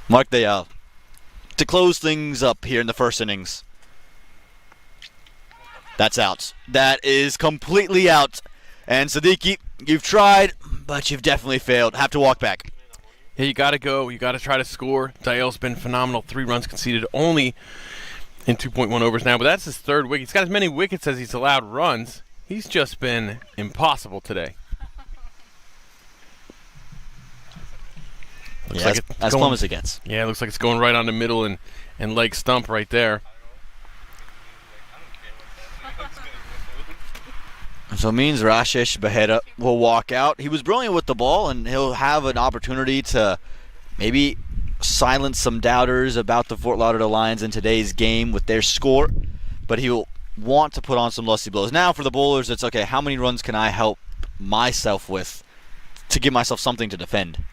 Mark Dayal to close things up here in the first innings. That's out. That is completely out. And Sadiki, you've tried, but you've definitely failed. Have to walk back. Yeah, you got to go. You got to try to score. Dayal's been phenomenal. 3 runs conceded only in 2.1 overs now, but that's his 3rd wicket. He's got as many wickets as he's allowed runs. He's just been impossible today. Looks like as plumb as it gets. Yeah, it looks like it's going right on the middle and leg stump right there. So it means Rashesh Behera will walk out. He was brilliant with the ball, and he'll have an opportunity to maybe silence some doubters about the Fort Lauderdale Lions in today's game with their score, but he will want to put on some lusty blows. Now for the bowlers, it's okay, how many runs can I help myself with to give myself something to defend?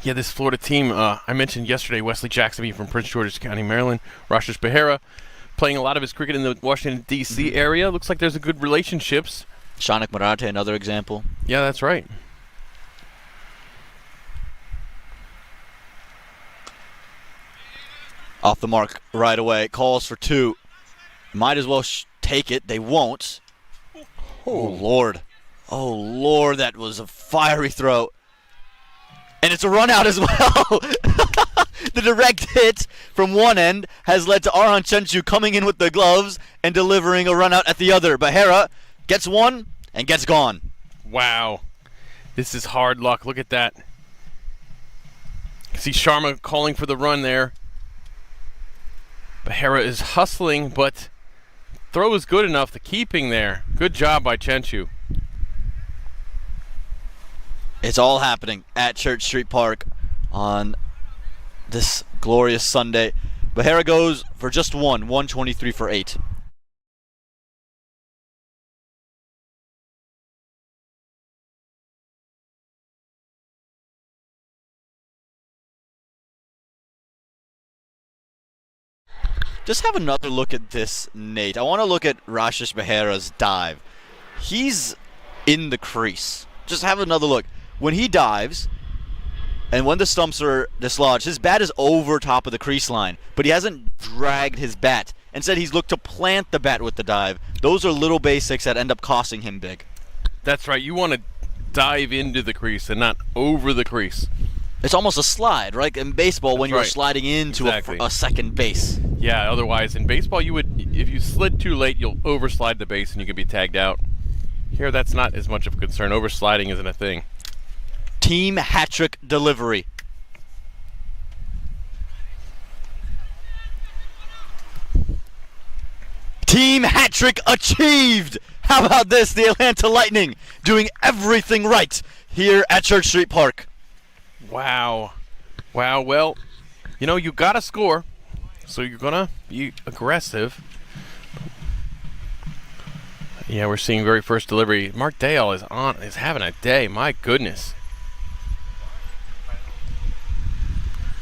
Yeah, this Florida team, I mentioned yesterday, Wesley Jackson being from Prince George's County, Maryland. Rashesh Behera playing a lot of his cricket in the Washington, D.C. area. Looks like there's a good relationships. Shanik Marathe, another example. Yeah, that's right. Off the mark right away. Calls for 2. Might as well take it. They won't. Oh, Lord. Oh, Lord, that was a fiery throw. And it's a run out as well. The direct hit from one end has led to Arhan Chenchu coming in with the gloves and delivering a run out at the other. Behera gets one and gets gone. Wow. This is hard luck. Look at that. See Sharma calling for the run there. Behera is hustling, but throw is good enough. The keeping there. Good job by Chenchu. It's all happening at Church Street Park on this glorious Sunday. Behera goes for just 123 for 8. Just have another look at this, Nate. I want to look at Rashesh Behera's dive. He's in the crease. Just have another look. When he dives, And when the stumps are dislodged, his bat is over top of the crease line, but he hasn't dragged his bat. Instead, he's looked to plant the bat with the dive. Those are little basics that end up costing him big. That's right. You want to dive into the crease and not over the crease. It's almost a slide, right? In baseball, when That's you're right. sliding into Exactly. a second base. Yeah, otherwise in baseball if you slid too late, you'll overslide the base and you could be tagged out. Here, that's not as much of a concern. Oversliding isn't a thing. Team hat-trick delivery. Team hat-trick achieved! How about this? The Atlanta Lightning doing everything right here at Church Street Park. Wow. Wow, well, you got to score, so you're going to be aggressive. Yeah, we're seeing very first delivery. Mark Dale is having a day. My goodness.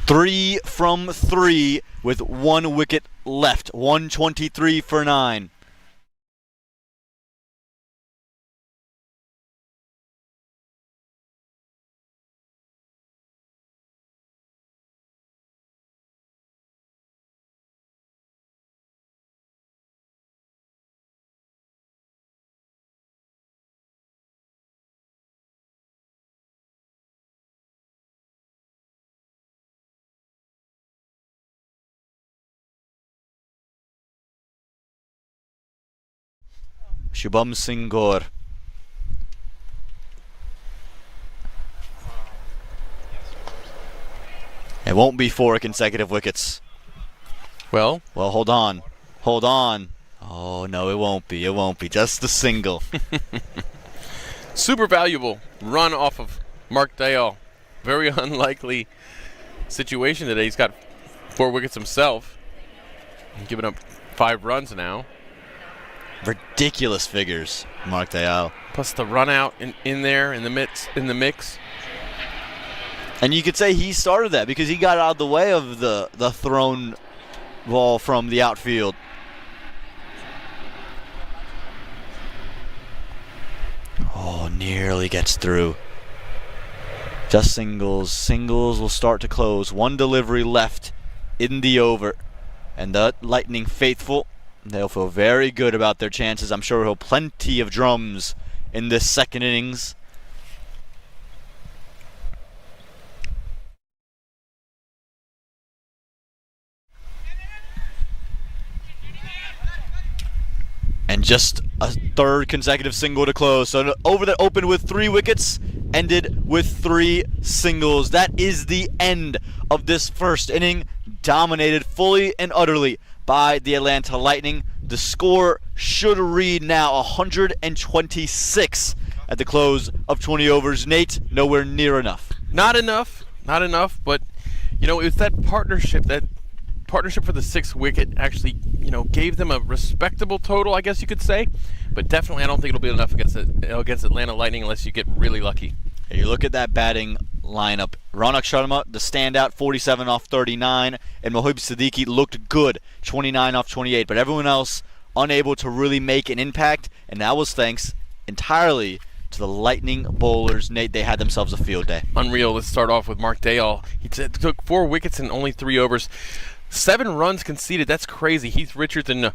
3 from 3 with 1 wicket left. 123 for 9. Shubham Singh Gaur. It won't be 4 consecutive wickets. Well, hold on. Hold on. Oh, no, it won't be. It won't be. Just the single. super valuable run off of Mark Dale. Very unlikely situation today. He's got 4 wickets himself. Giving up 5 runs now. Ridiculous figures, Mark Dayal. Plus the run out in there in the mix. And you could say he started that because he got out of the way of the thrown ball from the outfield. Oh, nearly gets through. Just singles. Singles will start to close. 1 delivery left in the over. And the Lightning faithful, they'll feel very good about their chances. I'm sure he'll plenty of drums in this second innings. And just a 3rd consecutive single to close. So an over that opened with 3 wickets, ended with 3 singles. That is the end of this first inning, dominated fully and utterly by the Atlanta Lightning. The score should read now 126 at the close of 20 overs. Nate, nowhere near enough. Not enough, but it's that partnership for the 6th wicket actually, gave them a respectable total, I guess you could say. But definitely I don't think it'll be enough against Atlanta Lightning unless you get really lucky. Hey, you look at that batting lineup. Ronak Sharma, the standout, 47 off 39, and Mohib Siddiqui looked good, 29 off 28. But everyone else unable to really make an impact, and that was thanks entirely to the Lightning bowlers. Nate, they had themselves a field day. Unreal. Let's start off with Mark Dale. He took 4 wickets in only 3 overs. 7 runs conceded. That's crazy. Heath Richards and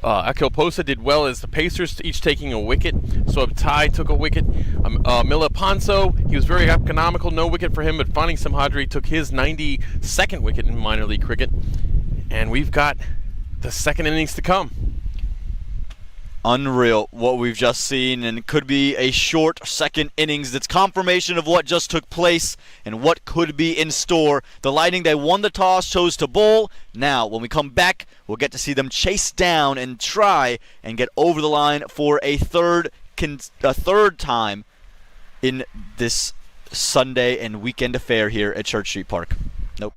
Akil Posa did well as the Pacers each taking a wicket. So Tai took a wicket. Mila Ponso, he was very economical. No wicket for him, but Fani Samhadri took his 92nd wicket in minor league cricket. And we've got the second innings to come. Unreal what we've just seen, and it could be a short second innings. That's confirmation of what just took place and what could be in store. The Lightning, they won the toss, chose to bowl. Now, when we come back, we'll get to see them chase down and try and get over the line for a third time in this Sunday and weekend affair here at Church Street Park. Nope.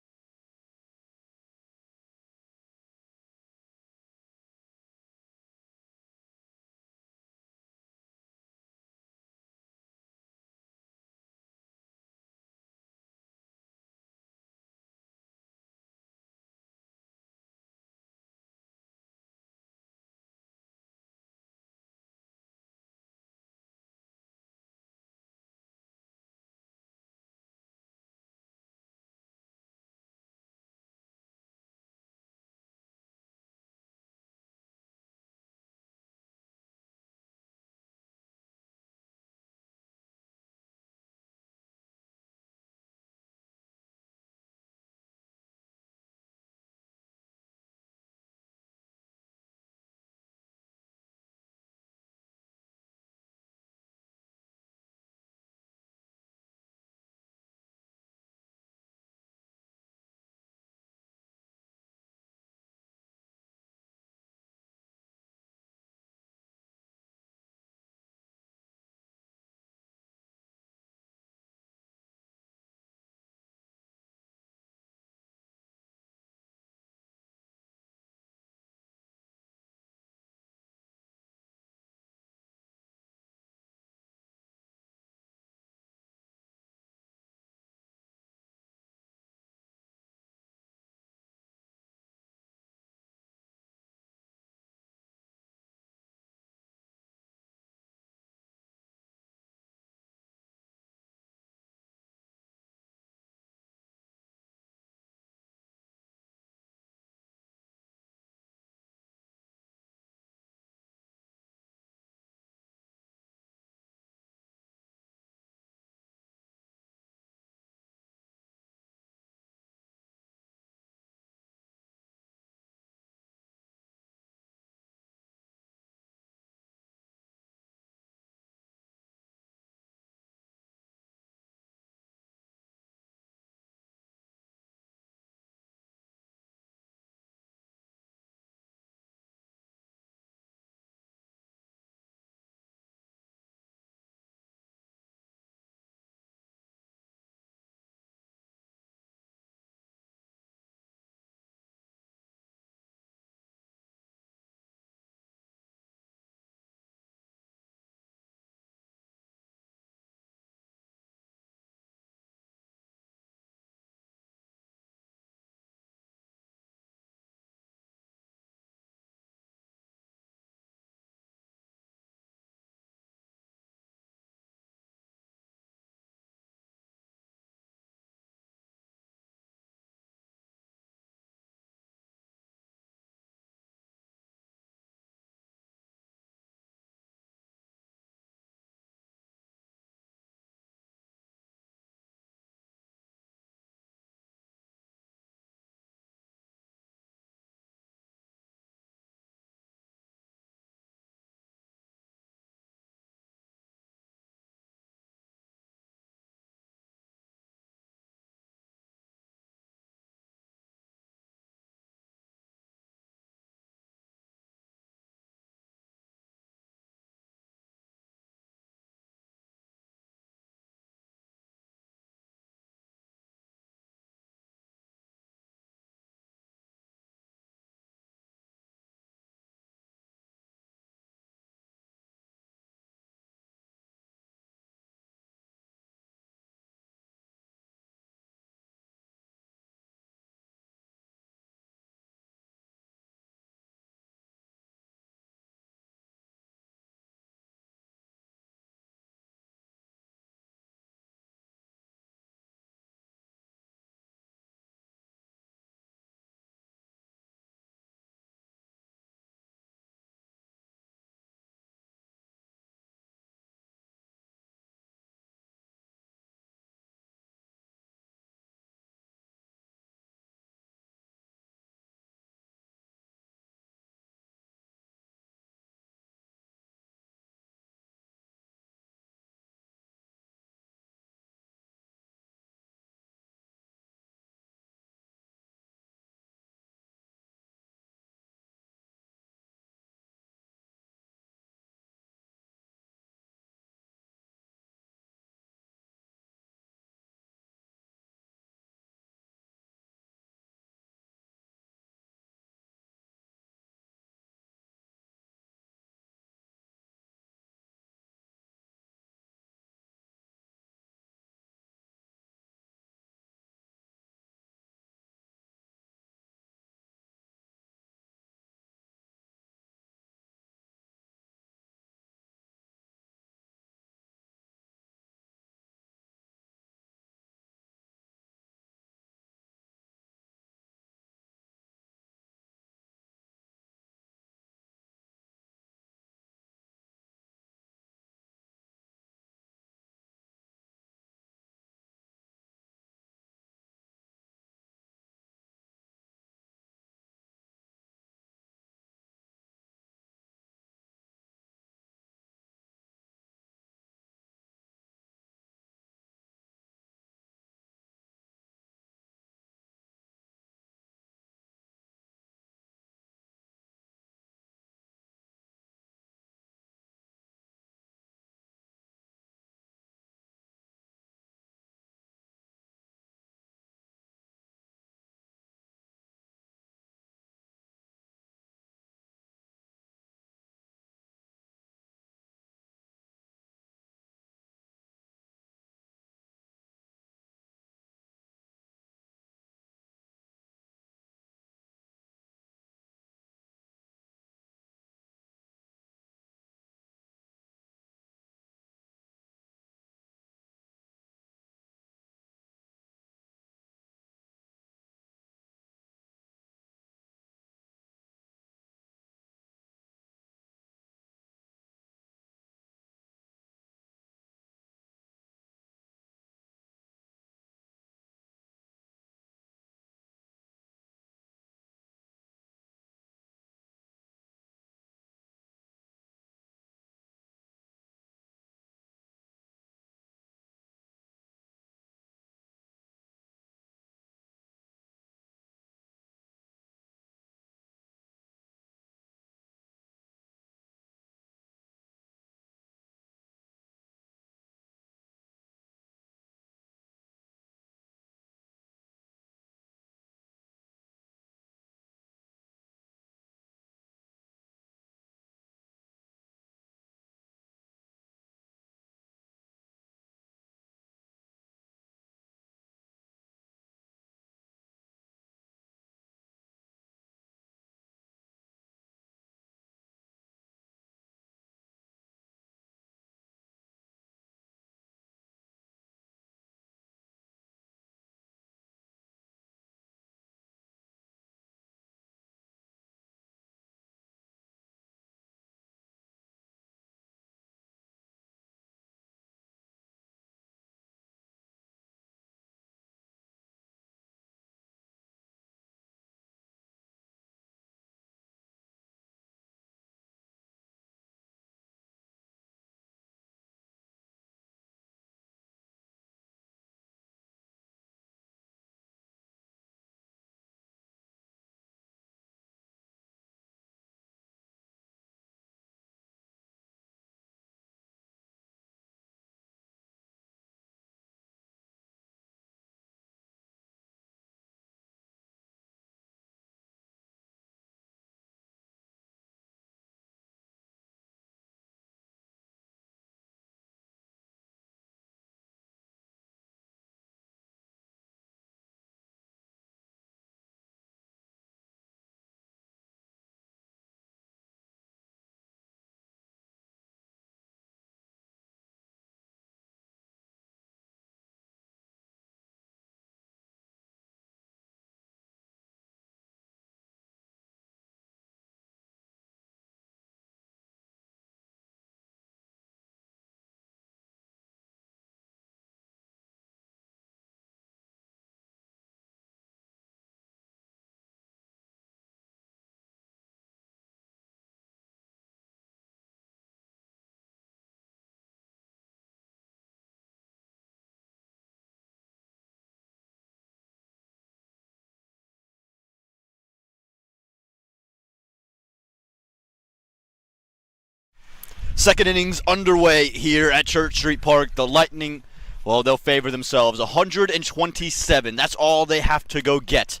Second innings underway here at Church Street Park. The Lightning, well, they'll favor themselves. 127. That's all they have to go get.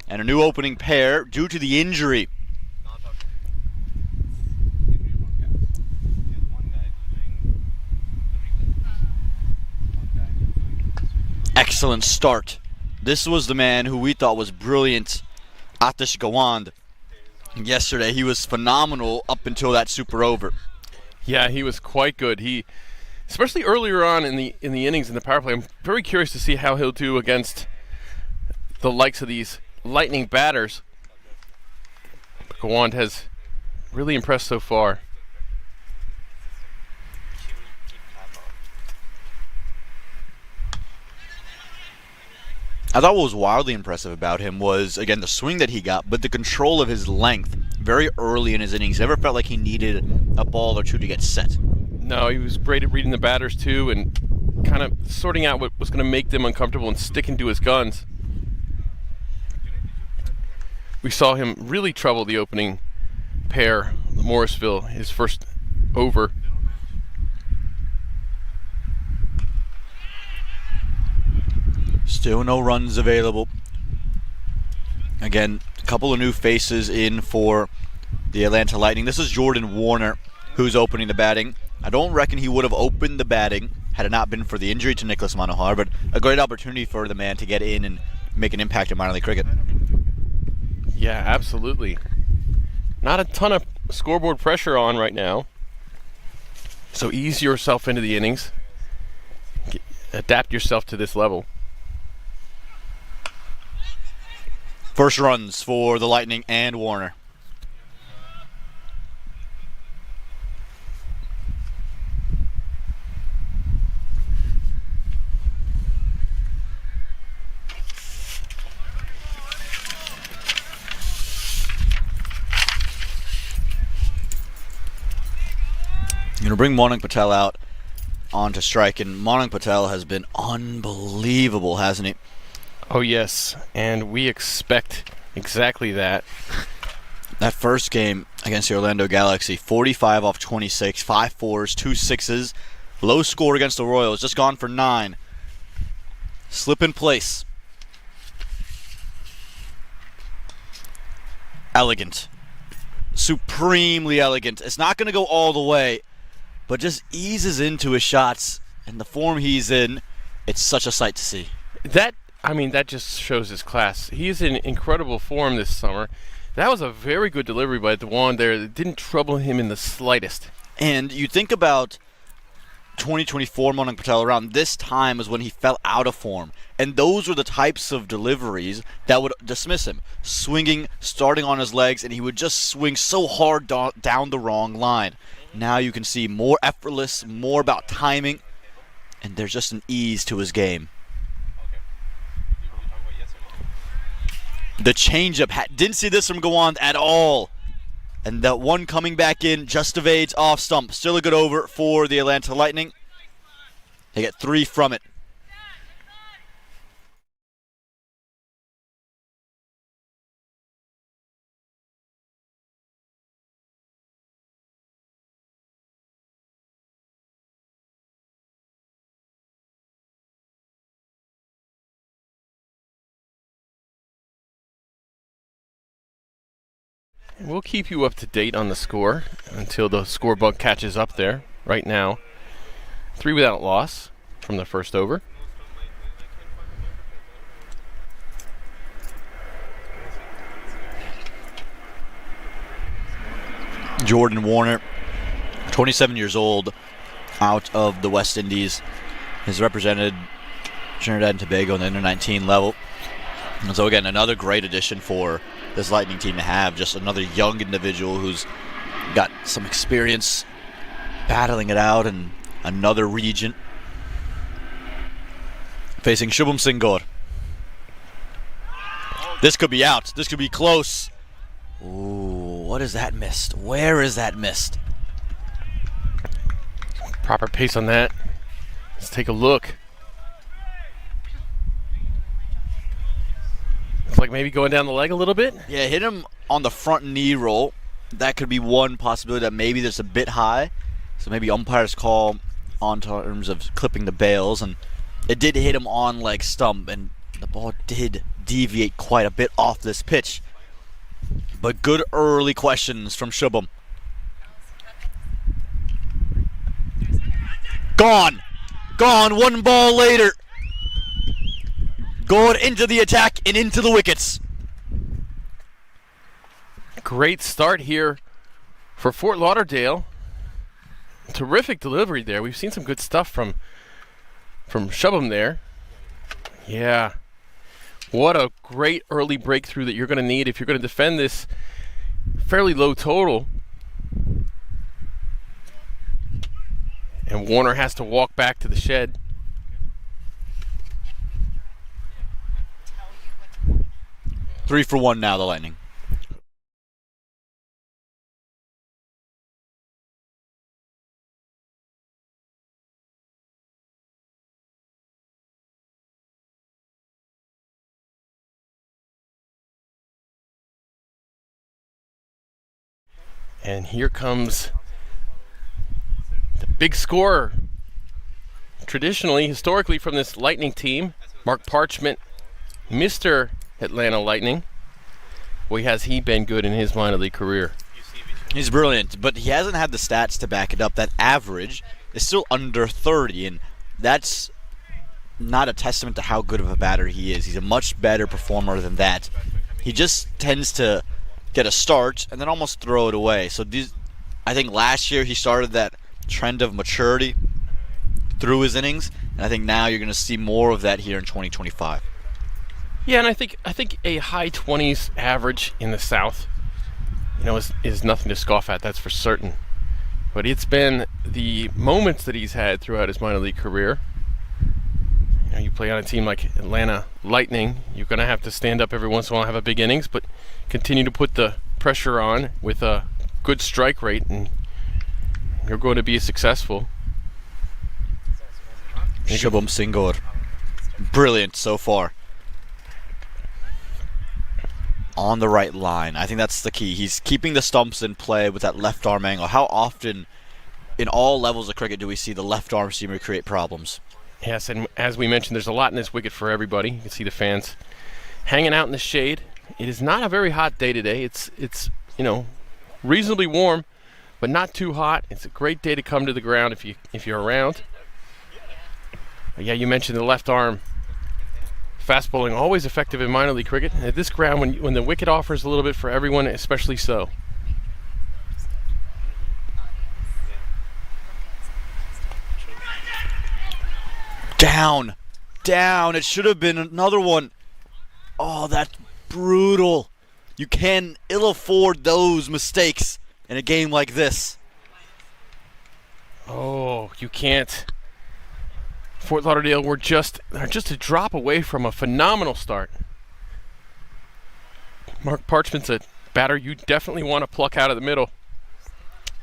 And a new opening pair due to the injury. Excellent start. This was the man who we thought was brilliant, Atish Gawand. Yesterday, he was phenomenal up until that super over. Yeah, he was quite good. He, especially earlier on in the innings in the power play, I'm very curious to see how he'll do against the likes of these Lightning batters. Gawand has really impressed so far. I thought what was wildly impressive about him was, again, the swing that he got, but the control of his length very early in his innings. Never felt like he needed a ball or two to get set. No, he was great at reading the batters too and kind of sorting out what was going to make them uncomfortable and sticking to his guns. We saw him really trouble the opening pair, Morrisville, his first over. Still no runs available. Again, a couple of new faces in for the Atlanta Lightning. This is Jordan Warner, who's opening the batting. I don't reckon he would have opened the batting had it not been for the injury to Nicholas Manohar, but a great opportunity for the man to get in and make an impact in minor league cricket. Yeah, absolutely. Not a ton of scoreboard pressure on right now. So ease yourself into the innings. Adapt yourself to this level. First runs for the Lightning and Warner. I'm going to bring Manik Patel out onto strike, and Manik Patel has been unbelievable, hasn't he? Oh yes, and we expect exactly that. That first game against the Orlando Galaxy, 45 off 26, 5 fours, 2 sixes, low score against the Royals, just gone for 9. Slip in place. Elegant. Supremely elegant. It's not going to go all the way, but just eases into his shots, and the form he's in, it's such a sight to see. That just shows his class. He's in incredible form this summer. That was a very good delivery by Dewan there. It didn't trouble him in the slightest. And you think about 2024 Manik Patel, around this time is when he fell out of form. And those were the types of deliveries that would dismiss him. Swinging, starting on his legs, and he would just swing so hard down the wrong line. Now you can see more effortless, more about timing, and there's just an ease to his game. The changeup, didn't see this from Gawand at all. And that one coming back in just evades off stump. Still a good over for the Atlanta Lightning. They get 3 from it. We'll keep you up to date on the score until the score bug catches up there. Right now, 3 without loss from the first over. Jordan Warner, 27 years old, out of the West Indies, has represented Trinidad and Tobago on the under-19 level. And so again, another great addition for this Lightning team to have. Just another young individual who's got some experience battling it out in another region. Facing Shubham Singh Gaur. This could be out. This could be close. Ooh, what is that missed? Where is that missed? Proper pace on that. Let's take a look. It's like maybe going down the leg a little bit. Yeah, hit him on the front knee roll. That could be one possibility, that maybe there's a bit high. So maybe umpire's call on terms of clipping the bails, and it did hit him on leg stump, and the ball did deviate quite a bit off this pitch. But good early questions from Shubham. Gone! Gone, one ball later. Going into the attack and into the wickets. Great start here for Fort Lauderdale. Terrific delivery there. We've seen some good stuff from Shubham there. Yeah. What a great early breakthrough that you're going to need if you're going to defend this fairly low total. And Warner has to walk back to the shed. Three for one now, the Lightning. And here comes the big scorer. Traditionally, historically from this Lightning team, Mark Parchment, Mr. Atlanta Lightning. Boy, has he been good in his minor league career. He's brilliant, but he hasn't had the stats to back it up. That average is still under 30, and that's not a testament to how good of a batter he is. He's a much better performer than that. He just tends to get a start and then almost throw it away. So I think last year he started that trend of maturity through his innings, and I think now you're going to see more of that here in 2025. Yeah, and I think a high 20s average in the South, is nothing to scoff at. That's for certain. But it's been the moments that he's had throughout his minor league career. You play on a team like Atlanta Lightning, you're going to have to stand up every once in a while and have a big innings, but continue to put the pressure on with a good strike rate, and you're going to be successful. Shubham Singh, brilliant so far. On the right line. I think that's the key. He's keeping the stumps in play with that left arm angle. How often in all levels of cricket do we see the left arm seamer create problems? Yes, and as we mentioned, there's a lot in this wicket for everybody. You can see the fans hanging out in the shade. It is not a very hot day today. It's reasonably warm, but not too hot. It's a great day to come to the ground if you're around. But yeah, you mentioned the left arm. Fast bowling, always effective in minor league cricket. At this ground, when the wicket offers a little bit for everyone, especially so. Down. It should have been another one. Oh, that's brutal. You can ill afford those mistakes in a game like this. Oh, you can't. Fort Lauderdale they're just a drop away from a phenomenal start. Mark Parchment's a batter you definitely want to pluck out of the middle.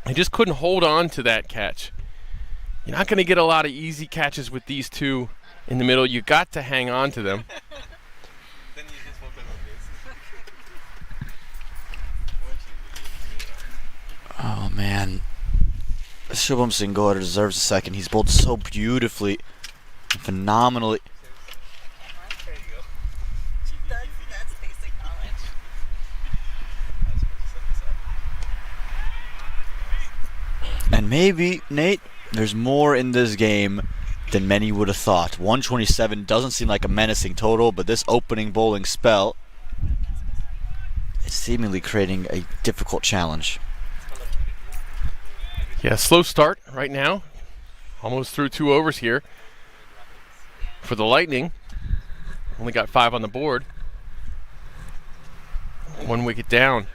He just couldn't hold on to that catch. You're not going to get a lot of easy catches with these two in the middle. You got to hang on to them. Oh, man. Shubham Singh deserves a second. He's bowled so beautifully, phenomenally. That's basic knowledge. And maybe, Nate, there's more in this game than many would have thought. 127 doesn't seem like a menacing total, but this opening bowling spell is seemingly creating a difficult challenge. Yeah, slow start right now. Almost through 2 overs here for the Lightning. Only got 5 on the board. 1 wicket down.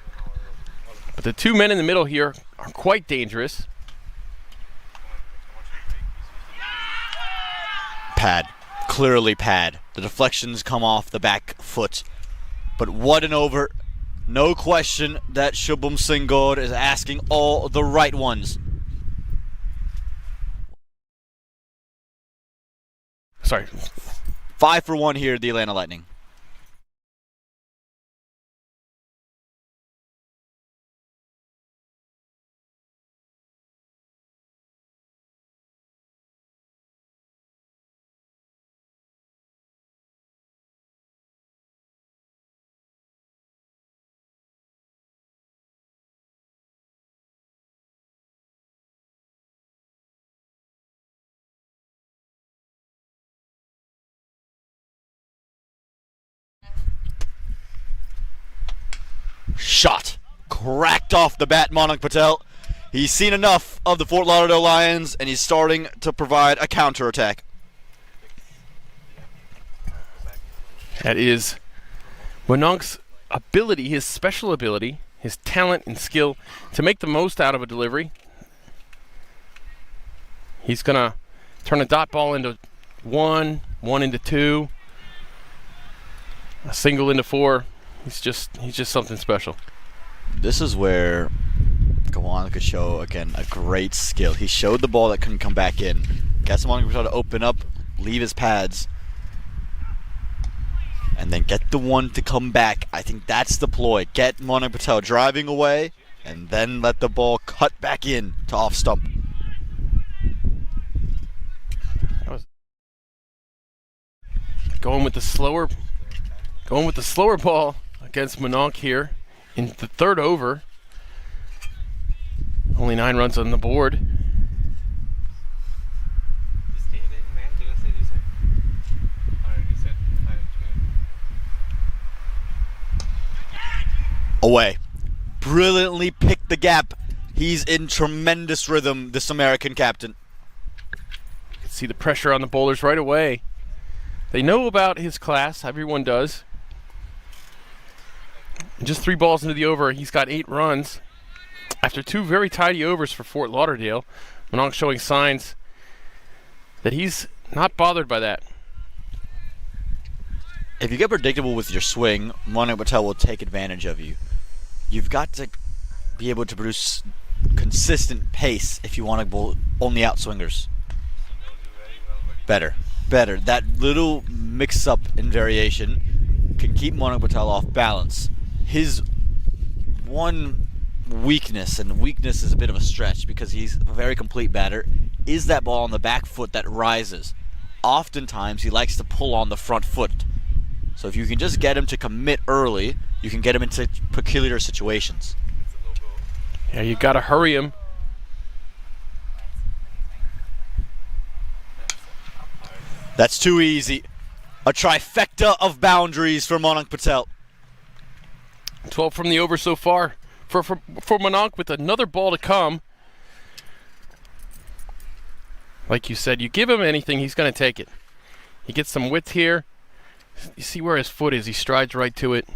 But the 2 men in the middle here are quite dangerous. Pad. Clearly pad. The deflections come off the back foot. But what an over. No question that Shubham Singh is asking all the right ones. Sorry. 5 for 1 here at the Atlanta Lightning. Shot. Cracked off the bat, Monarch Patel. He's seen enough of the Fort Lauderdale Lions, and he's starting to provide a counterattack. That is Monarch's ability, his special ability, his talent and skill to make the most out of a delivery. He's going to turn a dot ball into 1, 1 into 2, a single into 4. He's just something special. This is where Gawan could show, again, a great skill. He showed the ball that couldn't come back in. Got someone to open up, leave his pads, and then get the one to come back. I think that's the ploy. Get Monarch Patel driving away, and then let the ball cut back in to off stump. Going with the slower ball against Monarch here in the third over. Only 9 runs on the board. Away. Brilliantly picked the gap. He's in tremendous rhythm, this American captain. You can see the pressure on the bowlers right away. They know about his class, everyone does. And just 3 balls into the over, he's got 8 runs. After 2 very tidy overs for Fort Lauderdale, Monarch showing signs that he's not bothered by that. If you get predictable with your swing, Monarch Patel will take advantage of you. You've got to be able to produce consistent pace if you want to bowl only out swingers. Better. That little mix-up and variation can keep Monarch Patel off balance. His one weakness, and weakness is a bit of a stretch because he's a very complete batter, is that ball on the back foot that rises. Oftentimes he likes to pull on the front foot. So if you can just get him to commit early, you can get him into peculiar situations. Yeah, you got to hurry him. That's too easy. A trifecta of boundaries for Monarch Patel. 12 from the over so far for Monarch with another ball to come. Like you said, you give him anything, he's going to take it. He gets some width here. You see where his foot is. He strides right to it.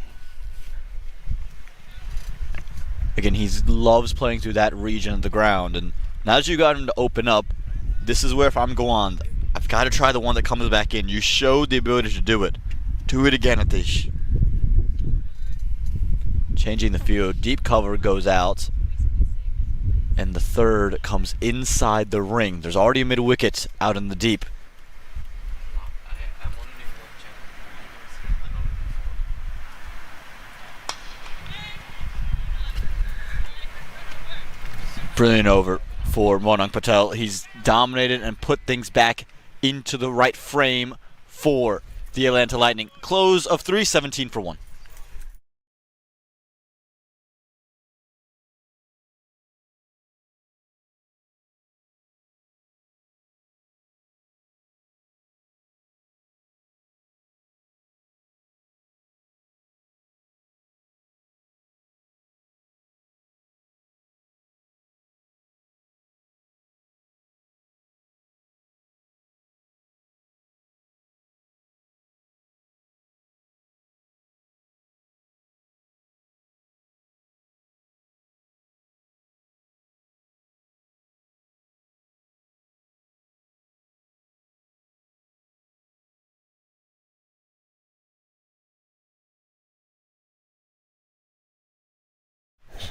Again, he loves playing through that region of the ground. And now that you got him to open up, this is where if I'm Gawan, I've got to try the one that comes back in. You showed the ability to do it. Do it again, Atish. Changing the field. Deep cover goes out. And the third comes inside the ring. There's already a mid-wicket out in the deep. Brilliant over for Monarch Patel. He's dominated and put things back into the right frame for the Atlanta Lightning. Close of 3-17 for 1.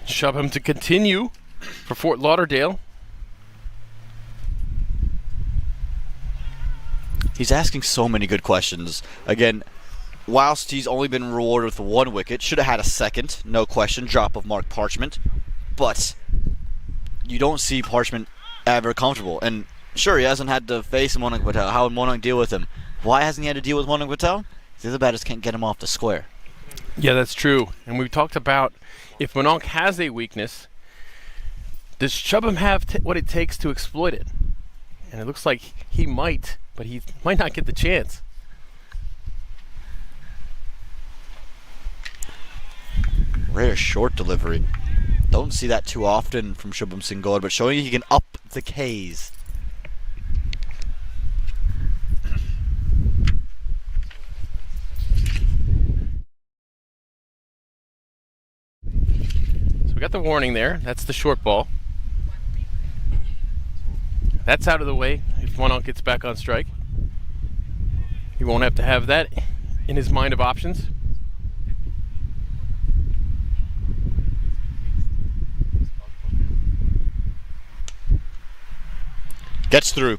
Shove him to continue for Fort Lauderdale. He's asking so many good questions. Again, whilst he's only been rewarded with 1 wicket, should have had a second, no question, drop of Mark Parchment. But you don't see Parchment ever comfortable. And sure, he hasn't had to face Monarch Patel. How would Monarch deal with him? Why hasn't he had to deal with Monarch Patel? The other batters can't get him off the square. Yeah, that's true. And we've talked about if Monarch has a weakness, does Chubbam have what it takes to exploit it? And it looks like he might, but he might not get the chance. Rare short delivery. Don't see that too often from Shubham Singh Gaur, but showing he can up the Ks. So we got the warning there. That's the short ball. That's out of the way if Mononc gets back on strike. He won't have to have that in his mind of options. Gets through.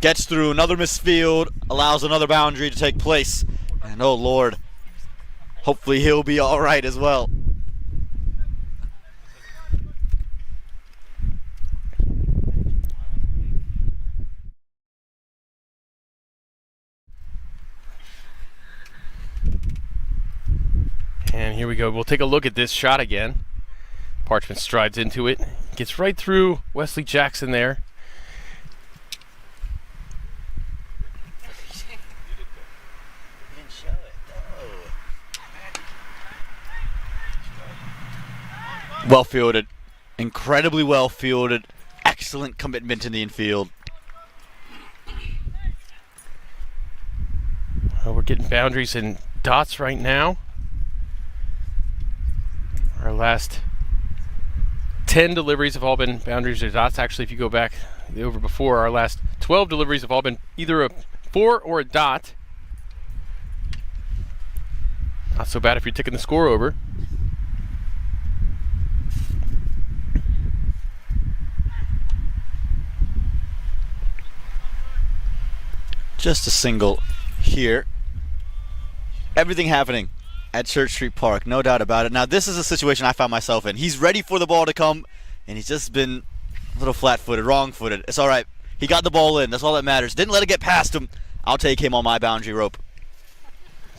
Gets through. Another misfield. Allows another boundary to take place. And oh Lord. Hopefully he'll be alright as well. And here we go. We'll take a look at this shot again. Parchment strides into it. Gets right through Wesley Jackson there. Well fielded. Incredibly well fielded. Excellent commitment in the infield. We're getting boundaries and dots right now. Our last 10 deliveries have all been boundaries or dots. Actually, if you go back over before, our last 12 deliveries have all been either a 4 or a dot. Not so bad if you're ticking the score over. Just a single here. Everything happening at Church Street Park, no doubt about it. Now, this is a situation I found myself in. He's ready for the ball to come, and he's just been a little flat-footed, wrong-footed. It's all right. He got the ball in. That's all that matters. Didn't let it get past him. I'll take him on my boundary rope.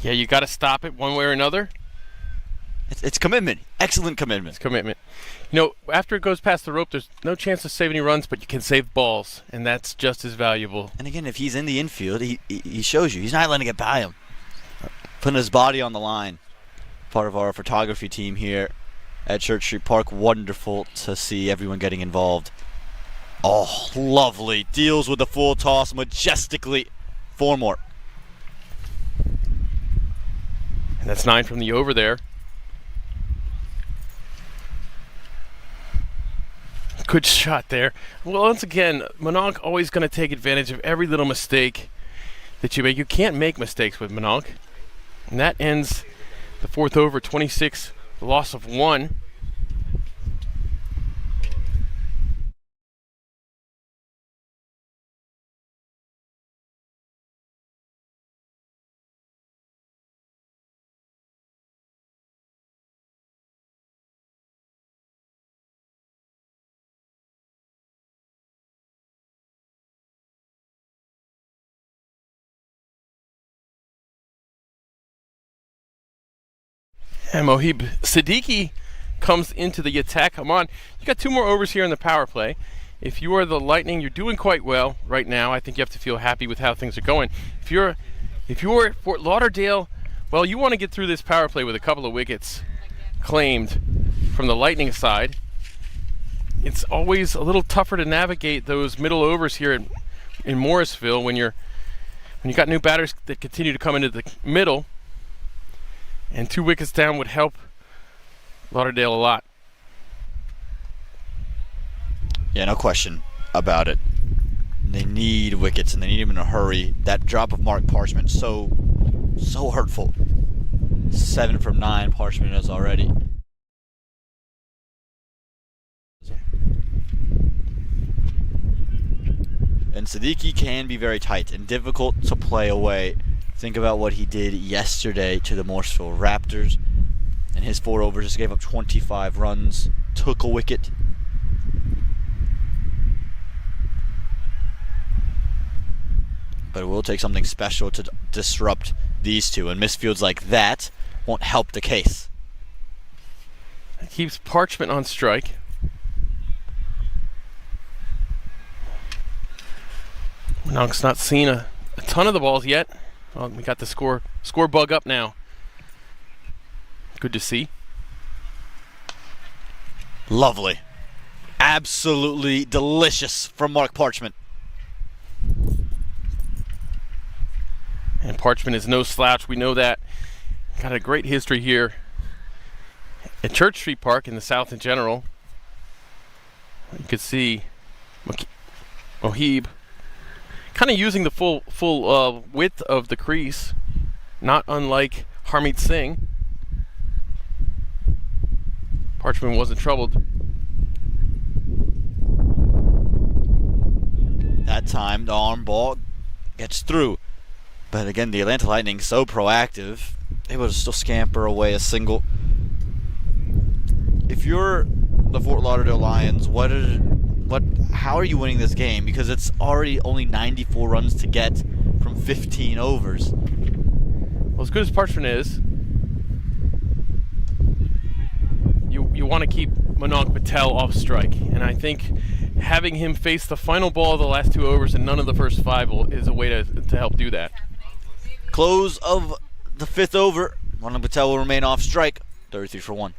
Yeah, you got to stop it one way or another. It's commitment. Excellent commitment. It's commitment. You know, after it goes past the rope, there's no chance to save any runs, but you can save balls, and that's just as valuable. And again, if he's in the infield, he shows you. He's not letting it by him. Putting his body on the line. Part of our photography team here at Church Street Park. Wonderful to see everyone getting involved. Oh, lovely. Deals with the full toss majestically. 4 more. And that's 9 from the over there. Good shot there. Well, once again, Mononc always going to take advantage of every little mistake that you make. You can't make mistakes with Mononc. And that ends the 4th over, 26, loss of 1. And Mohib Sadiki comes into the attack. Come on. You got 2 more overs here in the power play. If you are the Lightning, you're doing quite well right now. I think you have to feel happy with how things are going. If you're Fort Lauderdale, well, you want to get through this power play with a couple of wickets claimed from the Lightning side. It's always a little tougher to navigate those middle overs here in Morrisville when you got new batters that continue to come into the middle. And 2 wickets down would help Lauderdale a lot. Yeah, no question about it. They need wickets, and they need them in a hurry. That drop of Mark Parchment, so hurtful. 7 from 9 Parchment is already. And Sadiki can be very tight and difficult to play away. Think about what he did yesterday to the Morrisville Raptors. In his 4 overs, just gave up 25 runs, took a wicket. But it will take something special to disrupt these two, and misfields like that won't help the case. It keeps Parchment on strike. Mononc's not seen a ton of the balls yet. Well, we got the score bug up now. Good to see. Lovely. Absolutely delicious from Mark Parchment. And Parchment is no slouch. We know that. Got a great history here at Church Street Park in the South in general. You could see Mohib kind of using the full width of the crease, not unlike Harmeet Singh. Parchment wasn't troubled. That time the arm ball gets through. But again, the Atlanta Lightning so proactive, able to still scamper away a single. If you're the Fort Lauderdale Lions, how are you winning this game? Because it's already only 94 runs to get from 15 overs. Well, as good as Parchment is, you want to keep Manoj Patel off strike, and I think having him face the final ball of the last 2 overs and none of the first 5 is a way to help do that. Close of the 5th over. Manoj Patel will remain off strike. 33 for 1.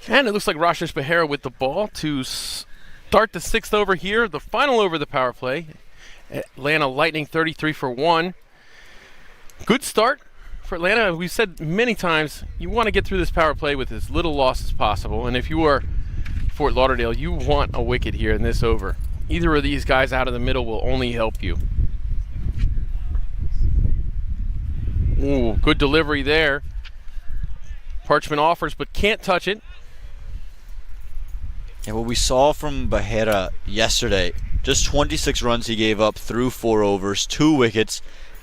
And it looks like Rashesh Behera with the ball to start the 6th over here, the final over of the power play. Atlanta Lightning 33 for 1. Good start for Atlanta. We've said many times you want to get through this power play with as little loss as possible. And if you are Fort Lauderdale, you want a wicket here in this over. Either of these guys out of the middle will only help you. Ooh, good delivery there. Parchment offers but can't touch it. And what we saw from Behera yesterday, just 26 runs he gave up through 4 overs, 2 wickets,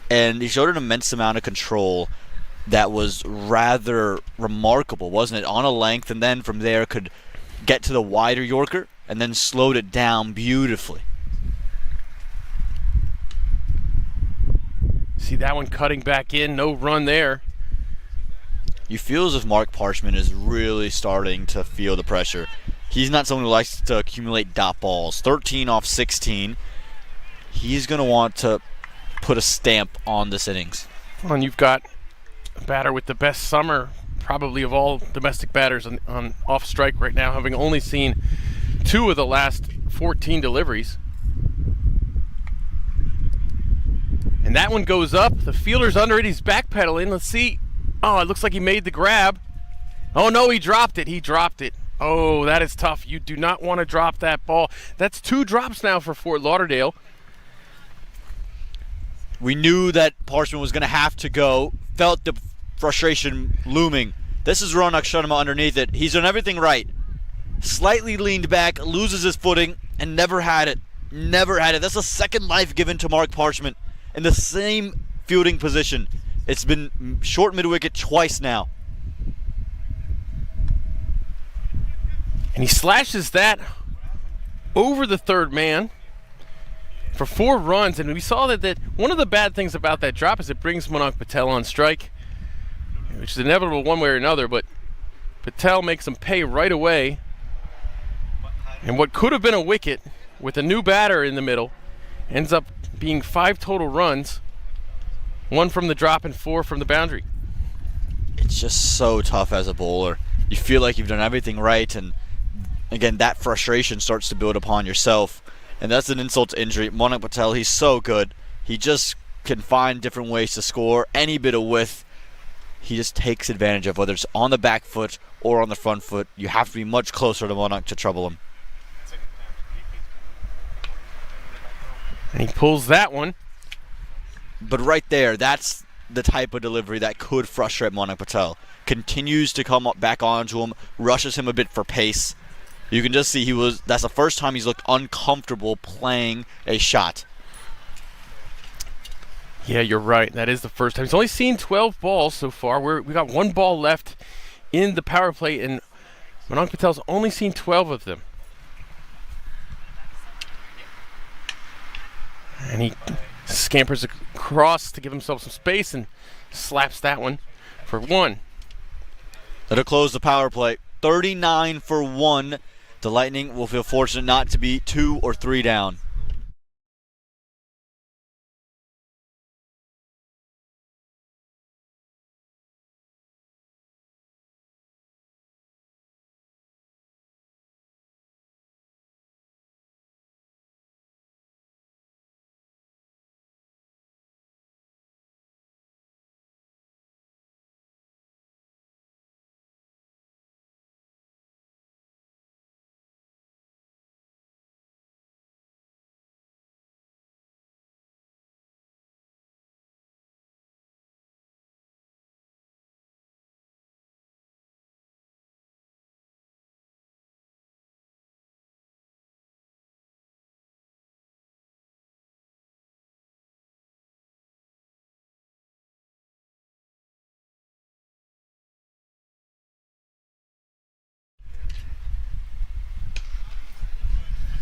and he showed an immense amount of control that was rather remarkable, wasn't it? On a length, and then from there could get to the wider Yorker and then slowed it down beautifully. See that one cutting back in, no run there. You feel as if Mark Parchment is really starting to feel the pressure. He's not someone who likes to accumulate dot balls. 13 off 16. He's going to want to put a stamp on this innings. And you've got a batter with the best summer, probably of all domestic batters on off strike right now, having only seen 2 of the last 14 deliveries. And that one goes up. The fielder's under it. He's backpedaling. Let's see. Oh, it looks like he made the grab. Oh, no, he dropped it. He dropped it. Oh, that is tough. You do not want to drop that ball. That's 2 drops now for Fort Lauderdale. We knew that Parchment was going to have to go. Felt the frustration looming. This is Ronak Sharma underneath it. He's done everything right. Slightly leaned back, loses his footing, and never had it. Never had it. That's a second life given to Mark Parchment in the same fielding position. It's been short mid-wicket twice now. And he slashes that over the 3rd man for 4 runs. And we saw that one of the bad things about that drop is it brings Manoj Patel on strike, which is inevitable one way or another. But Patel makes him pay right away. And what could have been a wicket with a new batter in the middle ends up being 5 total runs, 1 from the drop and 4 from the boundary. It's just so tough as a bowler. You feel like you've done everything right, and again, that frustration starts to build upon yourself, and that's an insult to injury. Manoj Patel, he's so good. He just can find different ways to score. Any bit of width, he just takes advantage of, whether it's on the back foot or on the front foot. You have to be much closer to Manoj to trouble him. And he pulls that one. But right there, that's the type of delivery that could frustrate Monak Patel. Continues to come up back onto him, rushes him a bit for pace. You can just see that's the first time he's looked uncomfortable playing a shot. Yeah, you're right. That is the first time. He's only seen 12 balls so far. We got 1 ball left in the power play, and Monak Patel's only seen 12 of them. And he scampers across to give himself some space and slaps that one for 1. That'll close the power play. 39 for 1. The Lightning will feel fortunate not to be 2 or 3 down.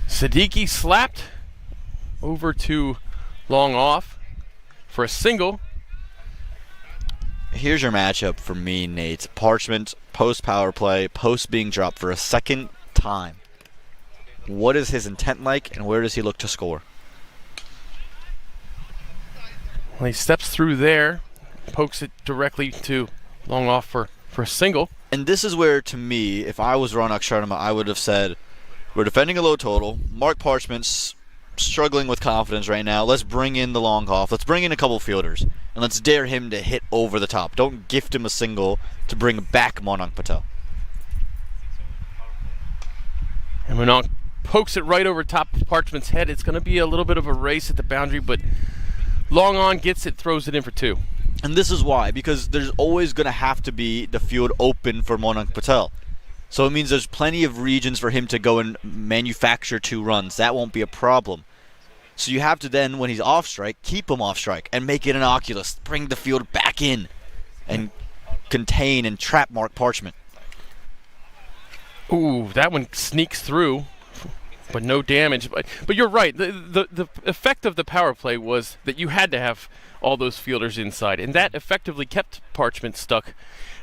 Sadiki slapped over to long off for a single. Here's your matchup for me, Nate. Parchment, post power play, post being dropped for a second time. What is his intent like, and where does he look to score? Well, he steps through there, pokes it directly to long off for a single. And this is where, to me, if I was Ronak Sharma, I would have said, we're defending a low total. Mark Parchment's struggling with confidence right now. Let's bring in the long off. Let's bring in a couple fielders. And let's dare him to hit over the top. Don't gift him a single to bring back Monak Patel. And Monak pokes it right over top of Parchment's head. It's going to be a little bit of a race at the boundary, but long on gets it, throws it in for 2. And this is why, because there's always going to have to be the field open for Monak Patel. So it means there's plenty of regions for him to go and manufacture 2 runs. That won't be a problem. So you have to then, when he's off strike, keep him off strike and make it innocuous. Bring the field back in and contain and trap Mark Parchment. Ooh, that one sneaks through, but no damage. But you're right. The effect of the power play was that you had to have all those fielders inside, and that effectively kept Parchment stuck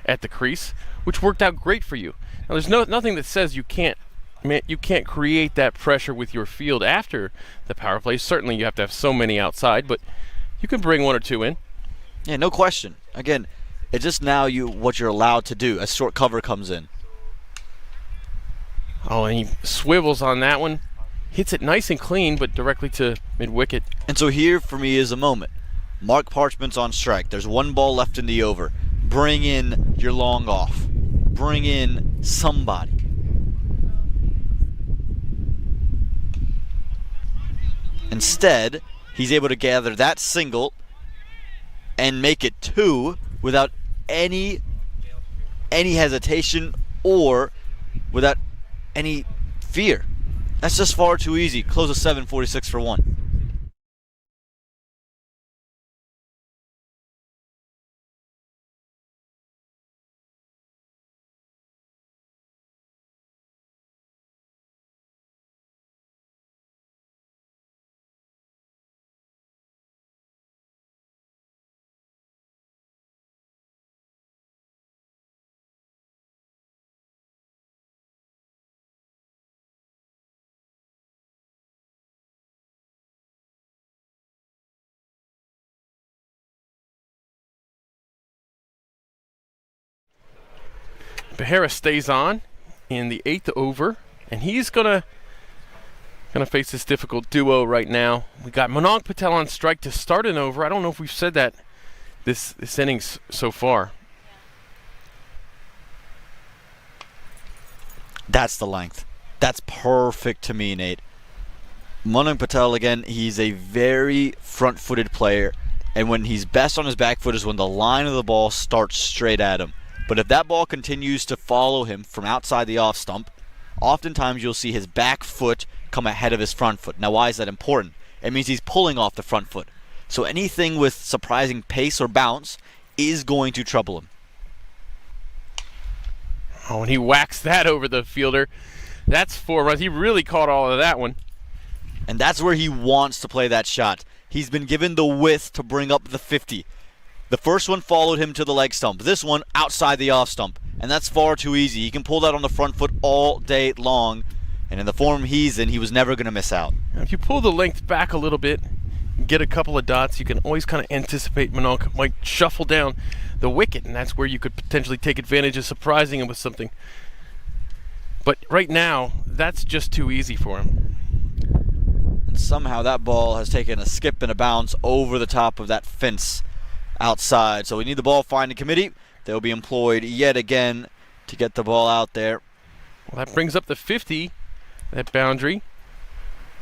at the crease, which worked out great for you. Now, there's nothing that says you can't create that pressure with your field after the power play. Certainly, you have to have so many outside, but you can bring 1 or 2 in. Yeah, no question. Again, it's just now what you're allowed to do as short cover comes in. Oh, and he swivels on that one, hits it nice and clean, but directly to mid-wicket. And so here for me is a moment. Mark Parchment's on strike. There's 1 ball left in the over. Bring in your long off. Bring in somebody. Instead, he's able to gather that single and make it 2 without any hesitation or without any fear. That's just far too easy. Close a 7:46 for 1. Behera stays on in the 8th over, and he's gonna face this difficult duo right now. We got Monak Patel on strike to start an over. I don't know if we've said that this innings so far. That's the length. That's perfect to me, Nate. Manan Patel, again, he's a very front-footed player, and when he's best on his back foot is when the line of the ball starts straight at him. But if that ball continues to follow him from outside the off stump, oftentimes you'll see his back foot come ahead of his front foot. Now, why is that important? It means he's pulling off the front foot. So anything with surprising pace or bounce is going to trouble him. Oh, and he whacks that over the fielder. That's 4 runs. He really caught all of that one. And that's where he wants to play that shot. He's been given the width to bring up the 50. The first one followed him to the leg stump. This one outside the off stump. And that's far too easy. He can pull that on the front foot all day long. And in the form he's in, he was never going to miss out. Now, if you pull the length back a little bit, get a couple of dots, you can always kind of anticipate Mononk might shuffle down the wicket, and that's where you could potentially take advantage of surprising him with something. But right now, that's just too easy for him. And somehow that ball has taken a skip and a bounce over the top of that fence outside. So we need the ball finding committee. They'll be employed yet again to get the ball out there. Well, that brings up the 50, that boundary.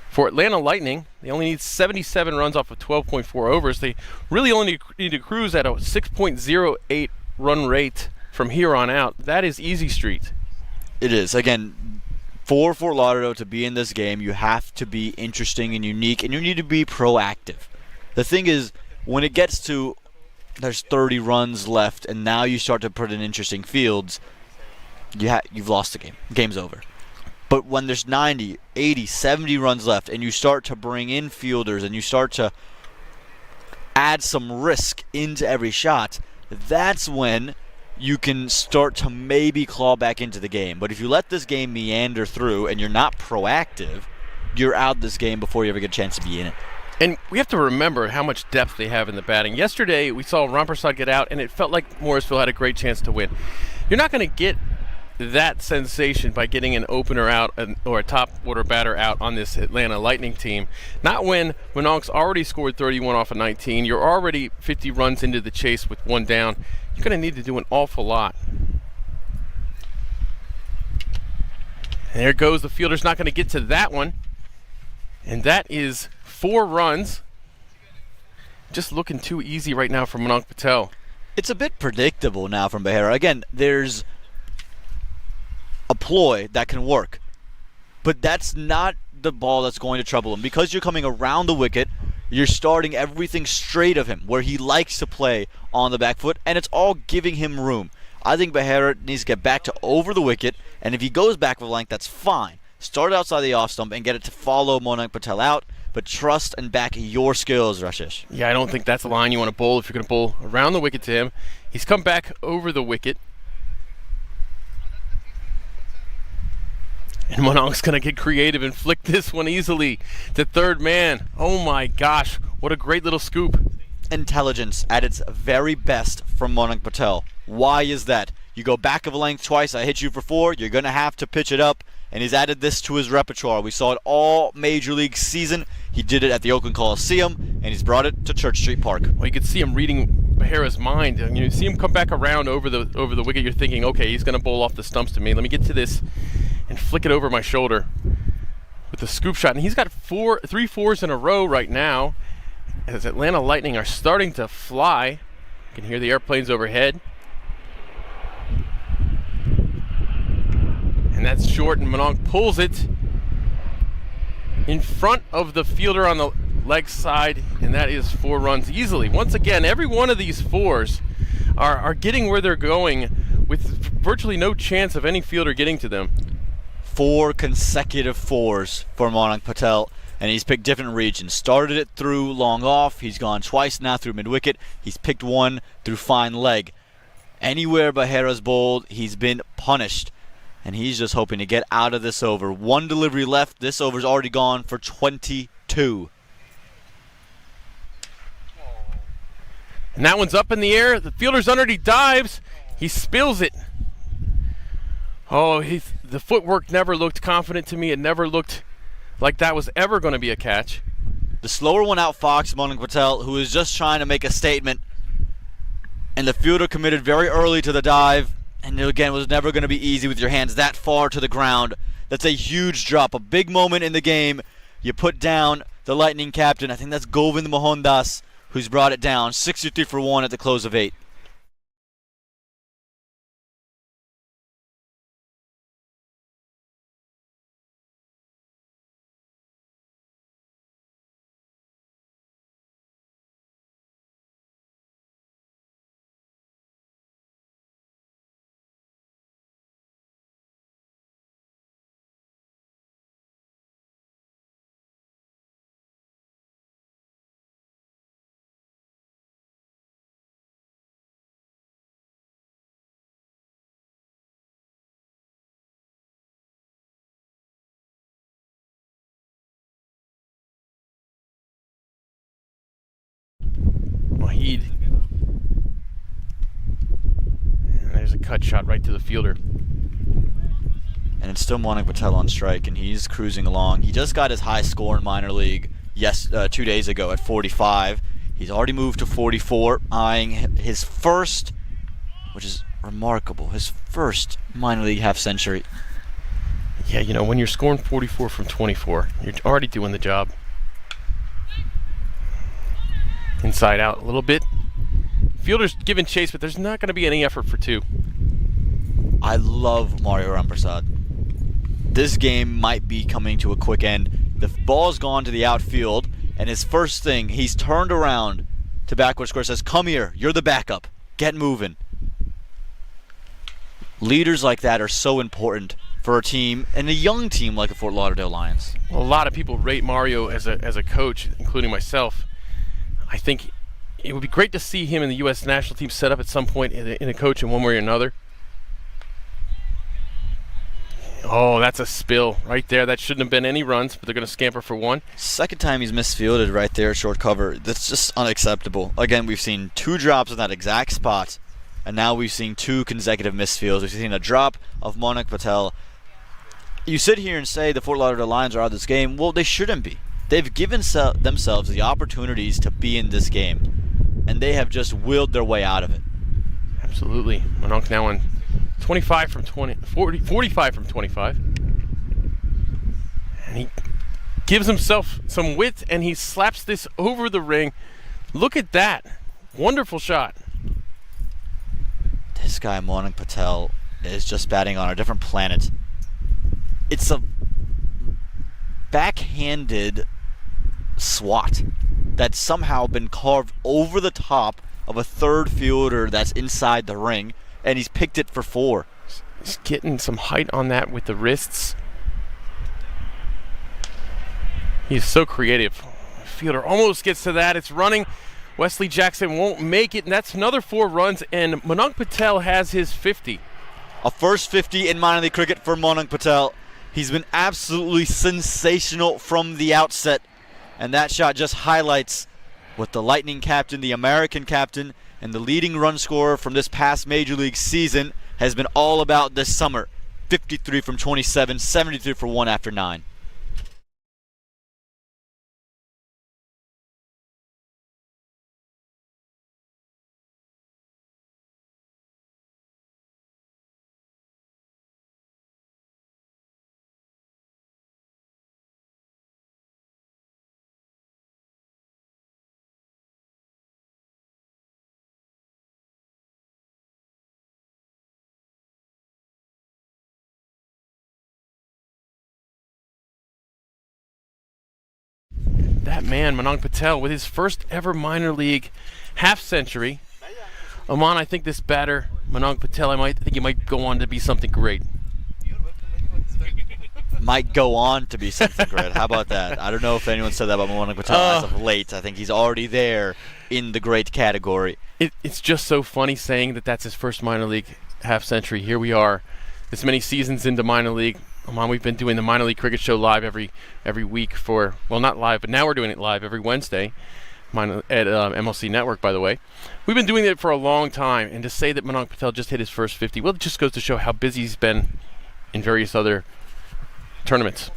For Atlanta Lightning, they only need 77 runs off of 12.4 overs. They really only need to cruise at a 6.08 run rate from here on out. That is easy street. It is. Again, for Fort Lauderdale to be in this game, you have to be interesting and unique, and you need to be proactive. The thing is, when it gets to there's 30 runs left, and now you start to put in interesting fields, you've lost the game. Game's over. But when there's 90, 80, 70 runs left, and you start to bring in fielders and you start to add some risk into every shot, that's when you can start to maybe claw back into the game. But if you let this game meander through and you're not proactive, you're out this game before you ever get a chance to be in it. And we have to remember how much depth they have in the batting. Yesterday, we saw Rampersad get out, and it felt like Morrisville had a great chance to win. You're not going to get that sensation by getting an opener out or a top order batter out on this Atlanta Lightning team. Not when Mononk's already scored 31 off of 19. You're already 50 runs into the chase with one down. You're going to need to do an awful lot. And there goes the fielder's not going to get to that one. And that is 4 runs. Just looking too easy right now for Mononk Patel. It's a bit predictable now from Behera. Again, there's a ploy that can work, but that's not the ball that's going to trouble him. Because you're coming around the wicket, you're starting everything straight of him, where he likes to play on the back foot, and it's all giving him room. I think Behera needs to get back to over the wicket, and if he goes back with length, that's fine. Start outside the off stump and get it to follow Mononk Patel out, but trust and back your skills, Rashish. Yeah, I don't think that's a line you want to bowl if you're going to bowl around the wicket to him. He's come back over the wicket. And Mononk's going to get creative and flick this one easily to third man. Oh my gosh, what a great little scoop. Intelligence at its very best from Mononk Patel. Why is that? You go back of a length twice, I hit you for 4, you're going to have to pitch it up, and he's added this to his repertoire. We saw it all Major League season. He did it at the Oakland Coliseum, and he's brought it to Church Street Park. Well, you could see him reading Behera's mind. And you see him come back around over the wicket, you're thinking, okay, he's going to bowl off the stumps to me. Let me get to this and flick it over my shoulder with the scoop shot. And he's got 3 4s in a row right now as Atlanta Lightning are starting to fly. You can hear the airplanes overhead. And that's short, and Mononk pulls it in front of the fielder on the leg side, and that is 4 runs easily. Once again, every one of these 4s are getting where they're going with virtually no chance of any fielder getting to them. 4 consecutive 4s for Mononk Patel, and he's picked different regions. Started it through long off. He's gone twice now through mid-wicket. He's picked 1 through fine leg. Anywhere Behera's bowled, he's been punished. And he's just hoping to get out of this over. 1 delivery left. This over's already gone for 22. And that one's up in the air. The fielder's under. He dives. He spills it. Oh, the footwork never looked confident to me. It never looked like that was ever going to be a catch. The slower one out Fox, Mononk Patel, who is just trying to make a statement. And the fielder committed very early to the dive. And again, it was never going to be easy with your hands that far to the ground. That's a huge drop, a big moment in the game. you put down the Lightning captain. I think that's Govind Mohandas who's brought it down. 63 for 1 at the close of 8. Wahid. And there's a cut shot right to the fielder. And it's still Monik Patel on strike, and he's cruising along. He just got his high score in minor league 2 days ago at 45. He's already moved to 44, eyeing his first, which is remarkable, his first minor league half century. Yeah, you know, when you're scoring 44 from 24, you're already doing the job. Inside out a little bit. Fielder's giving chase, but there's not going to be any effort for 2. I love Mario Ramprasad. This game might be coming to a quick end. The ball's gone to the outfield, and his first thing, he's turned around to backward square, says, "Come here, you're the backup. Get moving." Leaders like that are so important for a team, and a young team like the Fort Lauderdale Lions. Well, a lot of people rate Mario as a coach, including myself. I think it would be great to see him in the U.S. national team set up at some point in a coach in one way or another. Oh, that's a spill right there. That shouldn't have been any runs, but they're going to scamper for 1. Second time he's misfielded right there at short cover. That's just unacceptable. Again, we've seen 2 drops in that exact spot, and now we've seen 2 consecutive misfields. We've seen a drop of Monik Patel. You sit here and say the Fort Lauderdale Lions are out of this game. Well, they shouldn't be. They've given themselves the opportunities to be in this game, and they have just willed their way out of it. Absolutely. Mononk now on 45 from 45 from 25. And he gives himself some width, and he slaps this over the ring. Look at that. Wonderful shot. This guy, Monik Patel, is just batting on a different planet. It's a backhanded swat that's somehow been carved over the top of a third fielder that's inside the ring, and he's picked it for 4. He's getting some height on that with the wrists. He's so creative. Fielder almost gets to that. It's running. Wesley Jackson won't make it, and that's another 4 runs, and Mononk Patel has his 50. A first 50 in minor league cricket for Monik Patel. He's been absolutely sensational from the outset, and that shot just highlights what the Lightning captain, the American captain, and the leading run scorer from this past Major League season has been all about this summer. 53 from 27, 73 for 1 after 9. That man, Mononk Patel, with his first ever minor league half century. Aman, I think this batter, Mononk Patel, I think he might go on to be something great. Might go on to be something great. How about that? I don't know if anyone said that about Monik Patel as of late. I think he's already there in the great category. It's just so funny saying that that's his first minor league half century. Here we are, this many seasons into minor league. Aman, we've been doing the minor league cricket show live every week for, well, not live, but now we're doing it live every Wednesday at MLC Network, by the way. We've been doing it for a long time, and to say that Mononk Patel just hit his first 50, well, it just goes to show how busy he's been in various other tournaments.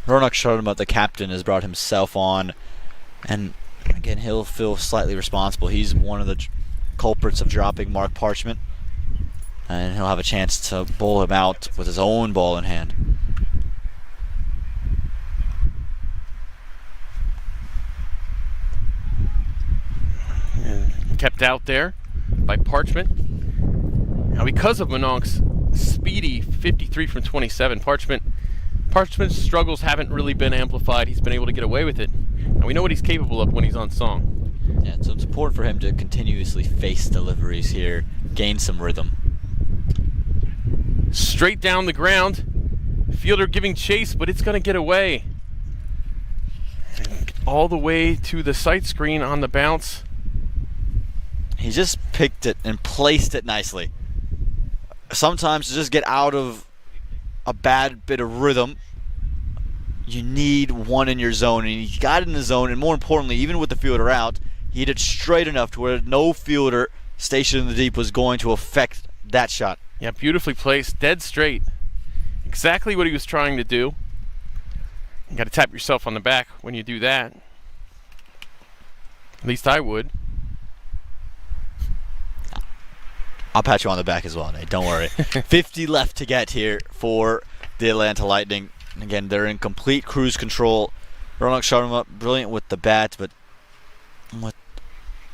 Ronak Sharma, the captain, has brought himself on, and again, he'll feel slightly responsible. He's one of the culprits of dropping Mark Parchment, and he'll have a chance to bowl him out with his own ball in hand. kept out there by Parchment. Now because of Mononk's speedy 53 from 27, Parchment's struggles haven't really been amplified. He's been able to get away with it. And we know what he's capable of when he's on song. Yeah, so it's important for him to continuously face deliveries here, gain some rhythm. Straight down the ground. Fielder giving chase, but it's going to get away. All the way to the sight screen on the bounce. He just picked it and placed it nicely. Sometimes to just get out of a bad bit of rhythm, you need one in your zone, and he got in the zone, and more importantly, even with the fielder out, he hit it straight enough to where no fielder stationed in the deep was going to affect that shot. Yeah, beautifully placed, dead straight. Exactly what he was trying to do. You got to tap yourself on the back when you do that. At least I would. I'll pat you on the back as well, Nate. Don't worry. 50 left to get here for the Atlanta Lightning. And again, they're in complete cruise control. Ronak Sharma, brilliant with the bat, but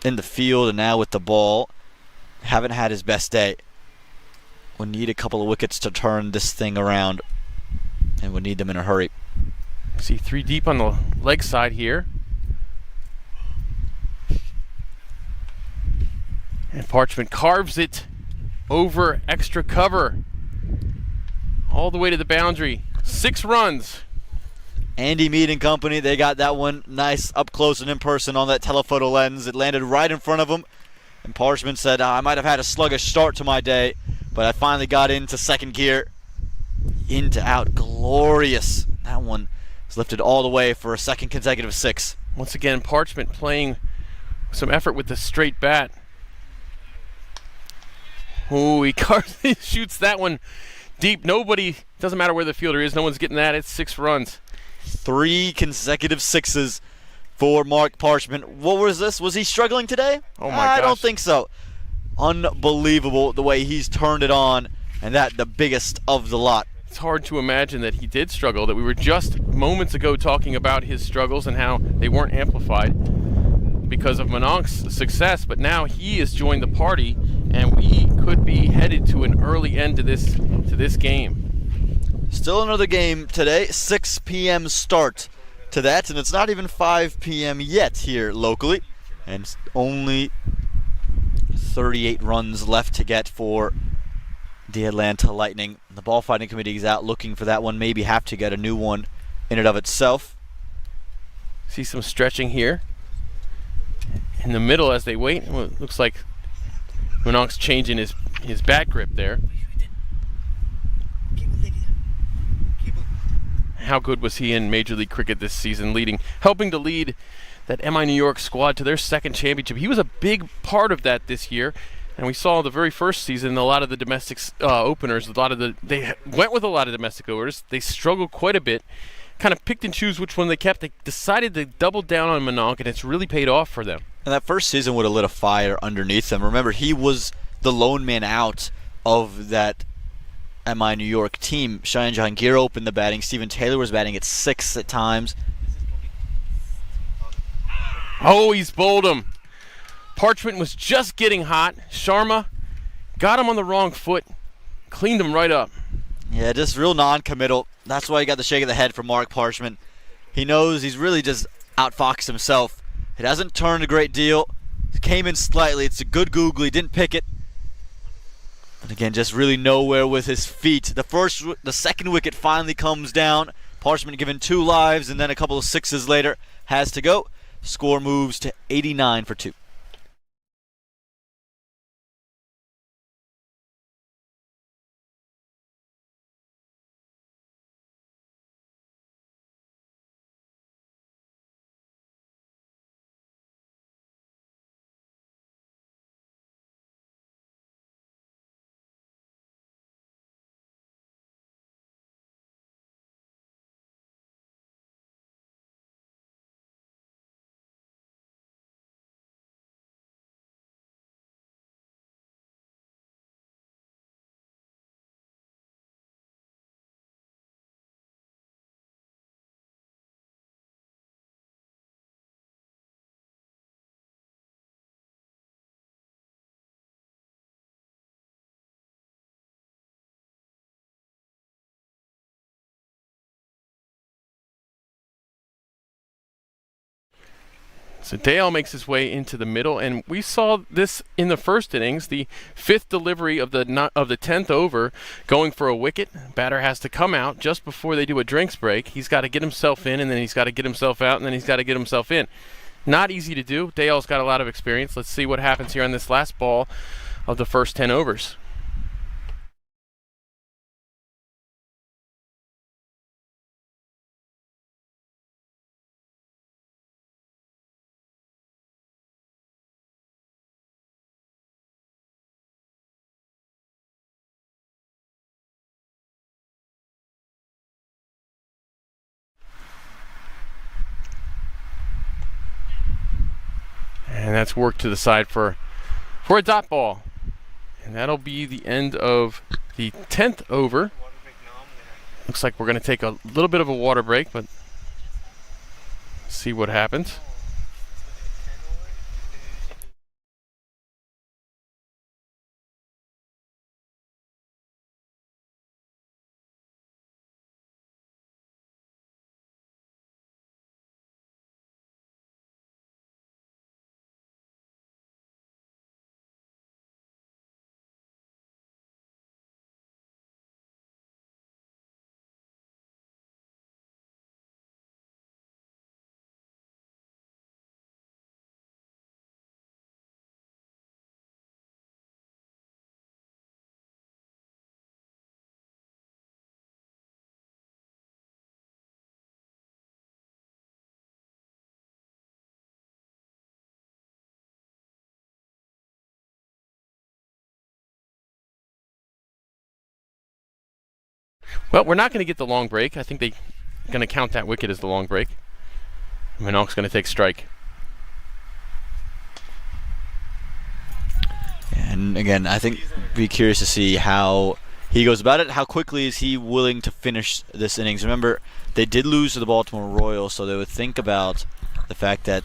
in the field and now with the ball, haven't had his best day. We'll need a couple of wickets to turn this thing around, and we'll need them in a hurry. See 3 deep on the leg side here. And Parchment carves it over extra cover. All the way to the boundary. 6 runs. Andy Mead and company, they got that one nice up close and in person on that telephoto lens. It landed right in front of him. And Parchment said, I might have had a sluggish start to my day, but I finally got into second gear. In to out. Glorious. That one was lifted all the way for a second consecutive 6. Once again, Parchment playing some effort with the straight bat. Oh, he shoots that one deep. Nobody, doesn't matter where the fielder is, no one's getting that. It's 6 runs. 3 consecutive 6s for Mark Parchment. What was this? Was he struggling today? Oh my gosh. I don't think so. Unbelievable the way he's turned it on, and that the biggest of the lot. It's hard to imagine that he did struggle, that we were just moments ago talking about his struggles and how they weren't amplified because of Mononk's success, but now he has joined the party, and we could be headed to an early end to this game. Still another game today, 6 p.m. start to that, and it's not even 5 p.m. yet here locally, and only 38 runs left to get for the Atlanta Lightning. The ball fighting committee is out looking for that one, maybe have to get a new one in and of itself. See some stretching here in the middle as they wait. Well, it looks like Mononk's changing his bat grip there. How good was he in Major League Cricket this season, helping to lead that MI New York squad to their 2nd championship. He was a big part of that this year, and we saw the very first season a lot of the domestic openers. They went with a lot of domestic openers. They struggled quite a bit, kind of picked and choose which one they kept. They decided to double down on Mononk, and it's really paid off for them. And that first season would have lit a fire underneath them. Remember, he was the lone man out of that MI New York team. Cheyenne Jahangir opened the batting. Stephen Taylor was batting at 6 at times. Oh, he's bowled him. Parchment was just getting hot. Sharma got him on the wrong foot, cleaned him right up. Yeah, just real non-committal. That's why he got the shake of the head from Mark Parchment. He knows he's really just outfoxed himself. It hasn't turned a great deal. It came in slightly. It's a good googly. Didn't pick it. And again, just really nowhere with his feet. The second wicket finally comes down. Parchment given 2 lives, and then a couple of 6s later has to go. Score moves to 89 for 2. So Dale makes his way into the middle, and we saw this in the first innings, the 5th delivery of the 10th over, going for a wicket. Batter has to come out just before they do a drinks break. He's got to get himself in, and then he's got to get himself out, and then he's got to get himself in. Not easy to do. Dale's got a lot of experience. Let's see what happens here on this last ball of the first 10 overs. And that's worked to the side for a dot ball. And that'll be the end of the 10th over. Looks like we're going to take a little bit of a water break, but see what happens. Well, we're not going to get the long break. I think they're going to count that wicket as the long break. Manonk's going to take strike. And again, I think be curious to see how he goes about it. How quickly is he willing to finish this innings? Remember, they did lose to the Baltimore Royals, so they would think about the fact that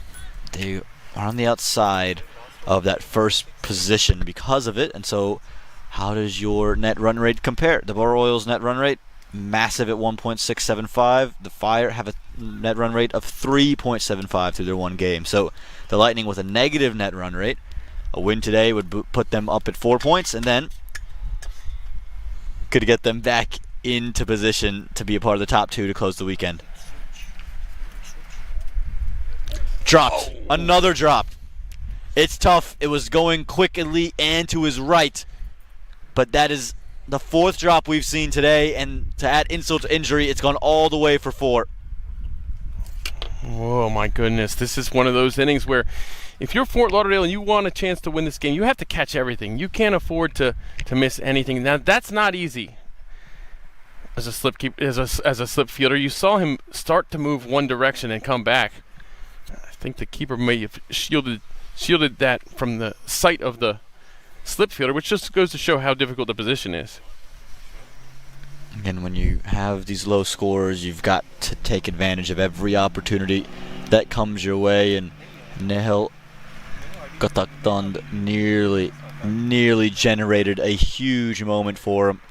they are on the outside of that first position because of it. And so how does your net run rate compare? The Royals' net run rate, massive at 1.675. The Fire have a net run rate of 3.75 through their one game. So the Lightning with a negative net run rate. A win today would put them up at 4 points, and then could get them back into position to be a part of the top 2 to close the weekend. Dropped. Another drop. It's tough. It was going quickly and to his right. But that is the 4th drop we've seen today, and to add insult to injury, it's gone all the way for 4. Oh my goodness. This is one of those innings where if you're Fort Lauderdale and you want a chance to win this game, you have to catch everything. You can't afford to miss anything. Now that's not easy. As a slip fielder, you saw him start to move one direction and come back. I think the keeper may have shielded that from the sight of the slip fielder, which just goes to show how difficult the position is. Again, when you have these low scores, you've got to take advantage of every opportunity that comes your way, and Nehel Gatakdand nearly generated a huge moment for him.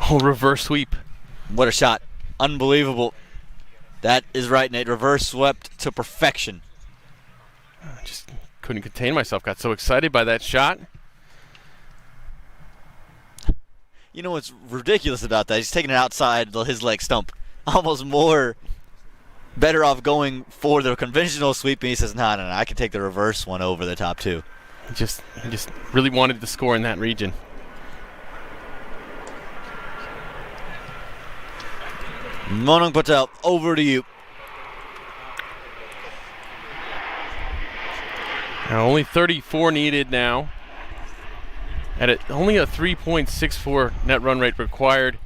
Oh, reverse sweep. What a shot. Unbelievable. That is right, Nate. Reverse swept to perfection. I just couldn't contain myself. Got so excited by that shot. You know what's ridiculous about that? He's taking it outside his leg stump. Almost more better off going for the conventional sweep, and he says, no, I can take the reverse one over the top 2. He just really wanted to score in that region. Monang Patel, over to you. Now only 34 needed now. Only a 3.64 net run rate required.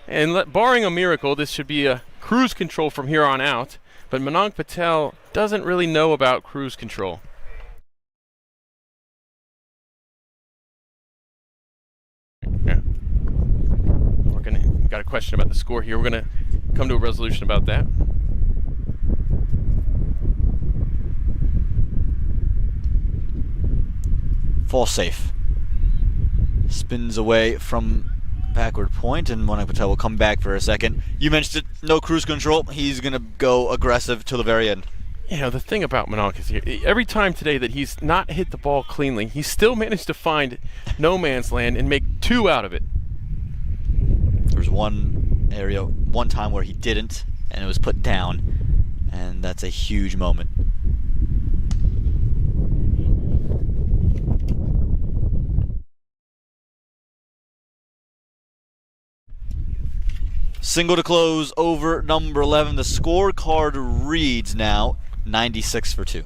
And barring a miracle, this should be a cruise control from here on out. But Manang Patel doesn't really know about cruise control. Yeah. Got a question about the score here. We're gonna come to a resolution about that. Fall safe. Spins away from backward point, and Monik Patel will come back for a second. You mentioned it, no cruise control. He's going to go aggressive till the very end. You know, the thing about Monik is every time today that he's not hit the ball cleanly, he's still managed to find no man's land and make 2 out of it. There was one time where he didn't, and it was put down, and that's a huge moment. Single to close over number 11. The scorecard reads now 96 for 2.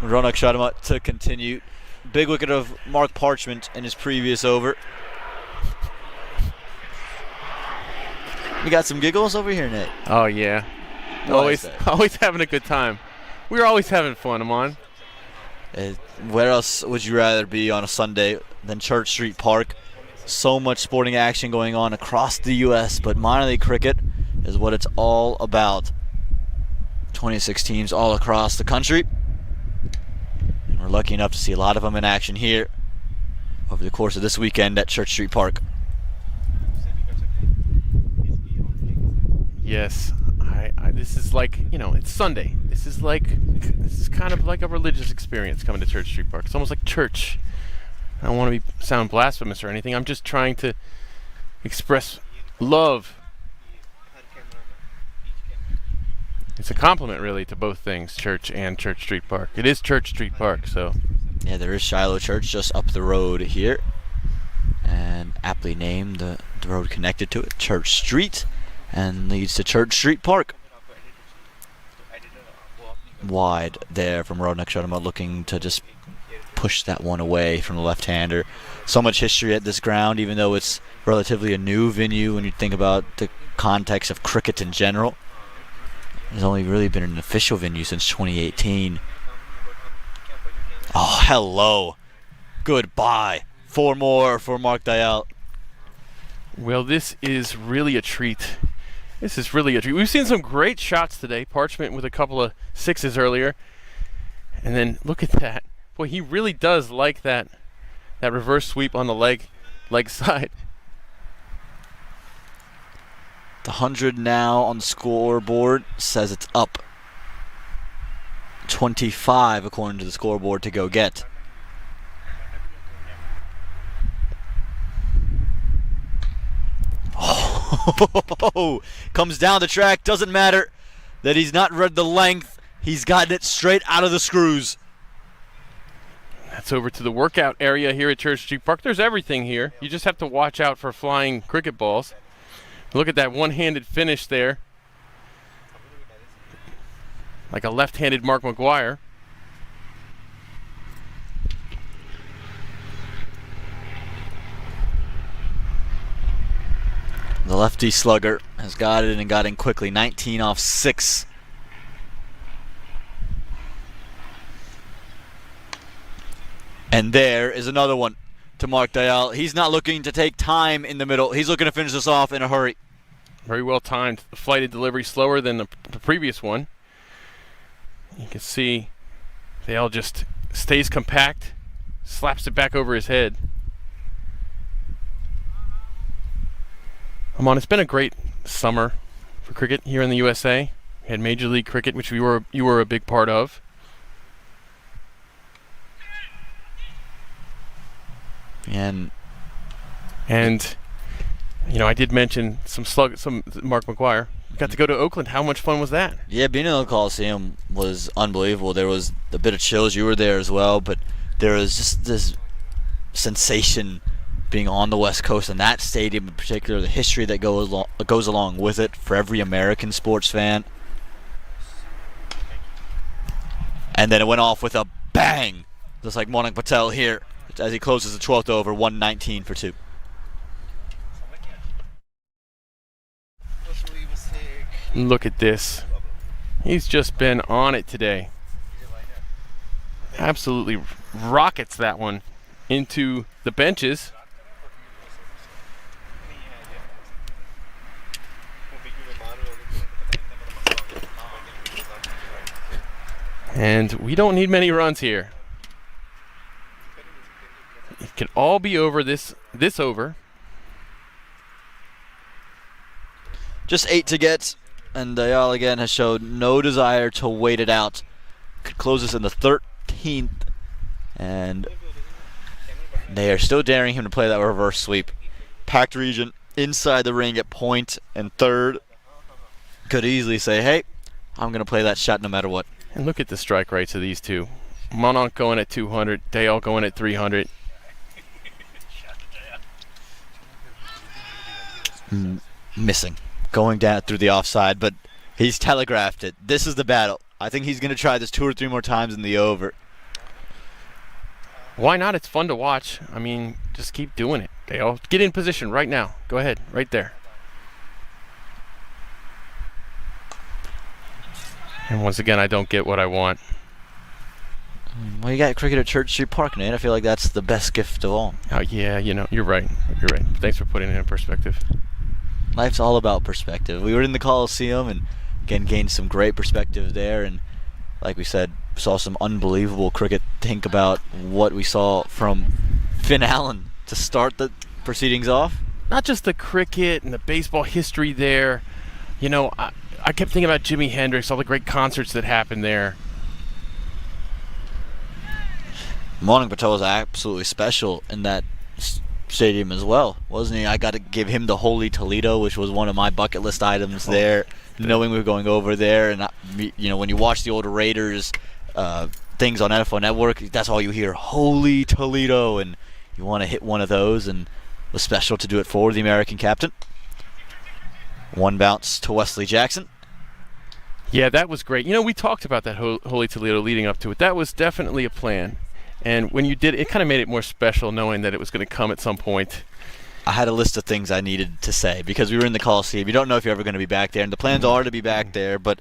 Ronak Sharma to continue. Big wicket of Mark Parchment in his previous over. We got some giggles over here, Nick. Oh, yeah. Always having a good time. We're always having fun, Amon. Where else would you rather be on a Sunday than Church Street Park? So much sporting action going on across the U.S., but minor league cricket is what it's all about. 26 teams all across the country. We're lucky enough to see a lot of them in action here over the course of this weekend at Church Street Park. Yes, this is like, you know, it's Sunday. This is kind of like a religious experience coming to Church Street Park. It's almost like church. I don't want to sound blasphemous or anything. I'm just trying to express love. It's a compliment, really, to both things, church and Church Street Park. It is Church Street Park, so. Yeah, there is Shiloh Church just up the road here. And aptly named, the road connected to it, Church Street, and leads to Church Street Park. Wide there from Ronak Sharma, looking to just push that one away from the left-hander. So much history at this ground, even though it's relatively a new venue when you think about the context of cricket in general. It's only really been an official venue since 2018. Oh, hello. Goodbye. 4 more for Mark Dayal. Well, this is really a treat. This is really a treat. We've seen some great shots today. Parchment with a couple of 6s earlier. And then look at that. Boy, he really does like that reverse sweep on the leg side. The 100 now on the scoreboard says it's up. 25 according to the scoreboard to go get. Oh, comes down the track. Doesn't matter that he's not read the length. He's gotten it straight out of the screws. That's over to the workout area here at Church Street Park. There's everything here. You just have to watch out for flying cricket balls. Look at that one-handed finish there. Like a left-handed Mark McGuire. The lefty slugger has got it and got in quickly. 19 off 6. And there is another one to Mark Dayal. He's not looking to take time in the middle. He's looking to finish this off in a hurry. Very well timed. The flighted delivery slower than the previous one. You can see Dayal just stays compact, slaps it back over his head. Amon, it's been a great summer for cricket here in the USA. We had Major League Cricket, which you were a big part of. And you know, I did mention some Mark McGuire. Got to go to Oakland. How much fun was that? yeah, being in the Coliseum was unbelievable. There was a bit of chills. You were there as well, but there was just this sensation being on the West Coast and that stadium in particular, the history that goes along with it for every American sports fan. And then it went off with a bang, just like Monik Patel here as he closes the 12th over, 119 for 2. Look at this. He's just been on it today. Absolutely rockets that one into the benches. And we don't need many runs here. It can all be over this over. Just 8 to get, and Dayal again has showed no desire to wait it out. Could close this in the 13th, and they are still daring him to play that reverse sweep. Packed region inside the ring at point and third. Could easily say, hey, I'm going to play that shot no matter what. And look at the strike rates of these two. Mononc going at 200, Dayal going at 300. Missing. Going down through the offside, but he's telegraphed it. This is the battle. I think he's going to try this 2 or 3 more times in the over. Why not? It's fun to watch. I mean, just keep doing it. Dayal, get in position right now. Go ahead, right there. And once again, I don't get what I want. Well, you got cricket at Church Street Park, Nate. I feel like that's the best gift of all. Oh, yeah, you're right. You're right. Thanks for putting it in perspective. Life's all about perspective. We were in the Coliseum and again gained some great perspective there, and like we said, saw some unbelievable cricket. Think about what we saw from Finn Allen to start the proceedings off. Not just the cricket and the baseball history there. I kept thinking about Jimi Hendrix, all the great concerts that happened there. Monik Patel was absolutely special in that stadium as well, wasn't he? I got to give him the Holy Toledo, which was one of my bucket list items there, knowing we were going over there. And when you watch the old Raiders things on NFL Network, that's all you hear, Holy Toledo, and you want to hit one of those, and it was special to do it for the American captain. One bounce to Wesley Jackson. Yeah, that was great. We talked about that Holy Toledo leading up to it. That was definitely a plan. And when you did it kind of made it more special knowing that it was going to come at some point. I had a list of things I needed to say because we were in the Coliseum. You don't know if you're ever going to be back there, and the plans are to be back there, but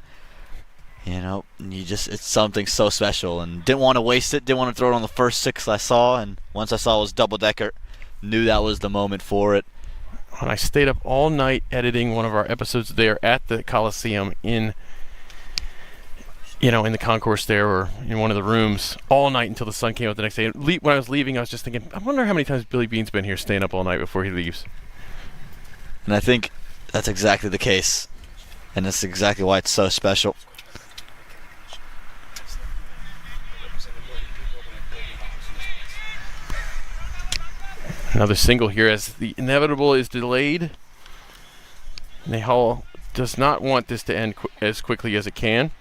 it's something so special, and didn't want to waste it, didn't want to throw it on the first 6 I saw, and once I saw it was double-decker, knew that was the moment for it. And I stayed up all night editing one of our episodes there at the Coliseum in the concourse there, or in one of the rooms, all night until the sun came out the next day. And when I was leaving, I was just thinking, I wonder how many times Billy Bean's been here staying up all night before he leaves. And I think that's exactly the case, and that's exactly why it's so special. Another single here as the inevitable is delayed. Nehal does not want this to end as quickly as it can.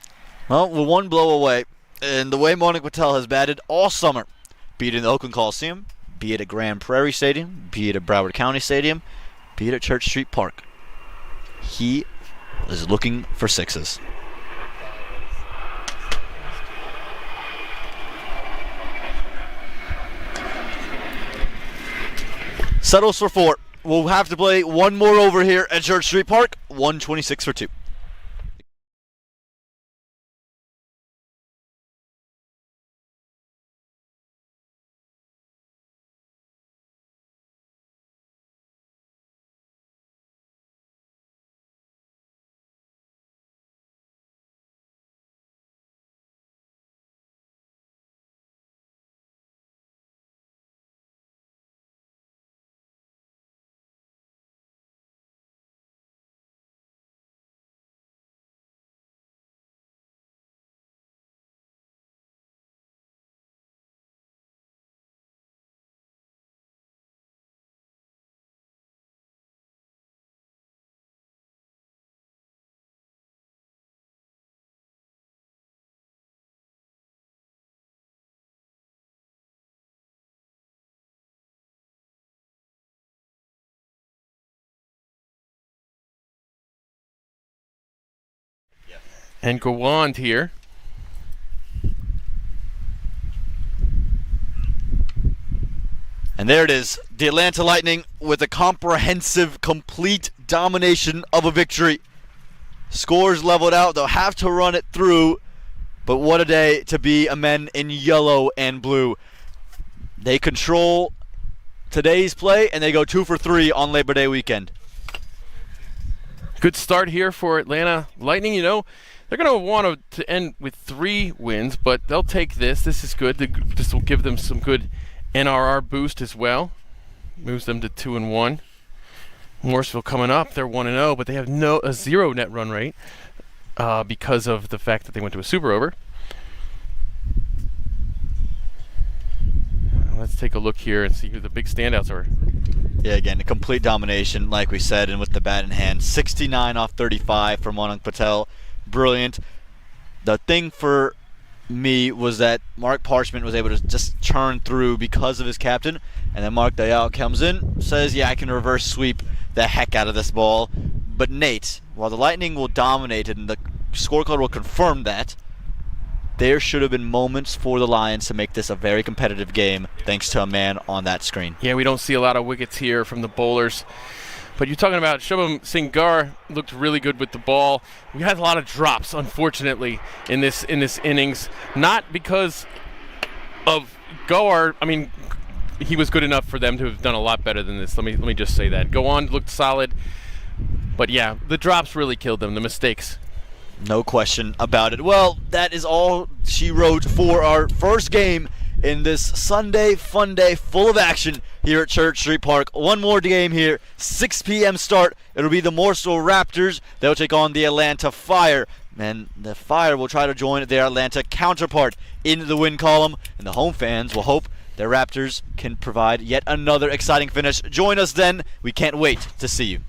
Well, we're one blow away, and the way Monik Patel has batted all summer, be it in the Oakland Coliseum, be it at Grand Prairie Stadium, be it at Broward County Stadium, be it at Church Street Park, he is looking for 6s. Settles for 4. We'll have to play one more over here at Church Street Park, 126 for 2. And Gawand here. And there it is, the Atlanta Lightning with a comprehensive, complete domination of a victory. Scores leveled out, they'll have to run it through, but what a day to be a men in yellow and blue. They control today's play, and they go 2 for 3 on Labor Day weekend. Good start here for Atlanta Lightning. You know, they're going to want to end with 3 wins, but they'll take this. This is good. This will give them some good NRR boost as well. Moves them to 2-1. Morrisville coming up, they're 1-0, but they have a 0 net run rate because of the fact that they went to a super over. Let's take a look here and see who the big standouts are. Yeah, again, a complete domination, like we said, and with the bat in hand. 69 off 35 from Manik Patel. Brilliant. The thing for me was that Mark Parchment was able to just churn through because of his captain, and then Mark Dayal comes in, says, yeah, I can reverse sweep the heck out of this ball. But Nate, while the Lightning will dominate and the scorecard will confirm that, there should have been moments for the Lions to make this a very competitive game thanks to a man on that screen. Yeah, we don't see a lot of wickets here from the bowlers. But you're talking about Shubham Singar looked really good with the ball. We had a lot of drops, unfortunately, in this innings. Not because of Goar. I mean, he was good enough for them to have done a lot better than this. Let me just say that. Gawand looked solid. But yeah, the drops really killed them, the mistakes. No question about it. Well, that is all she wrote for our first game in this Sunday fun day full of action here at Church Street Park. One more game here, 6 p.m. start. It'll be the Morrisville Raptors. They'll take on the Atlanta Fire. And the Fire will try to join their Atlanta counterpart in the win column. And the home fans will hope their Raptors can provide yet another exciting finish. Join us then. We can't wait to see you.